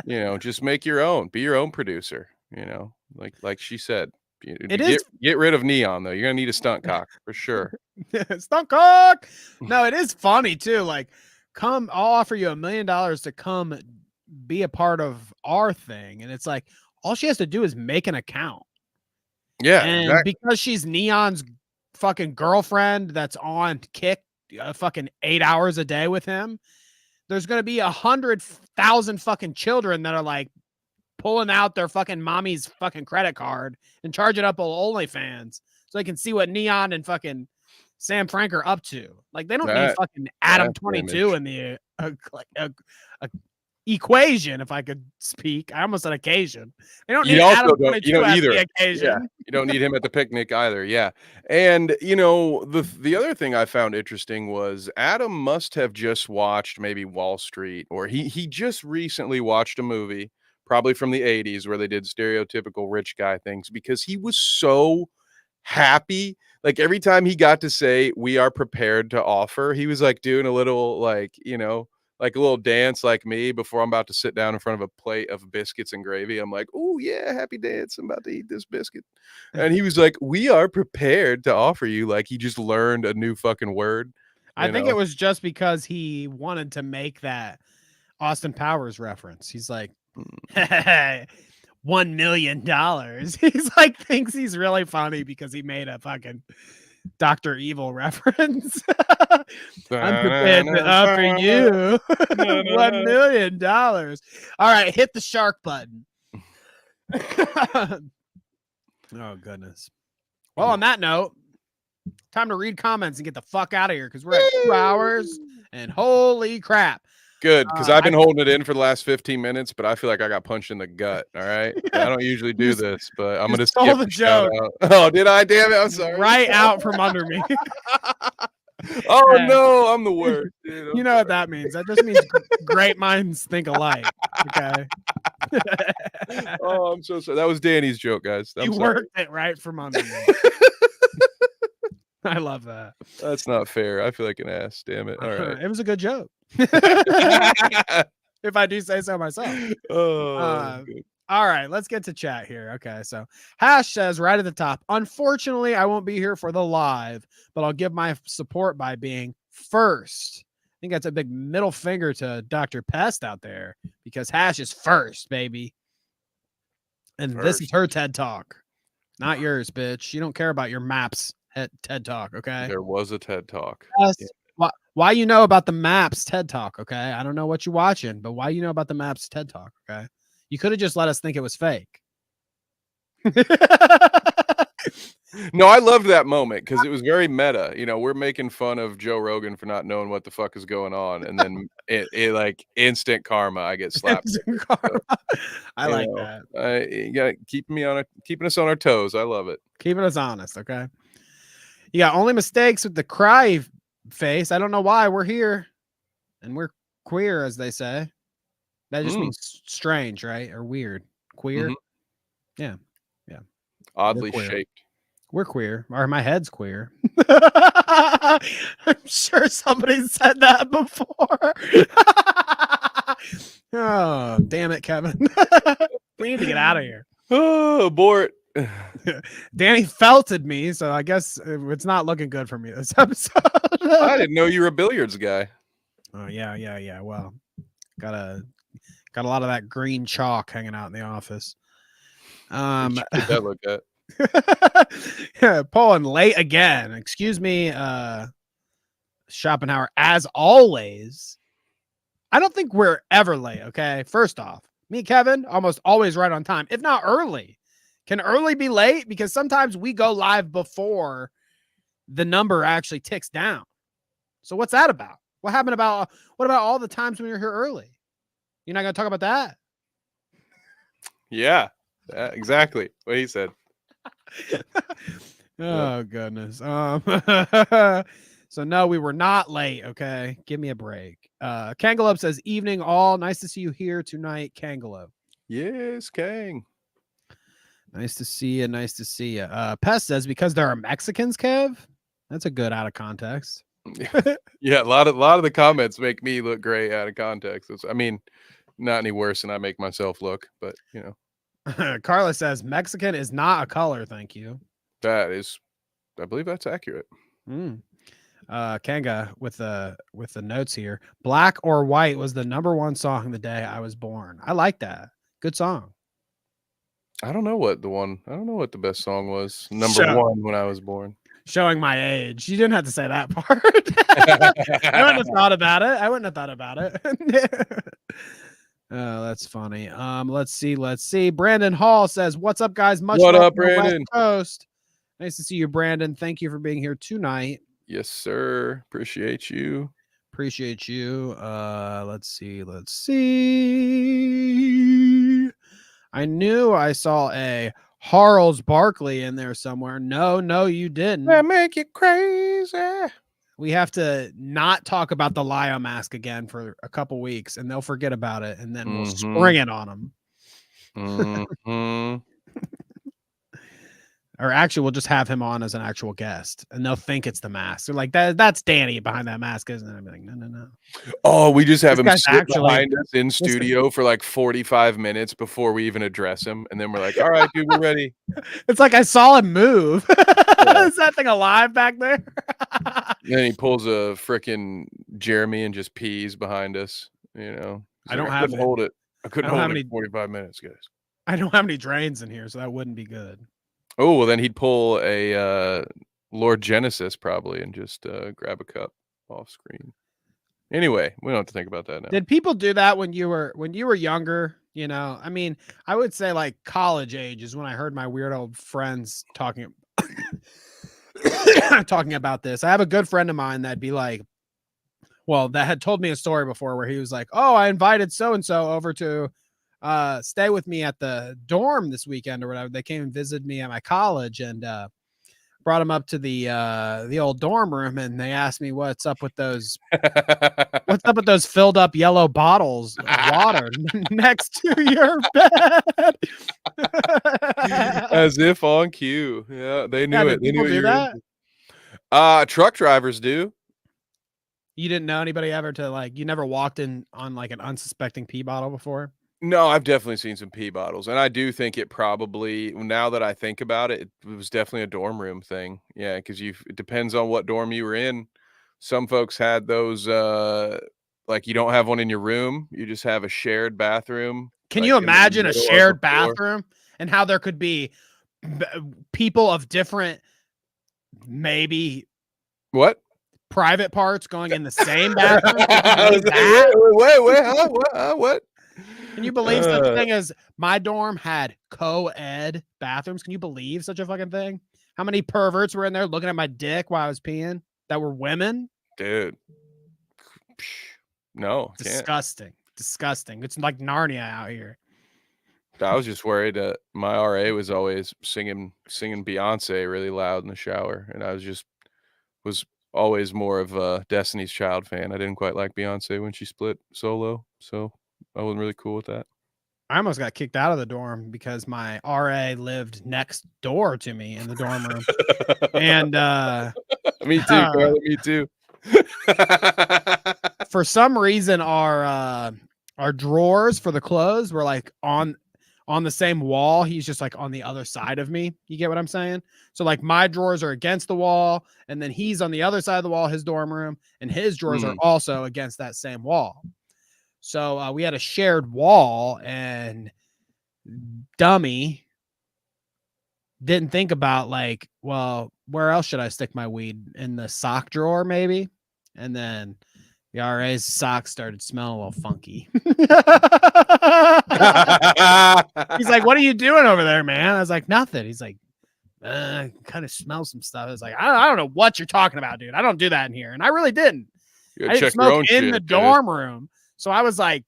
Yeah. Just make your own. Be your own producer. Like she said. Get rid of Neon though. You're gonna need a stunt cock for sure. Stunt cock. No, it is funny too. Like, I'll offer you $1 million to come be a part of our thing, and it's like all she has to do is make an account. Yeah, and exactly. Because she's Neon's fucking girlfriend that's on Kick fucking 8 hours a day with him, there's gonna be 100,000 fucking children that are like pulling out their fucking mommy's fucking credit card and charge it up on OnlyFans so they can see what Neon and fucking Sam Frank are up to. Like, they don't need fucking Adam22 in the equation, if I could speak. I almost said occasion. They don't need Adam22 at the occasion. Yeah, you don't need him at the picnic either. Yeah. And, the other thing I found interesting was Adam must have just watched maybe Wall Street, or he just recently watched a movie probably from the 80s where they did stereotypical rich guy things, because he was so happy. Like, every time he got to say, we are prepared to offer, he was like doing a little like a little dance like me before I'm about to sit down in front of a plate of biscuits and gravy. I'm like, oh yeah, happy dance. I'm about to eat this biscuit. And he was like, we are prepared to offer you. Like, he just learned a new fucking word. I think it was just because he wanted to make that Austin Powers reference. He's like, $1 million. He's like, thinks he's really funny because he made a fucking Dr. Evil reference. I'm prepared to offer you $1 million. All right, hit the shark button. Oh goodness. Well, on that note, time to read comments and get the fuck out of here because we're at 2 hours and holy crap. Good, because I've been holding it in for the last 15 minutes, but I feel like I got punched in the gut. All right, I don't usually do this, but I'm gonna skip the joke. Oh, did I? Damn it! I'm sorry. Right out from under me. Oh no, I'm the worst. Dude, you know what that means? That just means great minds think alike. Okay. Oh, I'm so sorry. That was Danny's joke, guys. You worked it right from under me. I love that. That's not fair. I feel like an ass. Damn it. All right. It was a good joke. If I do say so myself. All right, let's get to chat here. Okay, so Hash says right at the top, unfortunately, I won't be here for the live, but I'll give my support by being first. I think that's a big middle finger to Dr. Pest out there because Hash is first, baby. And this is her TED Talk, not yours, bitch. You don't care about your maps TED Talk, okay? There was a TED Talk. Yes. Why you know about the maps TED Talk, okay? I don't know what you're watching, but why you know about the maps TED Talk, okay? You could have just let us think it was fake. No, I loved that moment because it was very meta. You know, we're making fun of Joe Rogan for not knowing what the fuck is going on, and then it like instant karma. I get slapped. I like that. You got keeping us on our toes. I love it. Keeping us honest. Okay. You got only mistakes with the cry face. I don't know why we're here, and we're queer, as they say. That just means strange, right? Or weird. Queer. Yeah. Yeah. Oddly shaped. We're queer. Or my head's queer. I'm sure somebody said that before. Oh, damn it, Kevin. We need to get out of here. Oh, abort. Danny felted me, so I guess it's not looking good for me this episode. I didn't know you were a billiards guy. Oh, yeah. Well, got a lot of that green chalk hanging out in the office. Did that look at? Pulling late again. Excuse me, Schopenhauer. As always, I don't think we're ever late. Okay, first off, me and Kevin almost always right on time, if not early. Can early be late? Because sometimes we go live before the number actually ticks down. So what's that about? What about all the times when you're here early? You're not going to talk about that? Yeah, exactly what he said. Oh goodness. So no, we were not late. Okay, give me a break. Kangalope says, "Evening all. Nice to see you here tonight, Kangalope." Yes, Kang. Nice to see you. Nice to see you. Pest says, "Because there are Mexicans, Kev." That's a good out of context. Yeah, a lot of the comments make me look great out of context. I mean, not any worse than I make myself look, but you know. Carla says, "Mexican is not a color, thank you." That is, I believe that's accurate. Kanga with the notes here. "Black or White" was the #1 song the day I was born. I like that. Good song. I don't know what the best song was. #1 when I was born. Showing my age. You didn't have to say that part. I wouldn't have thought about it. Oh, that's funny. Let's see. Brandon Hall says, "What's up, guys? Much what love up, from the Brandon? West Coast." Nice to see you, Brandon. Thank you for being here tonight. Yes, sir. Appreciate you. Let's see. I knew I saw a Harles Barkley in there somewhere. No, you didn't. That make you crazy. We have to not talk about the Lio mask again for a couple weeks, and they'll forget about it, and then we'll spring it on them. Or actually, we'll just have him on as an actual guest, and they'll think it's the mask. They're like, that's Danny behind that mask, isn't it? I'm like, no. Oh, we just have him guy's sit behind us in studio for like 45 minutes before we even address him, and then we're like, "All right, dude, we're ready." It's like I saw him move. Is that thing alive back there? Then he pulls a freaking Jeremy and just pees behind us. You know, I couldn't hold it. I couldn't hold it 45 minutes, guys. I don't have any drains in here, so that wouldn't be good. Oh, well, then he'd pull a Lord Genesis probably and just grab a cup off screen. Anyway, we don't have to think about that now. Did people do that when you were younger? You know, I mean, I would say like college age is when I heard my weird old friends talking about this. I have a good friend of mine that'd be like, well, that had told me a story before where he was like, "Oh, I invited so-and-so over to stay with me at the dorm this weekend or whatever." They came and visited me at my college and brought them up to the old dorm room, and they asked me what's up with those filled up yellow bottles of water next to your bed. As if on cue. Yeah, they knew it. They knew do that. Truck drivers do. You didn't know anybody ever you never walked in on like an unsuspecting pee bottle before? No, I've definitely seen some pee bottles, and I do think it probably, now that I think about it, it was definitely a dorm room thing. Yeah, because it depends on what dorm you were in. Some folks had those, like you don't have one in your room, you just have a shared bathroom. Can you imagine a shared bathroom and how there could be people of different, maybe what? Private parts going in the same bathroom? Wait, huh? What? Can you believe such a thing as my dorm had co-ed bathrooms? Can you believe such a fucking thing? How many perverts were in there looking at my dick while I was peeing that were women? Dude. No, can't. Disgusting. Disgusting. It's like Narnia out here. I was just worried that my RA was always singing Beyonce really loud in the shower, and I was always more of a Destiny's Child fan. I didn't quite like Beyonce when she split solo, so I wasn't really cool with that. I almost got kicked out of the dorm because my RA lived next door to me in the dorm room. And me too, Carla, me too. For some reason our drawers for the clothes were like on the same wall. He's just like on the other side of me. You get what I'm saying? So like my drawers are against the wall, and then he's on the other side of the wall, his dorm room, and his drawers are also against that same wall. So we had a shared wall, and dummy didn't think about like, well, where else should I stick my weed? In the sock drawer, maybe? And then the RA's socks started smelling a little funky. He's like, what are you doing over there, man? I was like, nothing. He's like, kind of smell some stuff. I was like, I don't know what you're talking about, dude. I don't do that in here. And I really didn't. I didn't smoke in the dorm room. So I was like,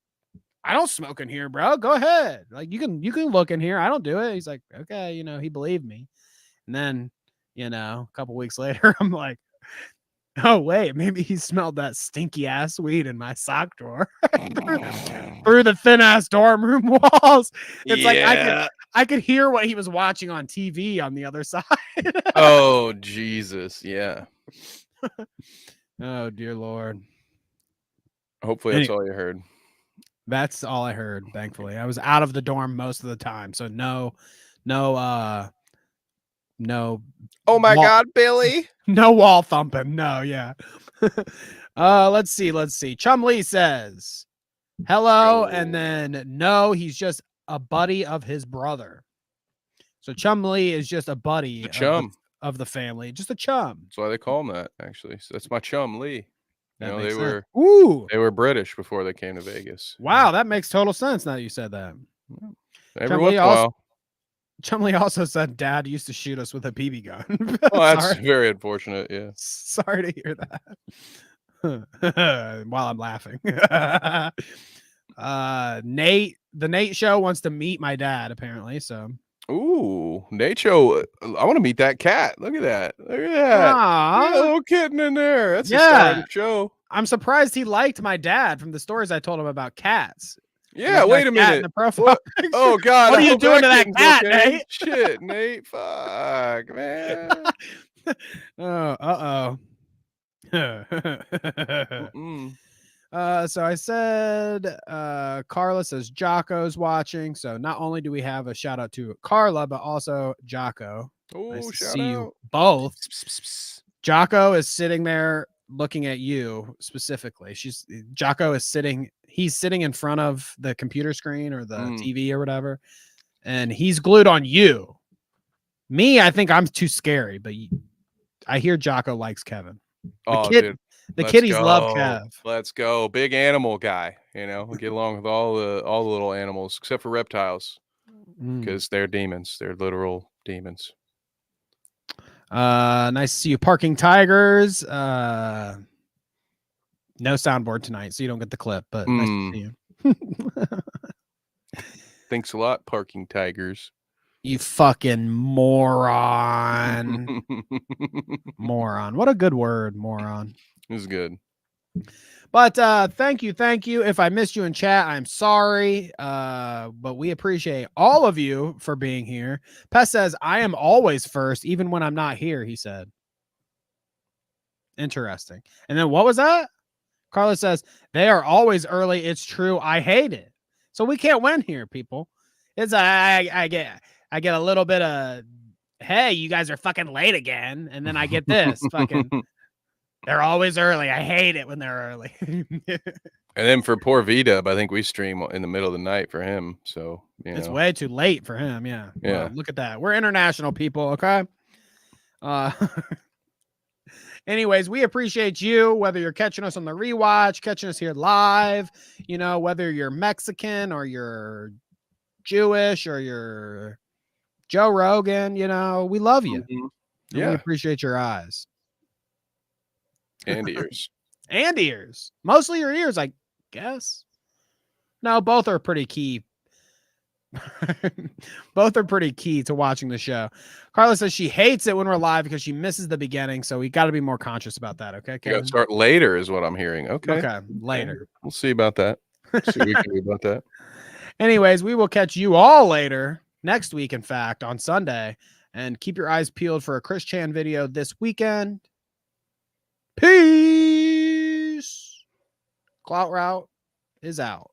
I don't smoke in here, bro. Go ahead. Like you can look in here. I don't do it. He's like, okay, he believed me. And then, a couple weeks later, I'm like, oh wait, maybe he smelled that stinky ass weed in my sock drawer through the thin ass dorm room walls. It's like I could hear what he was watching on TV on the other side. Oh Jesus, yeah. Oh dear Lord. Hopefully that's all you heard. That's all I heard, thankfully. I was out of the dorm most of the time. So no. Oh my God, Billy. No wall thumping. No, yeah. Let's see. Chum Lee says, hello, and then no, he's just a buddy of his brother. So Chum Lee is just a buddy of the family. Just a chum. That's why they call him that, actually. So that's my chum Lee. They were British before they came to Vegas. Wow, that makes total sense now that you said that. Every once in a while. Chumley also said Dad used to shoot us with a BB gun. Oh, that's very unfortunate. Yeah. Sorry to hear that. While I'm laughing. The Nate Show wants to meet my dad, apparently. So ooh, Nate Show. I want to meet that cat. Look at that. Look at that. Aww. A little kitten in there. That's the star of the show. I'm surprised he liked my dad from the stories I told him about cats. Yeah, wait a minute. Oh God! What are you doing to that cat, okay. Nate? Shit, Nate. Fuck, man. So I said, Carla says Jocko's watching. So not only do we have a shout out to Carla, but also Jocko. Oh, nice to shout see out. you both. Jocko is sitting there looking at you specifically. Jocko is sitting. He's sitting in front of the computer screen or the TV or whatever, and he's glued on you. Me, I think I'm too scary, but I hear Jocko likes Kevin. The kitties love Kev. Let's go, big animal guy. We get along with all the little animals except for reptiles because they're demons. They're literal demons. Nice to see you, Parking Tigers. No soundboard tonight, so you don't get the clip, but nice to see you. Thanks a lot, Parking Tigers. You fucking moron. Moron. What a good word, moron. It was good. But thank you. If I missed you in chat, I'm sorry. But we appreciate all of you for being here. Pest says, I am always first, even when I'm not here, he said. Interesting. And then what was that? Carla says, they are always early. It's true. I hate it. So we can't win here, people. It's I get a little bit of, hey, you guys are fucking late again. And then I get this fucking, they're always early. I hate it when they're early. And then for poor V-Dub, I think we stream in the middle of the night for him. So it's way too late for him. Yeah. Yeah. Well, look at that. We're international people. Okay. Anyways, we appreciate you, whether you're catching us on the rewatch, catching us here live, whether you're Mexican or you're Jewish or you're Joe Rogan, we love you. And Yeah. we appreciate your eyes And ears. and ears. Mostly your ears, I guess. No, both are pretty key. Both are pretty key to watching the show. Carla says she hates it when we're live because she misses the beginning, so we got to be more conscious about that. Okay, You got Kevin? to start later, is what I'm hearing. Okay. Okay, later. We'll see about that. See what we can do about that. Anyways, we will catch you all later next week. In fact, on Sunday, and keep your eyes peeled for a Chris Chan video this weekend. Peace. Clout Route is out.